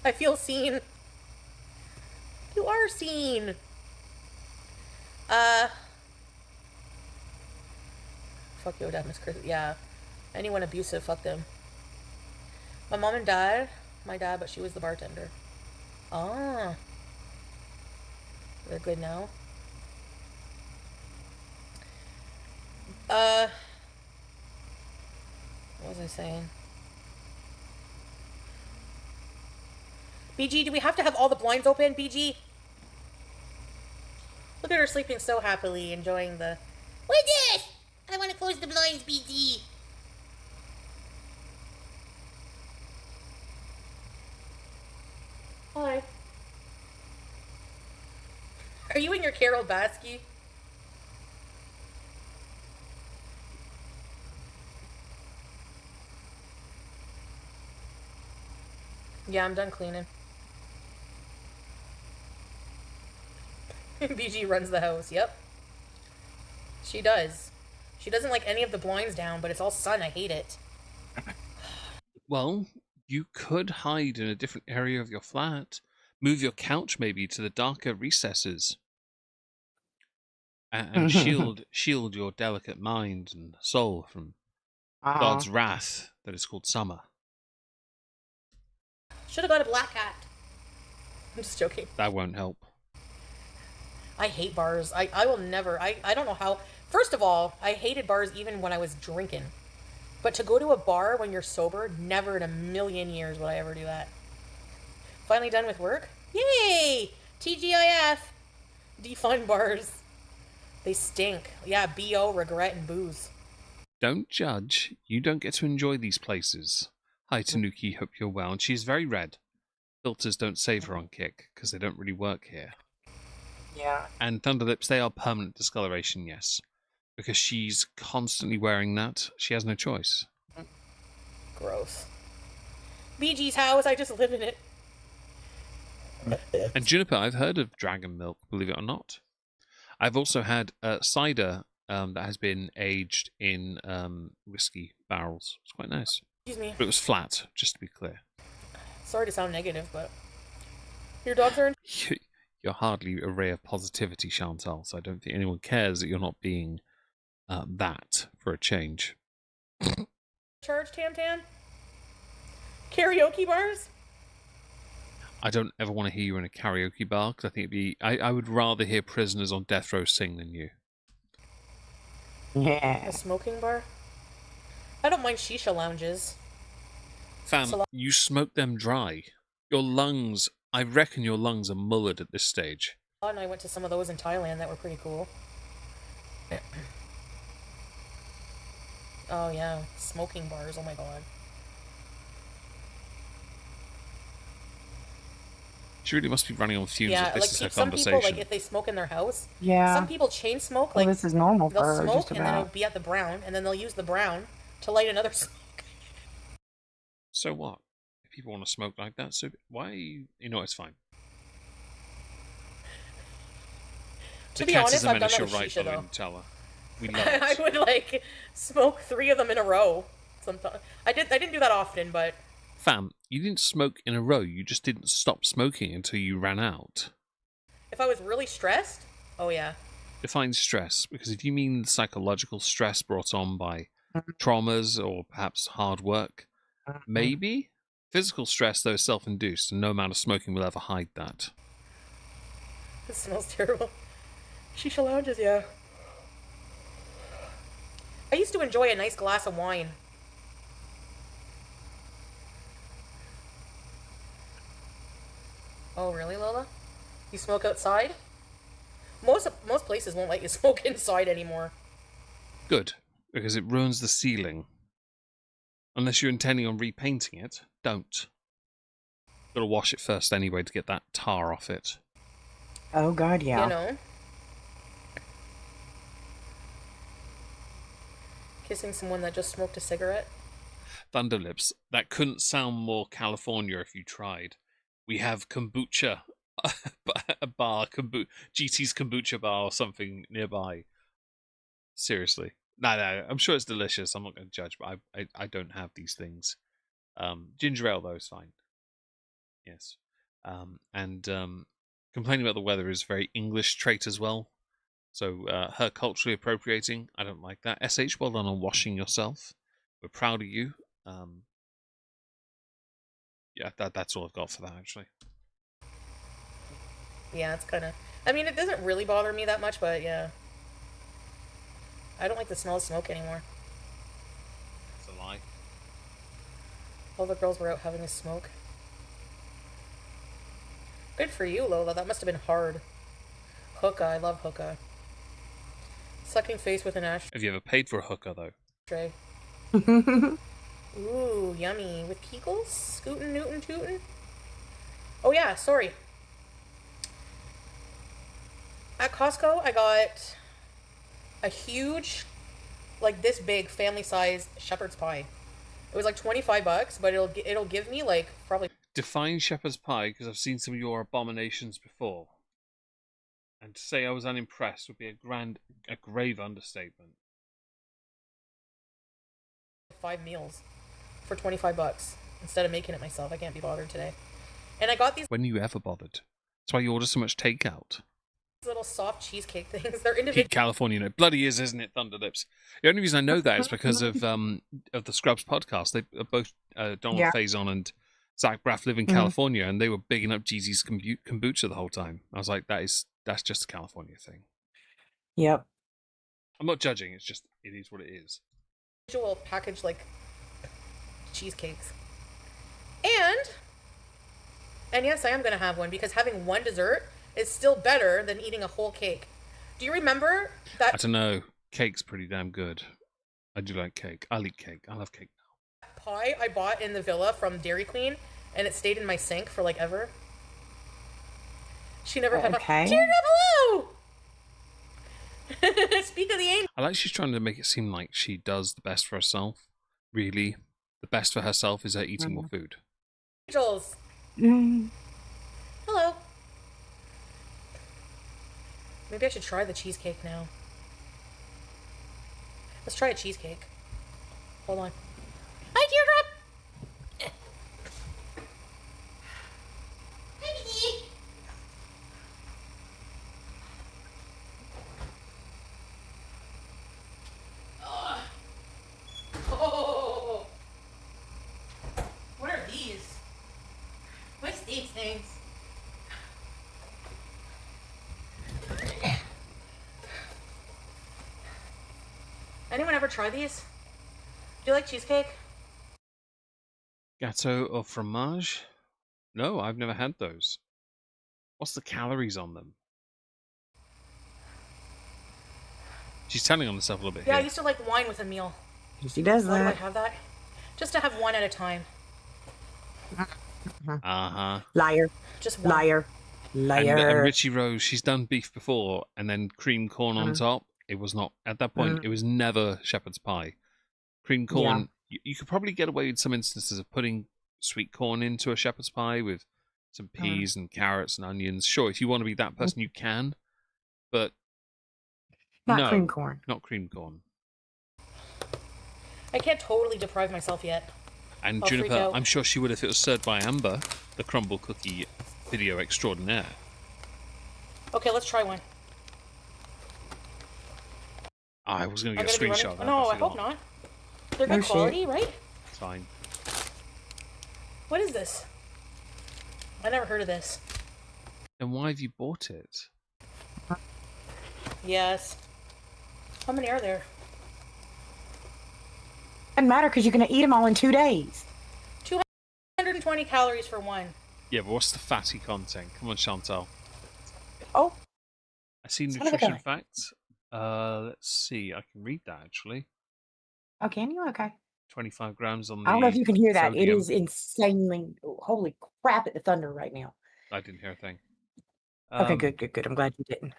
I feel seen. You are seen. Fuck your dad, Miss Chris. Yeah. Anyone abusive, fuck them. My mom and dad. My dad, but she was the bartender. Ah. They're good now. What was I saying? BG, do we have to have all the blinds open, BG? Look at her sleeping so happily, enjoying the... What's this? I want to close the blinds, BG. Hi. Are you in your Carol Baskin? Yeah, I'm done cleaning. BG runs the house, yep. She does. She doesn't like any of the blinds down, but it's all sun. I hate it. Well, you could hide in a different area of your flat. Move your couch maybe to the darker recesses. And shield your delicate mind and soul from God's wrath that is called summer. Should have got a black hat. I'm just joking. That won't help. I hate bars. I will never. I don't know how. First of all, I hated bars even when I was drinking. But to go to a bar when you're sober, never in a million years would I ever do that. Finally done with work? Yay! TGIF! Defund bars. They stink. Yeah, BO, regret, and booze. Don't judge. You don't get to enjoy these places. Hi, Tanuki. Hope you're well. And she's very red. Filters don't save her on Kick, because they don't really work here. Yeah. And Thunderlips, they are permanent discoloration, yes. Because she's constantly wearing that. She has no choice. Gross. BG's house, I just live in it. And Juniper, I've heard of dragon milk, believe it or not. I've also had cider that has been aged in whiskey barrels. It's quite nice. Excuse me. But it was flat, just to be clear. Sorry to sound negative, but... Your dogs are in... You're hardly a ray of positivity, Chantal, so I don't think anyone cares that you're not being that for a change. Charge, Tam Tam? Karaoke bars? I don't ever want to hear you in a karaoke bar, because I think it'd be... I would rather hear prisoners on death row sing than you. Yeah. A smoking bar? I don't mind shisha lounges. Fam, you smoke them dry. Your lungs... I reckon your lungs are mullered at this stage. And I went to some of those in Thailand that were pretty cool. Oh yeah, smoking bars, oh my god. She really must be running on fumes Yeah, if this like is her some conversation. people, like if they smoke in their house, Yeah. some people chain smoke, Well, like this is normal for they'll her, smoke just and then it'll about. be at the brown, and then they'll use the brown to light another smoke. So what? If people want to smoke like that, so why are you... You know, it's fine. To The be cat honest, is a I've done menace, that you're with right, shisha, but I though. didn't tell her. We love I it. would like smoke 3 of them in a row. Sometimes I didn't do that often, but Fam, you didn't smoke in a row, you just didn't stop smoking until you ran out. if I was really stressed, oh yeah. Define stress, because if you mean psychological stress brought on by traumas or perhaps hard work, maybe. Physical stress, though, is self-induced, and no amount of smoking will ever hide that. This smells terrible. Shisha lounges, yeah. I used to enjoy a nice glass of wine. Oh, really, Lola? You smoke outside? Most places won't let you smoke inside anymore. Good, because it ruins the ceiling. Unless you're intending on repainting it, don't. Gotta wash it first anyway to get that tar off it. Oh God, yeah. You know? Kissing someone that just smoked a cigarette. Thunderlips, that couldn't sound more California if you tried. We have kombucha, a bar, GT's kombucha bar or something nearby. Seriously. No, I'm sure it's delicious. I'm not going to judge, but I don't have these things. Ginger ale, though, is fine. Yes. And complaining about the weather is a very English trait as well. So her culturally appropriating, I don't like that. SH, well done on washing yourself. We're proud of you. Yeah, that's all I've got for that, actually. Yeah, it's kind of... I mean, it doesn't really bother me that much, but yeah. I don't like the smell of smoke anymore. It's a lie. All the girls were out having a smoke. Good for you, Lola. That must have been hard. Hookah. I love hookah. Sucking face with an ashtray. Have you ever paid for a hookah, though? Ooh, yummy. With Kegels? Scootin' Newton Tootin'? Oh yeah, sorry. At Costco, I got a huge, like this big, family-sized shepherd's pie. It was like $25, but it'll give me like probably... Define shepherd's pie, because I've seen some of your abominations before. And to say I was unimpressed would be a grave understatement. 5 meals for $25 instead of making it myself. I can't be bothered today. And I got these... When you ever bothered? That's why you order so much takeout. Little soft cheesecake things. They're individual. California, it bloody is, isn't it, Thunderlips? The only reason I know that is because of the Scrubs podcast. They both Donald Faison and Zach Braff live in California, and they were bigging up Jeezy's kombucha the whole time. I was like, that's just a California thing. Yep. I'm not judging. It's just it is what it is. Individual package like cheesecakes, and yes, I am gonna have one because having one dessert is still better than eating a whole cake. Do you remember that? I don't know. Cake's pretty damn good. I do like cake. I'll eat cake. I love cake now. Pie I bought in the villa from Dairy Queen, and it stayed in my sink for like ever. She never had okay. She never hello. Speak of the angel. I like she's trying to make it seem like she does the best for herself. Really, the best for herself is her eating more food. Angels. Hello. Maybe I should try the cheesecake now. Let's try a cheesecake. Hold on. Hi, Teardrop! Hi, Kitty! Oh! What are these? What's these things? Anyone ever try these? Do you like cheesecake? Gâteau au fromage? No, I've never had those. What's the calories on them? She's telling on herself a little bit Yeah, here. I used to like wine with a meal. She does Why do I that. have that? Just to have one at a time. Uh-huh. Liar. Just one. Liar. And Liar. Richie Rose, she's done beef before, and then cream corn on top. It was not, at that point, it was never shepherd's pie. Cream corn, you could probably get away with some instances of putting sweet corn into a shepherd's pie with some peas and carrots and onions. Sure, if you want to be that person, you can, but Not cream corn. Not cream corn. I can't totally deprive myself yet. And I'll freak Juniper, out. I'm sure she would if it was served by Amber, the crumble cookie video extraordinaire. Okay, let's try one. I was going to I'm get a gonna be screenshot of running... that. No, I hope not. They're good Oh, shit. quality, right? It's fine. What is this? I never heard of this. Then why have you bought it? Yes. How many are there? Doesn't matter because you're going to eat them all in 2 days. 220 calories for one. Yeah, but what's the fatty content? Come on, Chantal. Oh, I see son of a nutrition gun. facts. Let's see. I can read that actually. Oh, can you? Okay. 25 grams on I don't know if the you can hear that. It sodium. is insanely. Holy crap! At the thunder right now. I didn't hear a thing. Okay, good, good, good. I'm glad you didn't.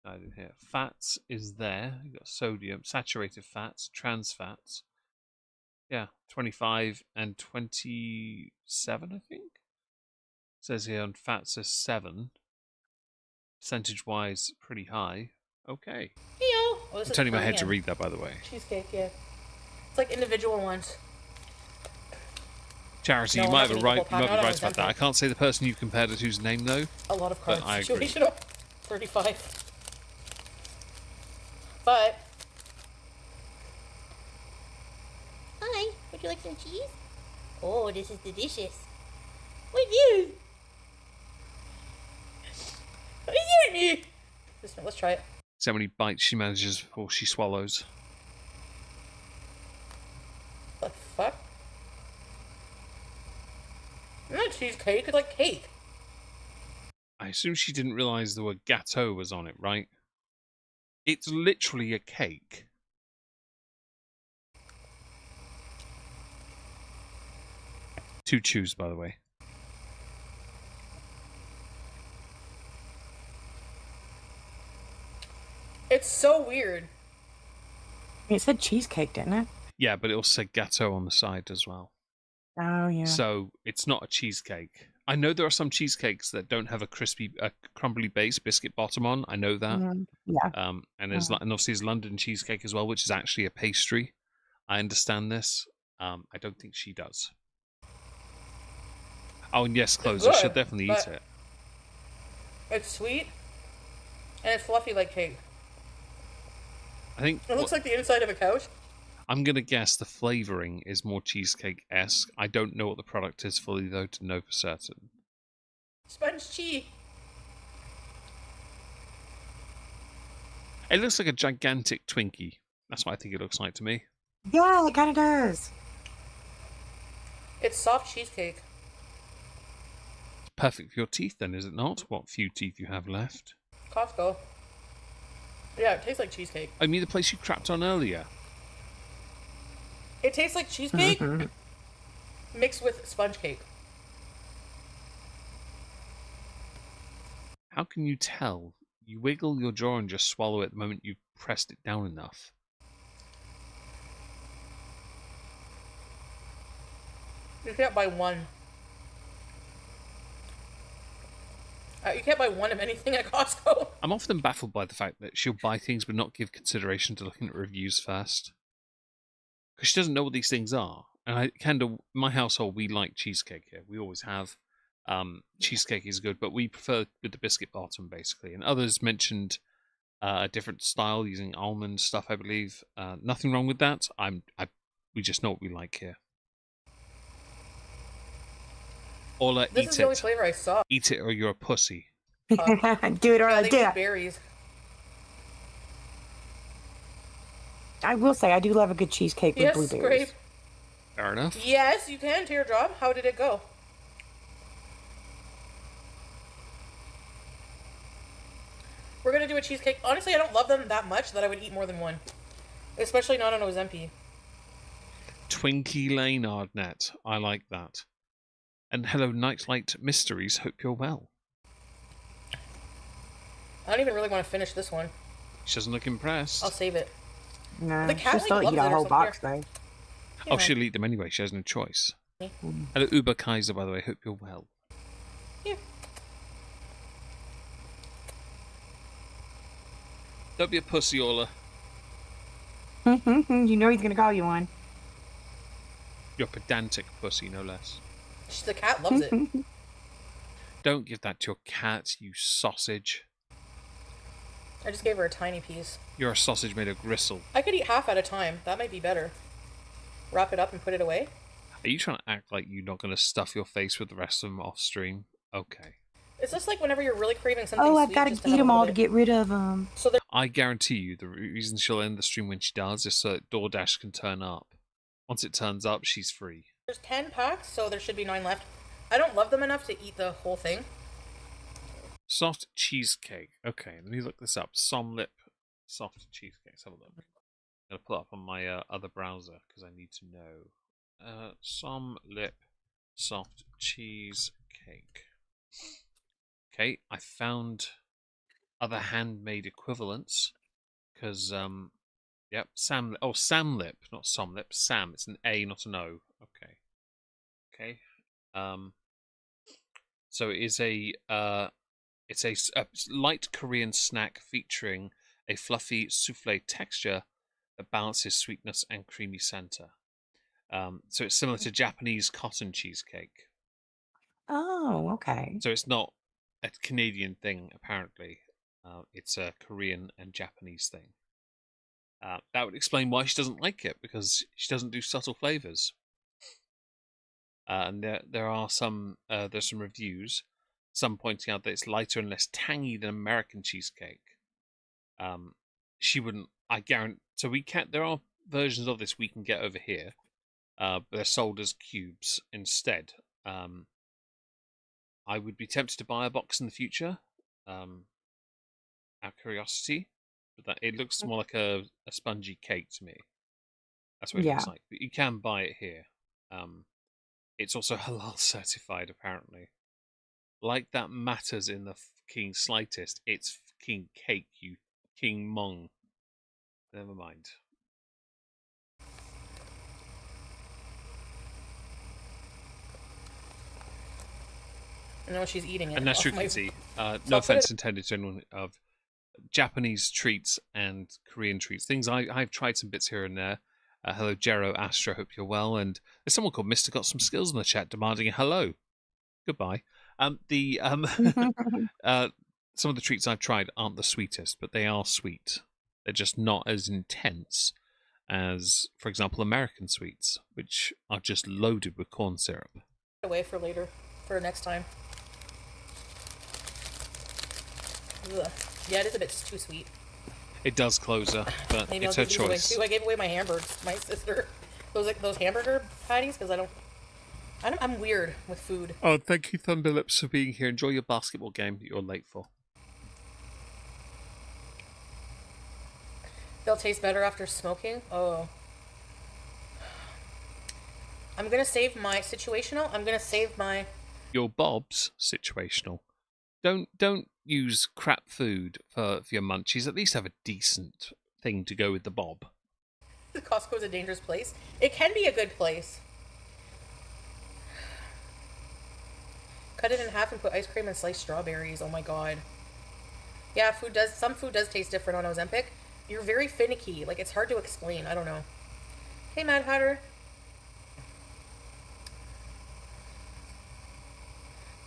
I didn't hear. Fats is there. You've got sodium, saturated fats, trans fats. Yeah, 25 and 27, I think. It says here on fats is 7. Percentage wise, pretty high. Okay. Oh, this I'm is turning my head to Korean. read that, by the way. Cheesecake, yeah. It's like individual ones. Charity, No, you I'm might not have gonna right. eat You the might whole be pot. right about that. I can't say the person you compared it to's name though. A lot of But cards I agree. situational. 35. But. Hi, would you like some cheese? Oh, this is delicious. What you? What are you? Let's try it. See how many bites she manages before she swallows. The fuck? It's not cheesecake, it's like cake. I assume she didn't realise the word gâteau was on it, right? It's literally a cake. Two chews, by the way. It's so weird. It said cheesecake, didn't it? Yeah, but it also said gâteau on the side as well. Oh yeah. So it's not a cheesecake. I know there are some cheesecakes that don't have a crumbly base, biscuit bottom on. I know that. Yeah. And there's and obviously there's London cheesecake as well, which is actually a pastry. I understand this. I don't think she does. Oh, and yes, clothes. I should definitely eat it. It's sweet, and it's fluffy like cake. I think it looks like the inside of a couch. I'm gonna guess the flavoring is more cheesecake-esque. I don't know what the product is fully though to know for certain. Sponge cheese. It looks like a gigantic Twinkie. That's what I think it looks like to me. Yeah, it kind of does. It's soft cheesecake. It's perfect for your teeth, then, is it not? What few teeth you have left. Costco. Yeah, it tastes like cheesecake. I mean, the place you crapped on earlier. It tastes like cheesecake mixed with sponge cake. How can you tell? You wiggle your jaw and just swallow it the moment you've pressed it down enough. You can't buy one. You can't buy one of anything at Costco. I'm often baffled by the fact that she'll buy things but not give consideration to looking at reviews first. Because she doesn't know what these things are. And my household, we like cheesecake here. We always have. Cheesecake is good, but we prefer with the biscuit bottom, basically. And others mentioned a different style using almond stuff, I believe. Nothing wrong with that. We just know what we like here. Ola, This is the only flavor I saw. Eat it or you're a pussy. Do it or they do use it. berries. I will say I do love a good cheesecake with blueberries. Great. Fair enough. Yes, you can, Teardrop. How did it go? We're gonna do a cheesecake. Honestly, I don't love them that much that I would eat more than one. Especially not on Ozempic. Twinkie Lane Ardnet. I like that. And hello, Nightlight Mysteries. Hope you're well. I don't even really want to finish this one. She doesn't look impressed. I'll save it. No, The cat, she'll still like, eat loves a it or whole something. box though. Oh, she'll eat them anyway. She has no choice. Hello, Uber Kaiser, by the way. Hope you're well. Here. Don't be a pussy, Ola. You know he's gonna call you one. You're a pedantic pussy, no less. The cat loves it. Don't give that to your cat, you sausage. I just gave her a tiny piece. You're a sausage made of gristle. I could eat half at a time. That might be better. Wrap it up and put it away. Are you trying to act like you're not going to stuff your face with the rest of them off stream? Okay. It's just like whenever you're really craving something Oh, sweet, I've got to just eat have them a all little to bit. get rid of them. So there- I guarantee you the reason she'll end the stream when she does is so that DoorDash can turn up. Once it turns up, she's free. there's 10 packs, so there should be 9 left. I don't love them enough to eat the whole thing. Soft cheesecake. Okay, let me look this up. Somlip soft cheesecake. Let's have a look. I'm going to pull it up on my other browser because I need to know. Somlip soft cheesecake. Okay, I found other handmade equivalents because yep, Samlip, not Somlip. Sam, it's an A, not an O. Okay. So it is it's a light Korean snack featuring a fluffy souffle texture that balances sweetness and creamy center. So it's similar to Japanese cotton cheesecake. Oh, okay. So it's not a Canadian thing, apparently. It's a Korean and Japanese thing. That would explain why she doesn't like it, because she doesn't do subtle flavors. And there are there's some reviews, some pointing out that it's lighter and less tangy than American cheesecake. She wouldn't. I guarantee. So there are versions of this we can get over here, but they're sold as cubes instead. I would be tempted to buy a box in the future, out of curiosity, but that it looks more like a spongy cake to me. That's what it Yeah. looks like. But you can buy it here. It's also halal certified, apparently. Like that matters in the fucking slightest. It's fucking cake, you king mong. Never mind. I know she's eating it. And as off you my- can see, I'll no put offense it- intended to anyone of Japanese treats and Korean treats. Things I've tried some bits here and there. Hello, Jero Astro. Hope you're well. And there's someone called Mister Got Some Skills in the chat demanding a hello. Goodbye. Some of the treats I've tried aren't the sweetest, but they are sweet. They're just not as intense as, for example, American sweets, which are just loaded with corn syrup. Away for later, for next time. Ugh. Yeah, it is a bit too sweet. It does close her, but Maybe it's I'll her give these away choice. too. I gave away my hamburgers, my sister. Those hamburger patties, because I'm weird with food. Oh, thank you, Thunderlips, for being here. Enjoy your basketball game that you're late for. They'll taste better after smoking. Oh. I'm gonna save my situational. I'm gonna save my. Your Bob's situational. Don't use crap food for your munchies. At least have a decent thing to go with the Bob. Costco's a dangerous place. It can be a good place. Cut it in half and put ice cream and sliced strawberries. Oh my god. Yeah, some food does taste different on Ozempic. You're very finicky. Like, it's hard to explain. I don't know. Hey, Mad Hatter.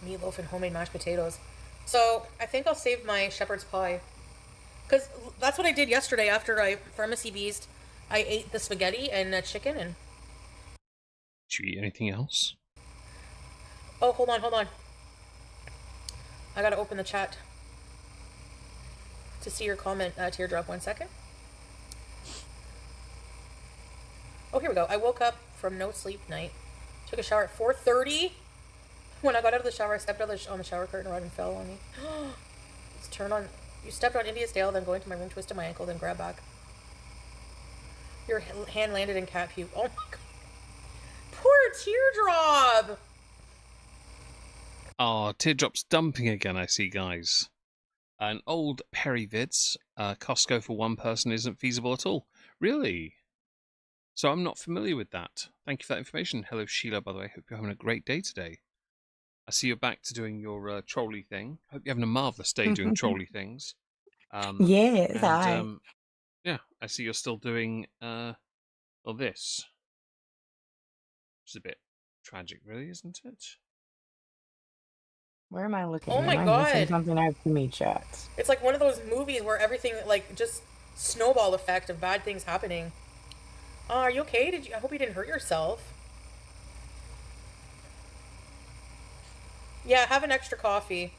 Meatloaf and homemade mashed potatoes. So, I think I'll save my shepherd's pie. Because that's what I did yesterday after I pharmacy beast. I ate the spaghetti and chicken and... Did you eat anything else? Oh, hold on. I gotta open the chat to see your comment, Teardrop. 1 second. Oh, here we go. I woke up from no sleep night. Took a shower at 4:30. When I got out of the shower, I stepped out on the shower curtain right and fell on me. You stepped on India's tail, then go into my room, twisted my ankle, then grab back. Your hand landed in cat puke. Oh my god. Poor Teardrop! Oh, Teardrop's dumping again, I see, guys. An old Perry vids. Costco for one person isn't feasible at all. Really? So I'm not familiar with that. Thank you for that information. Hello, Sheila, by the way. Hope you're having a great day today. I see you're back to doing your trolley thing. Hope you're having a marvellous day doing trolley things. Yes, yeah, I see you're still doing this. It's a bit tragic, really, isn't it? Where am I looking? Oh my Am I missing god. something? I have too many chats. It's like one of those movies where everything, like, just snowball effect of bad things happening. Oh, are you okay? I hope you didn't hurt yourself. Yeah, have an extra coffee.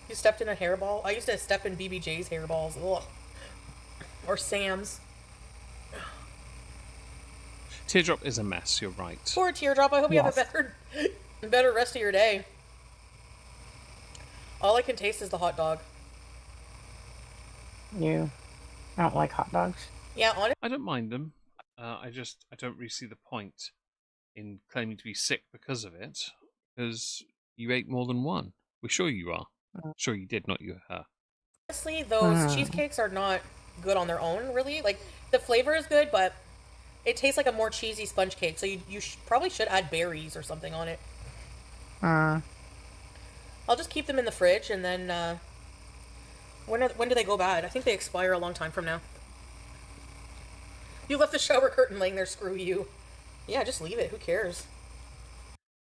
You stepped in a hairball. I used to step in BBJ's hairballs. Ugh. Or Sam's. Teardrop is a mess, you're right. Poor Teardrop. I hope you have a Yes. better... Better rest of your day. All I can taste is the hot dog. I don't like hot dogs. Yeah, honestly. I don't mind them. I don't really see the point in claiming to be sick because of it, because you ate more than one. We're sure you are. Sure you did, not you, her. Honestly, those cheesecakes are not good on their own, really. Like, the flavor is good, but it tastes like a more cheesy sponge cake, so you probably should add berries or something on it. I'll just keep them in the fridge, and then, when do they go bad? I think they expire a long time from now. You left the shower curtain laying there, screw you. Yeah, just leave it, who cares?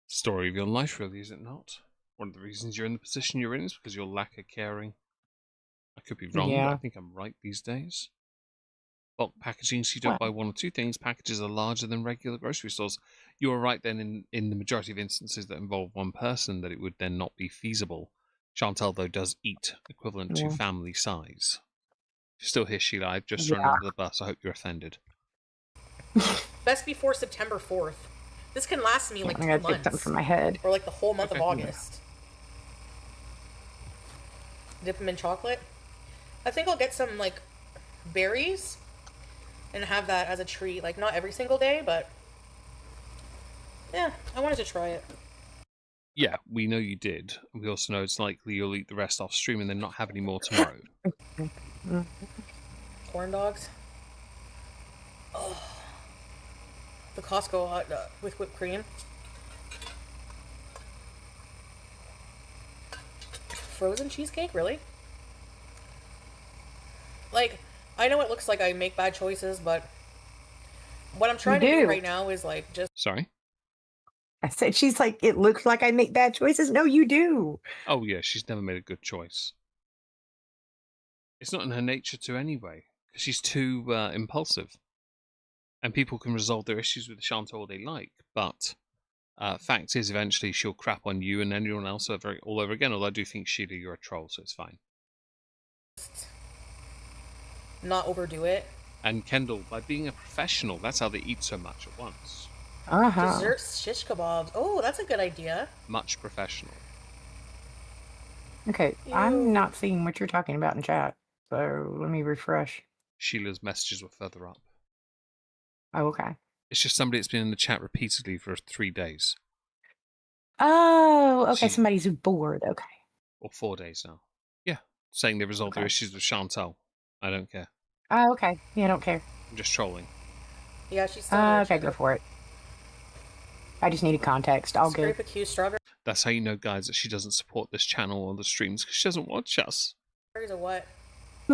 Story of your life, really, is it not? One of the reasons you're in the position you're in is because your lack of caring. I could be wrong, but I think I'm right these days. Bulk packaging, so you don't buy one or two things. Packages are larger than regular grocery stores. You are right then in the majority of instances that involve one person that it would then not be feasible. Chantal, though, does eat equivalent to family size. If you're still here, Sheila, I've just thrown under the bus. I hope you're offended. Best before September 4th. This can last me like 2 months. Take something from my head. Or like the whole month of August. Dip them in chocolate. I think I'll get some like berries and have that as a treat. Like not every single day, but yeah, I wanted to try it. Yeah, we know you did. We also know it's likely you'll eat the rest off stream and then not have any more tomorrow. Corn dogs. Oh. The Costco hot dog with whipped cream. Frozen cheesecake, really? Like, I know it looks like I make bad choices, but what I'm trying to do right now is like just... Sorry? I said she's like, it looks like I make bad choices. No, you do. Oh yeah, she's never made a good choice. It's not in her nature to anyway, because she's too impulsive. And people can resolve their issues with Chantal all they like, but fact is, eventually she'll crap on you and anyone else all over again. Although I do think, Sheila, you're a troll, so it's fine. Not overdo it. And Kendall, by being a professional, that's how they eat so much at once. Dessert shish kebabs. Oh, that's a good idea. Much professional. Okay, ew. I'm not seeing what you're talking about in chat, so let me refresh. Sheila's messages were further up. Oh, okay. It's just somebody that's been in the chat repeatedly for 3 days. Oh, okay. Somebody's bored. Okay. Or 4 days now. Yeah, saying they resolved their issues with Chantal. I don't care. Oh, okay. Yeah, I don't care. I'm just trolling. Yeah, she's still okay, go for it. I just needed context. I'll go. That's how you know, guys, that she doesn't support this channel or the streams, because she doesn't watch us. Strawberries or what?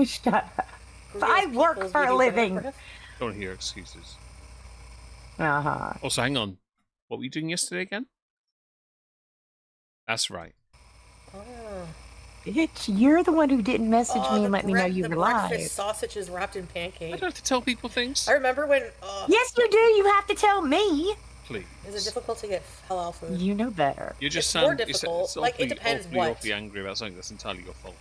Shut up. I work for a living. Don't hear excuses. Uh-huh. Also, hang on. What were you doing yesterday again? That's right. Oh. Bitch, you're the one who didn't message me and let me know you were live. Breakfast sausages wrapped in pancakes. I don't have to tell people things. I remember when... Yes, you do. You have to tell me. Please. Is it difficult to get halal food? You know better. You just more difficult. Like, it depends what. Awfully angry about something that's entirely your fault.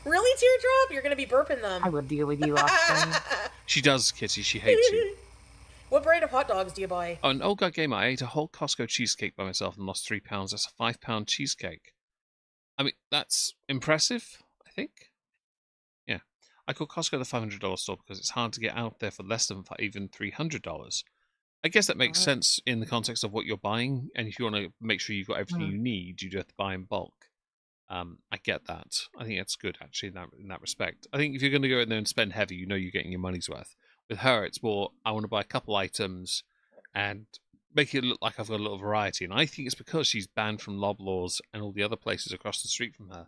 Really, Teardrop? You're going to be burping them. I will deal with you often. She does, Kitty. She hates you. What brand of hot dogs do you buy? Oh, an old guy gamer. I ate a whole Costco cheesecake by myself and lost 3 pounds. That's a £5 cheesecake. I mean, that's impressive, I think. Yeah. I call Costco the $500 store because it's hard to get out there for less than even $300. I guess that makes sense in the context of what you're buying. And if you want to make sure you've got everything you need, you do have to buy in bulk. I get that. I think that's good, actually, in that respect. I think if you're going to go in there and spend heavy, you know you're getting your money's worth. With her, it's more, I want to buy a couple items and make it look like I've got a little variety. And I think it's because she's banned from Loblaws and all the other places across the street from her.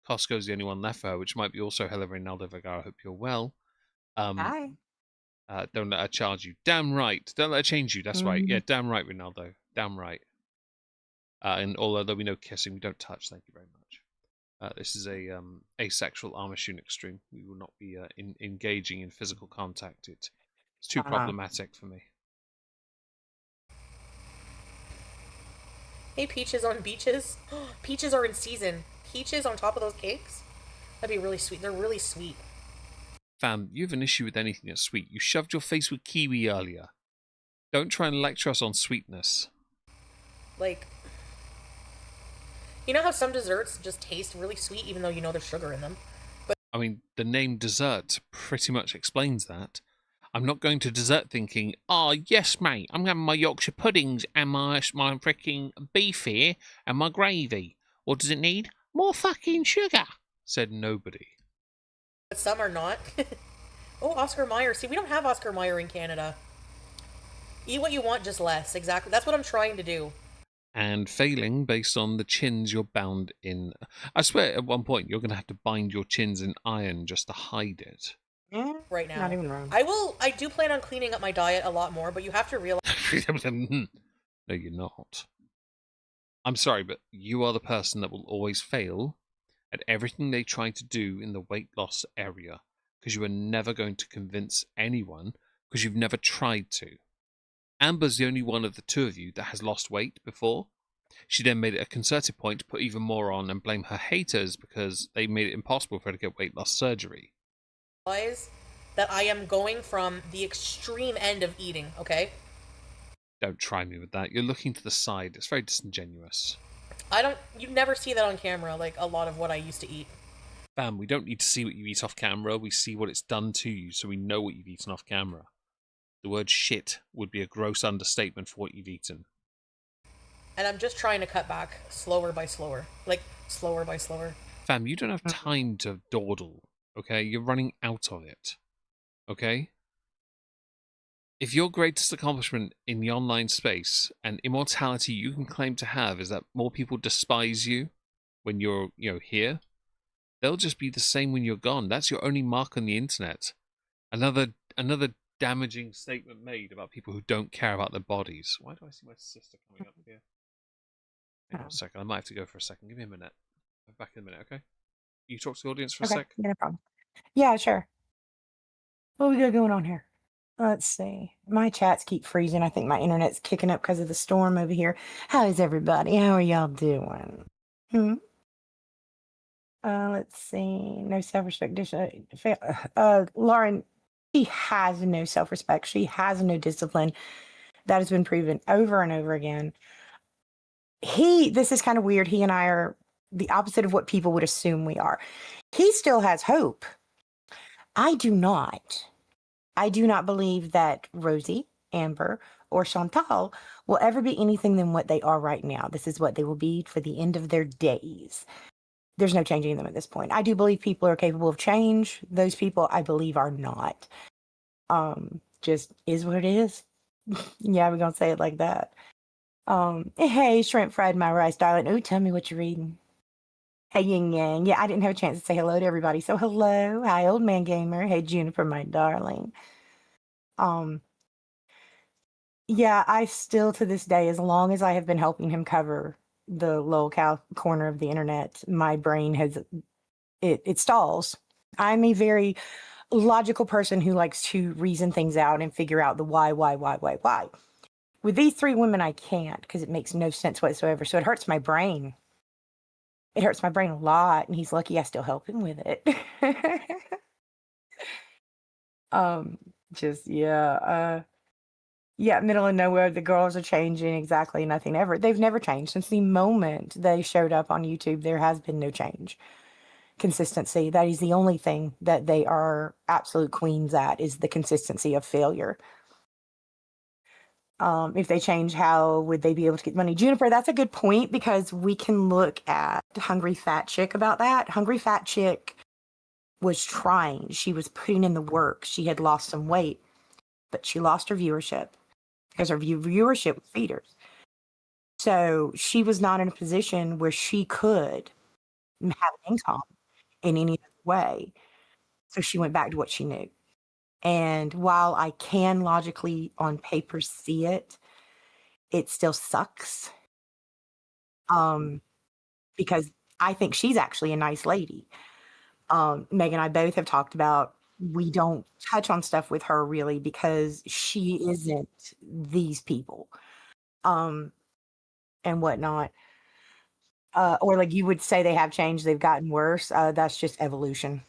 Costco's the only one left for her, which might be also Hella Reynaldo Vergara. I hope you're well. Hi. Don't let her charge you. Damn right. Don't let her change you. That's right. Yeah, damn right, Ronaldo. Damn right. And although we know kissing, we don't touch. Thank you very much. This is a asexual Amish Unix stream. We will not be engaging in physical contact. It's too problematic for me. Hey, peaches on beaches. Peaches are in season. Peaches on top of those cakes? That'd be really sweet. They're really sweet. Fam, you have an issue with anything that's sweet. You shoved your face with kiwi earlier. Don't try and lecture us on sweetness. Like, you know how some desserts just taste really sweet even though you know there's sugar in them? I mean, the name dessert pretty much explains that. I'm not going to dessert thinking, oh, yes, mate, I'm having my Yorkshire puddings and my freaking beef here and my gravy. What does it need? More fucking sugar, said nobody. But some are not. Oh, Oscar Mayer. See, we don't have Oscar Mayer in Canada. Eat what you want, just less. Exactly. That's what I'm trying to do. And failing based on the chins you're bound in. I swear at one point you're going to have to bind your chins in iron just to hide it. Yeah, Right now. not even wrong. I do plan on cleaning up my diet a lot more, but you have to realize. No, you're not. I'm sorry, but you are the person that will always fail at everything they try to do in the weight loss area because you are never going to convince anyone because you've never tried to. Amber's the only one of the two of you that has lost weight before. She then made it a concerted point to put even more on and blame her haters because they made it impossible for her to get weight loss surgery. That I am going from the extreme end of eating, okay? Don't try me with that. You're looking to the side. It's very disingenuous. You never see that on camera, like a lot of what I used to eat. Bam, we don't need to see what you eat off camera. We see what it's done to you, so we know what you've eaten off camera. The word shit would be a gross understatement for what you've eaten. And I'm just trying to cut back slower by slower. Like, slower by slower. Fam, you don't have time to dawdle, okay? You're running out of it, okay? If your greatest accomplishment in the online space and immortality you can claim to have is that more people despise you when you're, here, they'll just be the same when you're gone. That's your only mark on the internet. Another damaging statement made about people who don't care about their bodies. Why do I see my sister coming up here? Hang on a second. I might have to go for a second. Give me a minute. I'm back in a minute, okay? You talk to the audience for a sec? No problem. Yeah, sure. What we got going on here? Let's see. My chats keep freezing. I think my internet's kicking up because of the storm over here. How is everybody? How are y'all doing? Let's see. No self-respect. Lauren, she has no self-respect. She has no discipline. That has been proven over and over again. This is kind of weird. He and I are the opposite of what people would assume we are. He still has hope. I do not. I do not believe that Rosie, Amber, or Chantal will ever be anything than what they are right now. This is what they will be for the end of their days. There's no changing them at this point. I do believe people are capable of change. Those people, I believe, are not. Just is what it is. Yeah, we're gonna say it like that. Hey, shrimp fried my rice, darling. Ooh, tell me what you're reading. Hey, Yin Yang. Yeah, I didn't have a chance to say hello to everybody. So hello. Hi, Old Man Gamer. Hey, Juniper, my darling. Yeah, I still to this day, as long as I have been helping him cover the low corner of the internet, my brain has it stalls. I'm a very logical person who likes to reason things out and figure out the why. With these three women, I can't because it makes no sense whatsoever. So it hurts my brain. It hurts my brain a lot, and he's lucky I still help him with it. Yeah, middle of nowhere, the girls are changing exactly nothing ever. They've never changed since the moment they showed up on YouTube. There has been no change. Consistency. That is the only thing that they are absolute queens at, is the consistency of failure. If they change, how would they be able to get money? Juniper, that's a good point, because we can look at Hungry Fat Chick about that. Hungry Fat Chick was trying. She was putting in the work. She had lost some weight, but she lost her viewership because her viewership was feeders. So she was not in a position where she could have an income in any other way. So she went back to what she knew. And while I can logically on paper see it, it still sucks. Because I think she's actually a nice lady. Meg and I both have talked about, we don't touch on stuff with her really because she isn't these people. And whatnot. Or like you would say they have changed, they've gotten worse. That's just evolution.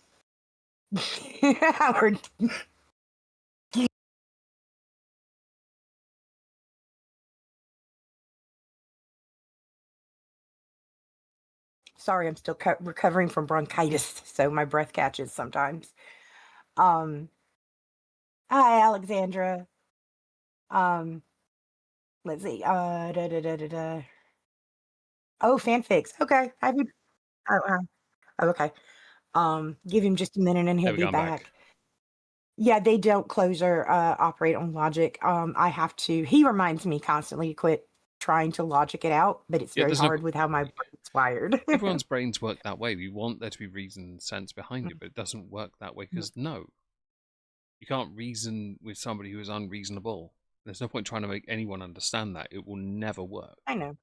Howard. sorry, I'm still recovering from bronchitis, so my breath catches sometimes. Um, Hi, Alexandra. Um, let's see. Oh, fanfics. Okay, I would. Oh, okay. Give him just a minute and he'll There we be go. I'm back. back. Yeah, they don't close or operate on logic. I have to. He reminds me constantly to quit trying to logic it out, but it's Yeah, very there's no. hard with how my brain's wired. Everyone's brains work that way. We want there to be reason and sense behind it, but it doesn't work that way because no, you can't reason with somebody who is unreasonable. There's no point trying to make anyone understand that. It will never work. I know.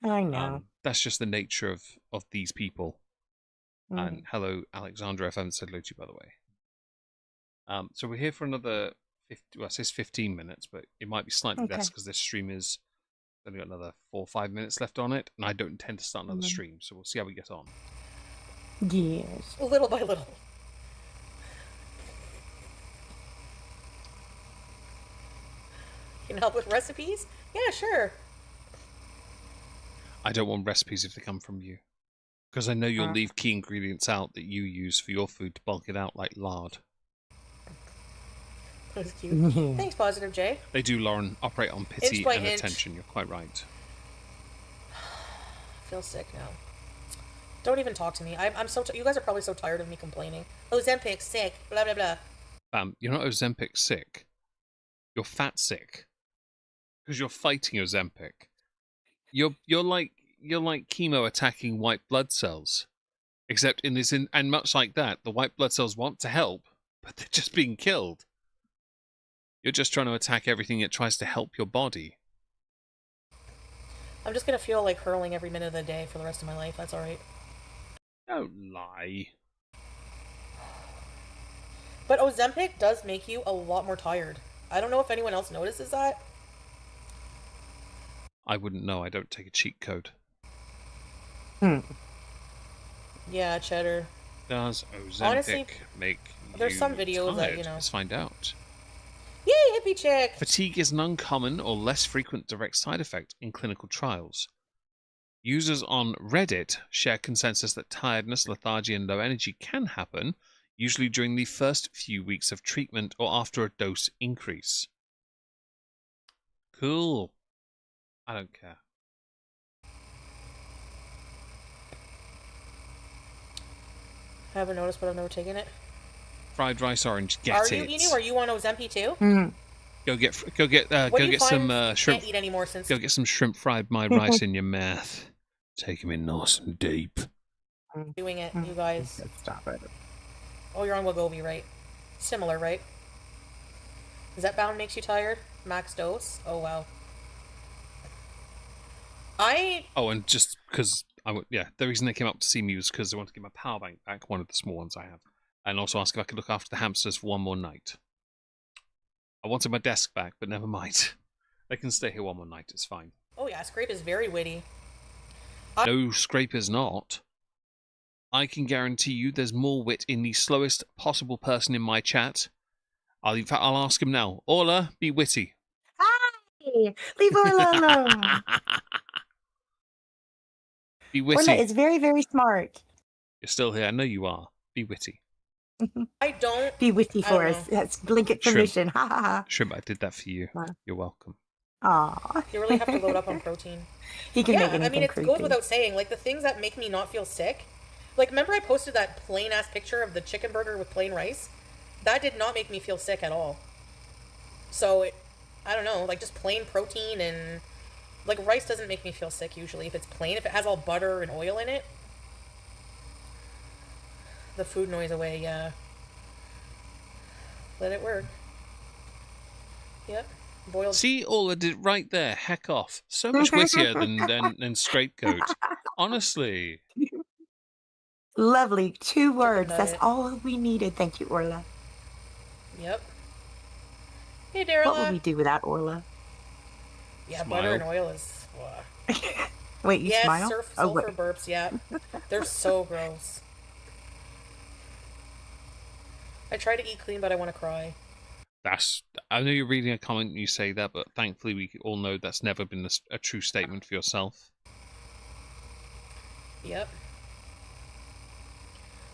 I know. That's just the nature of these people. And Mhm. hello, Alexandra. If I haven't said hello to you, by the way. So we're here for another 50. Well, it says 15 minutes, but it might be slightly less Okay. because this stream is only got another 4 or 5 minutes left on it, and I don't intend to start another Mhm. stream. So we'll see how we get on. Yes. Little by little. Can help with recipes? Yeah, sure. I don't want recipes if they come from you, because I know you'll leave key ingredients out that you use for your food to bulk it out, like lard. That was cute. Yeah. Thanks, Positive J. They do, Lauren, operate on pity Inch by and inch. attention. You're quite right. I feel sick now. Don't even talk to me. I'm so. You guys are probably so tired of me complaining. Ozempic, sick. Blah blah blah. You're not Ozempic sick. You're fat sick. Because you're fighting Ozempic. You're like chemo attacking white blood cells. Except and much like that, the white blood cells want to help, but they're just being killed. You're just trying to attack everything that tries to help your body. I'm just gonna feel like hurling every minute of the day for the rest of my life. That's alright. Don't lie. But Ozempic does make you a lot more tired. I don't know if anyone else notices that. I wouldn't know. I don't take a cheat code. Yeah, cheddar. Does Ozempic Honestly, make there's you some videos that, tired? you know. Let's find out. Yay, hippie chick! Fatigue is an uncommon or less frequent direct side effect in clinical trials. Users on Reddit share consensus that tiredness, lethargy, and low energy can happen, usually during the first few weeks of treatment or after a dose increase. Cool. I don't care. I haven't noticed, but I've never taken it. Fried rice orange, get Are it. you eating? Are you on Ozempic too? Go get What do you some find shrimp. can't eat anymore since Go get some shrimp fried my rice in your mouth. Take them in nice and deep. doing it, you guys? Stop it. Oh, you're on Wegovy, right? Similar, right? Is that bound makes you tired? Max dose? Oh, wow. Oh, and just because the reason they came up to see me was because they wanted to get my power bank back, one of the small ones I have, and also ask if I could look after the hamsters for one more night. I wanted my desk back, but never mind. They can stay here one more night. It's fine. Oh yeah, Scrape is very witty. No, Scrape is not. I can guarantee you there's more wit in the slowest possible person in my chat. In fact, I'll ask him now. Orla, be witty. Hi! Leave Orla alone. Be witty. Orla is very, very smart. You're still here. I know you are. Be witty. I don't... Be witty for us. That's blanket permission. Ha ha ha. Shrimp, I did that for you. Wow. You're welcome. Aw. You really have to load up on protein. He can Yeah, make I anything mean, it creepy. goes without saying. Like, the things that make me not feel sick... Like, remember I posted that plain-ass picture of the chicken burger with plain rice? That did not make me feel sick at all. So, I don't know, like, just plain protein and... Like, rice doesn't make me feel sick, usually. If it's plain, if it has all butter and oil in it. The food noise away, yeah. Let it work. Yep. Boiled... See, Orla did it right there. Heck off. So much wittier than Scapegoat. Honestly. Lovely. 2 words. about That's it. all we needed. Thank you, Orla. Yep. Hey, Darla. What would we do without Orla? Yeah, Smile. butter and oil is... Wait, you Yes, smile? sulfur wait. burps, yeah. They're so gross. I try to eat clean, but I want to cry. I know you're reading a comment and you say that, but thankfully we all know that's never been a true statement for yourself. Yep.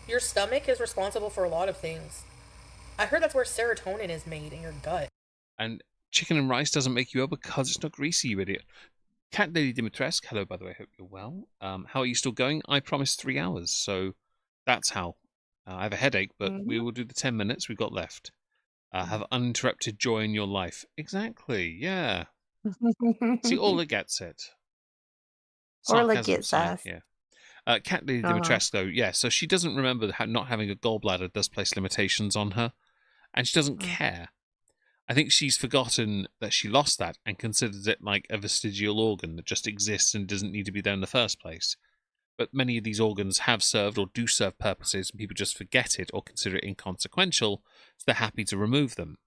Your stomach is responsible for a lot of things. I heard that's where serotonin is made, in your gut. And chicken and rice doesn't make you ill because it's not greasy, you idiot. Cat Lady Dimitrescu, hello, by the way, hope you're well. How are you still going? I promised 3 hours, so that's how. I have a headache, but we will do the 10 minutes we've got left. Have uninterrupted joy in your life. Exactly, yeah. See, Orla gets it. Orla Sarcasm gets aside, us. yeah. Cat Lady Uh-huh. Dimitrescu, yeah, so she doesn't remember not having a gallbladder does place limitations on her, and she doesn't care. I think she's forgotten that she lost that and considers it like a vestigial organ that just exists and doesn't need to be there in the first place. But many of these organs have served or do serve purposes, and people just forget it or consider it inconsequential, so they're happy to remove them.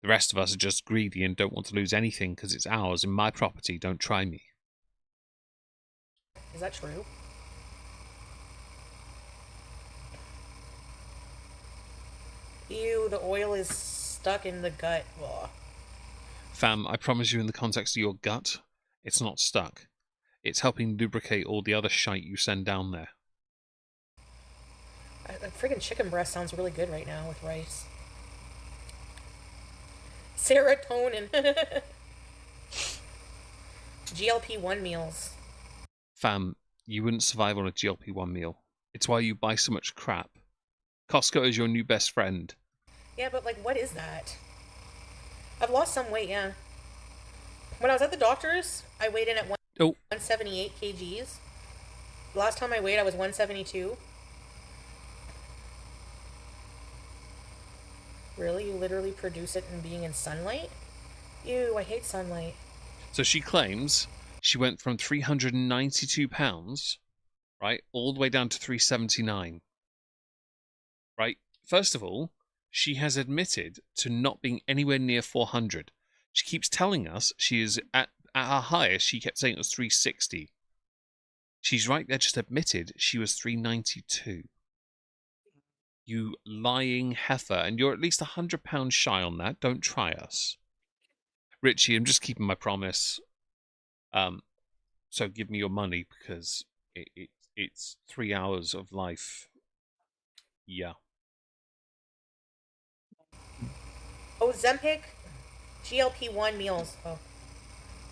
The rest of us are just greedy and don't want to lose anything because it's ours and my property. Don't try me. Is that true? Ew, the oil is stuck in the gut. Ugh. Fam, I promise you in the context of your gut, it's not stuck. It's helping lubricate all the other shite you send down there. A friggin' chicken breast sounds really good right now with rice. Serotonin. GLP-1 meals. Fam, you wouldn't survive on a GLP-1 meal. It's why you buy so much crap. Costco is your new best friend. Yeah, but like, what is that? I've lost some weight, yeah. When I was at the doctor's, I weighed in at 178 kgs. Last time I weighed, I was 172. Really? You literally produce it in being in sunlight? Ew, I hate sunlight. So she claims she went from 392 pounds, right, all the way down to 379. Right? First of all, she has admitted to not being anywhere near 400. She keeps telling us she is at her highest, she kept saying it was 360. She's right there, just admitted she was 392. You lying heifer, and you're at least £100 shy on that. Don't try us. Richie, I'm just keeping my promise. So give me your money because it's 3 hours of life. Yeah. Ozempic GLP-1 meals. Oh.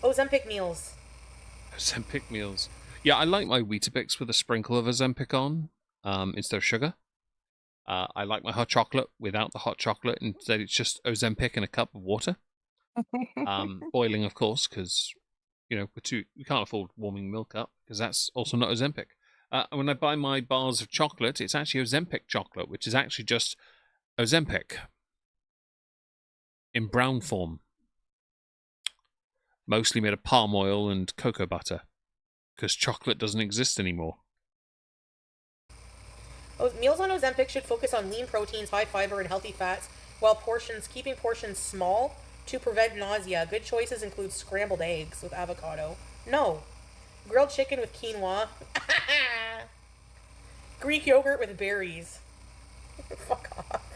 Ozempic meals. Ozempic meals. Yeah, I like my Weetabix with a sprinkle of Ozempic on instead of sugar. I like my hot chocolate without the hot chocolate. Instead, it's just Ozempic and a cup of water. Boiling, of course, because we can't afford warming milk up because that's also not Ozempic. When I buy my bars of chocolate, it's actually Ozempic chocolate, which is actually just Ozempic in brown form, mostly made of palm oil and cocoa butter, because chocolate doesn't exist anymore. Meals on Ozempic should focus on lean proteins, high fiber, and healthy fats, while keeping portions small to prevent nausea. Good choices include scrambled eggs with avocado. No. Grilled chicken with quinoa. Greek yogurt with berries. Fuck off.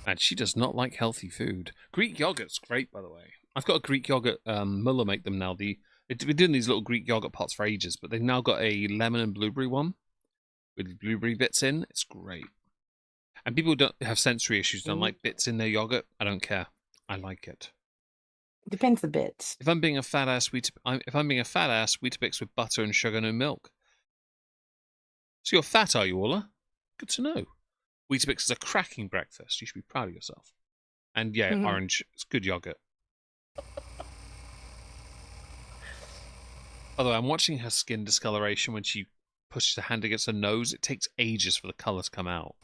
And she does not like healthy food. Greek yogurt's great, by the way. I've got a Greek yogurt. Muller make them now. They've been doing these little Greek yogurt pots for ages, but they've now got a lemon and blueberry one with blueberry bits in. It's great. And people who don't have sensory issues, don't like bits in their yogurt. I don't care. I like it. Depends the bits. If I'm being a fat ass, Weetabix with butter and sugar, no milk. So you're fat, are you, Orla? Good to know. Weetabix is a cracking breakfast. You should be proud of yourself. And yeah, orange. It's good yogurt. By the way, I'm watching her skin discoloration when she pushes her hand against her nose. It takes ages for the colour to come out.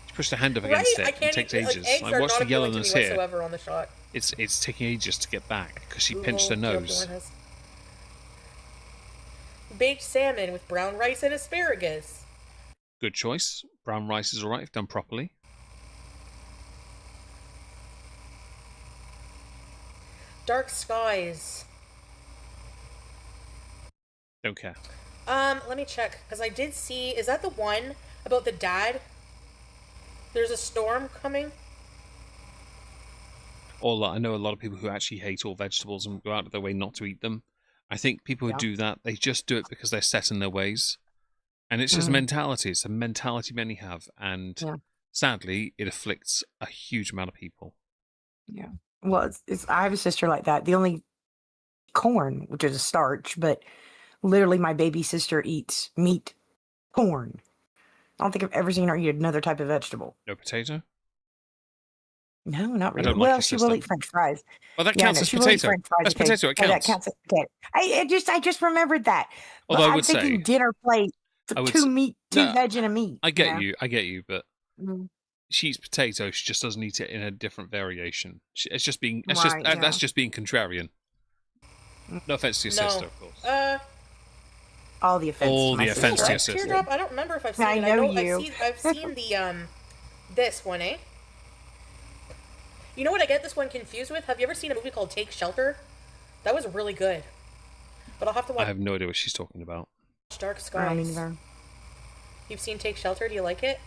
She pushed her hand up against it. It takes ages. I watched the yellowness here. On the shot. It's taking ages to get back because she pinched her nose. Baked salmon with brown rice and asparagus. Good choice. Brown rice is alright if done properly. Dark skies. Don't care. Let me check because I did see. Is that the one about the dad? There's a storm coming. I know a lot of people who actually hate all vegetables and go out of their way not to eat them. I think people who Yeah. do that, they just do it because they're set in their ways. And it's just mentality. It's a mentality many have. And sadly, it afflicts a huge amount of people. Yeah. Well, I have a sister like that. The only corn, which is a starch, but literally my baby sister eats meat, corn. I don't think I've ever seen her eat another type of vegetable. No potato? No, not I really. don't like Well, your she will sister. eat French fries. Well, that Yeah, counts no, as she will eat potato. French fries. That's potato. It Oh, that counts. counts as potato. I just remembered that. But Although I I'm would thinking say, dinner plate, I would two s- meat, two no, veg, and a meat. I get you, but Mm, she eats potato. She just doesn't eat it in a different variation. It's just being. right. Yeah. That's just being contrarian. No offense to your sister, No. of course. All the offense All to my the sister. offense to your What? sister. Teardrop? I don't remember if I've seen I it. know you. I've seen the this one, eh? You know what I get this one confused with? Have you ever seen a movie called Take Shelter? That was really good. But I'll have to I watch have no idea what she's talking about. Dark I don't Skies. either. You've seen Take Shelter? Do you like it?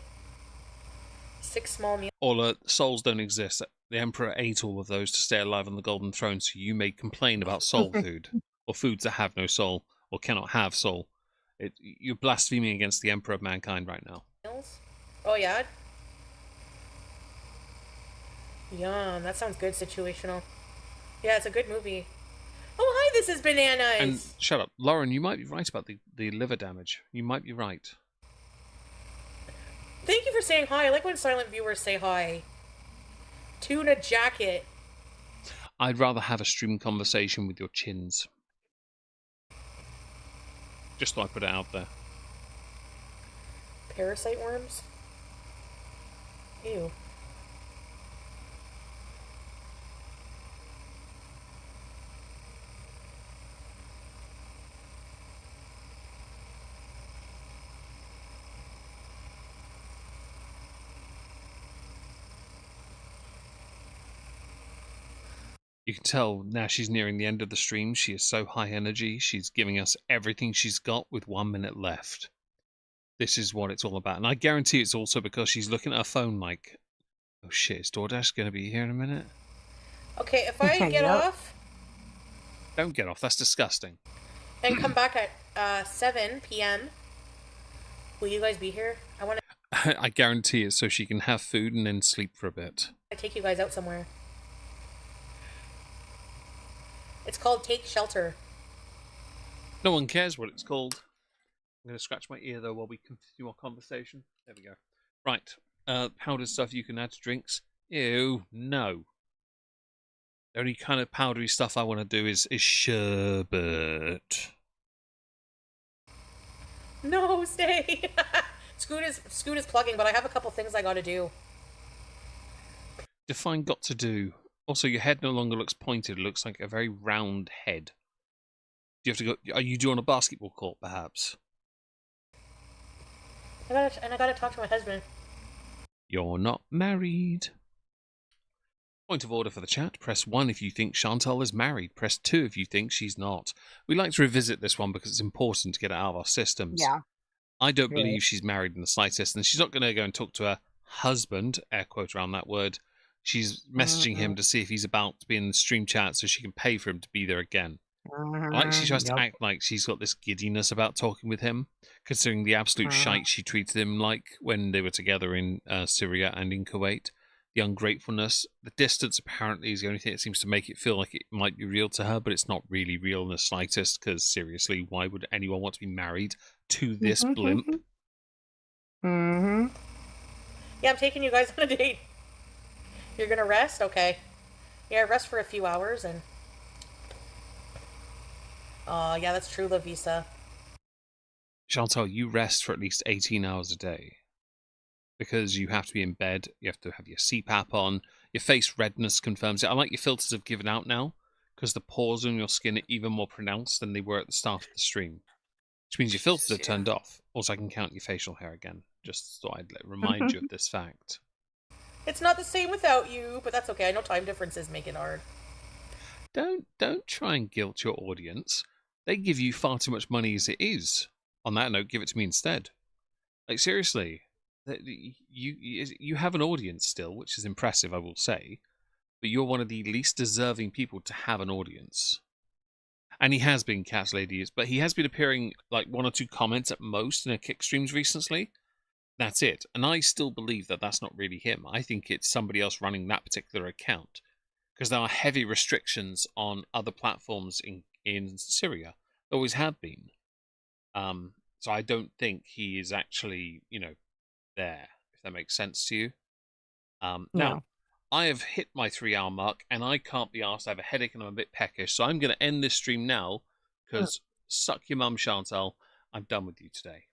6 small meals. Ola, souls don't exist. The Emperor ate all of those to stay alive on the Golden Throne, so you may complain about soul food, or foods that have no soul, or cannot have soul. You're blaspheming against the Emperor of mankind right now. Oh, yeah? Yum, that sounds good, situational. Yeah, it's a good movie. Oh, hi, this is Bananas! And shut up. Lauren, you might be right about the liver damage. You might be right. Thank you for saying hi. I like when silent viewers say hi. Tuna jacket. I'd rather have a stream conversation with your chins. Just thought I'd put it out there. Parasite worms? Ew. You can tell now she's nearing the end of the stream. She is so high energy. She's giving us everything she's got with 1 minute left. This is what it's all about. And I guarantee it's also because she's looking at her phone like, oh shit, is DoorDash going to be here in a minute? Okay, if I get Yep. off Don't get off. That's disgusting. and come back at 7 p.m., will you guys be here? I want I guarantee it's so she can have food and then sleep for a bit. to take you guys out somewhere. It's called Take Shelter. No one cares what it's called. I'm going to scratch my ear, though, while we continue our conversation. There we go. Right. Powdered stuff you can add to drinks. Ew, no. The only kind of powdery stuff I want to do is sherbet. No, stay! Scoot is plugging, but I have a couple things I gotta do. Define got to do. Also, your head no longer looks pointed. It looks like a very round head. Do you have to go? Are you doing a basketball court, perhaps? I gotta talk to my husband. You're not married. Point of order for the chat. Press 1 if you think Chantal is married. Press 2 if you think she's not. We like to revisit this one because it's important to get it out of our systems. Yeah. I don't Really? believe she's married in the slightest, and she's not going to go and talk to her husband, air quote around that word. She's messaging him to see if he's about to be in the stream chat so she can pay for him to be there again. Like she tries to act like she's got this giddiness about talking with him, considering the absolute shite she treated him like when they were together in Syria and in Kuwait. The ungratefulness, the distance apparently is the only thing that seems to make it feel like it might be real to her, but it's not really real in the slightest, because seriously, why would anyone want to be married to this blimp? Mm-hmm. Yeah, I'm taking you guys on a date. You're gonna rest? Okay. Yeah, rest for a few hours and... Oh, yeah, that's true, La Visa. Chantal, you rest for at least 18 hours a day. Because you have to be in bed, you have to have your CPAP on, your face redness confirms it. I like your filters have given out now, because the pores on your skin are even more pronounced than they were at the start of the stream. Which means your filters are turned off. Also, I can count your facial hair again. Just thought I'd remind you of this fact. It's not the same without you, but that's okay. I know time differences make it hard. Don't try and guilt your audience. They give you far too much money as it is. On that note, give it to me instead. Like, seriously. You have an audience still, which is impressive, I will say, but you're one of the least deserving people to have an audience. And he has been Cat Lady, but he has been appearing like 1 or 2 comments at most in a kick streams recently. That's it. And I still believe that that's not really him. I think it's somebody else running that particular account, because there are heavy restrictions on other platforms in Syria. There always have been. So I don't think he is actually, there, if that makes sense to you. Now, No. I have hit my 3-hour mark, and I can't be asked. I have a headache, and I'm a bit peckish, so I'm going to end this stream now, because suck your mum, Chantal. I'm done with you today.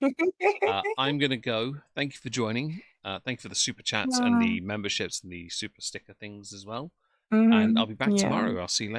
I'm going to go. Thank you for joining. Thank you for the super chats and the memberships and the super sticker things as well. And I'll be back Yeah. tomorrow. I'll see you later.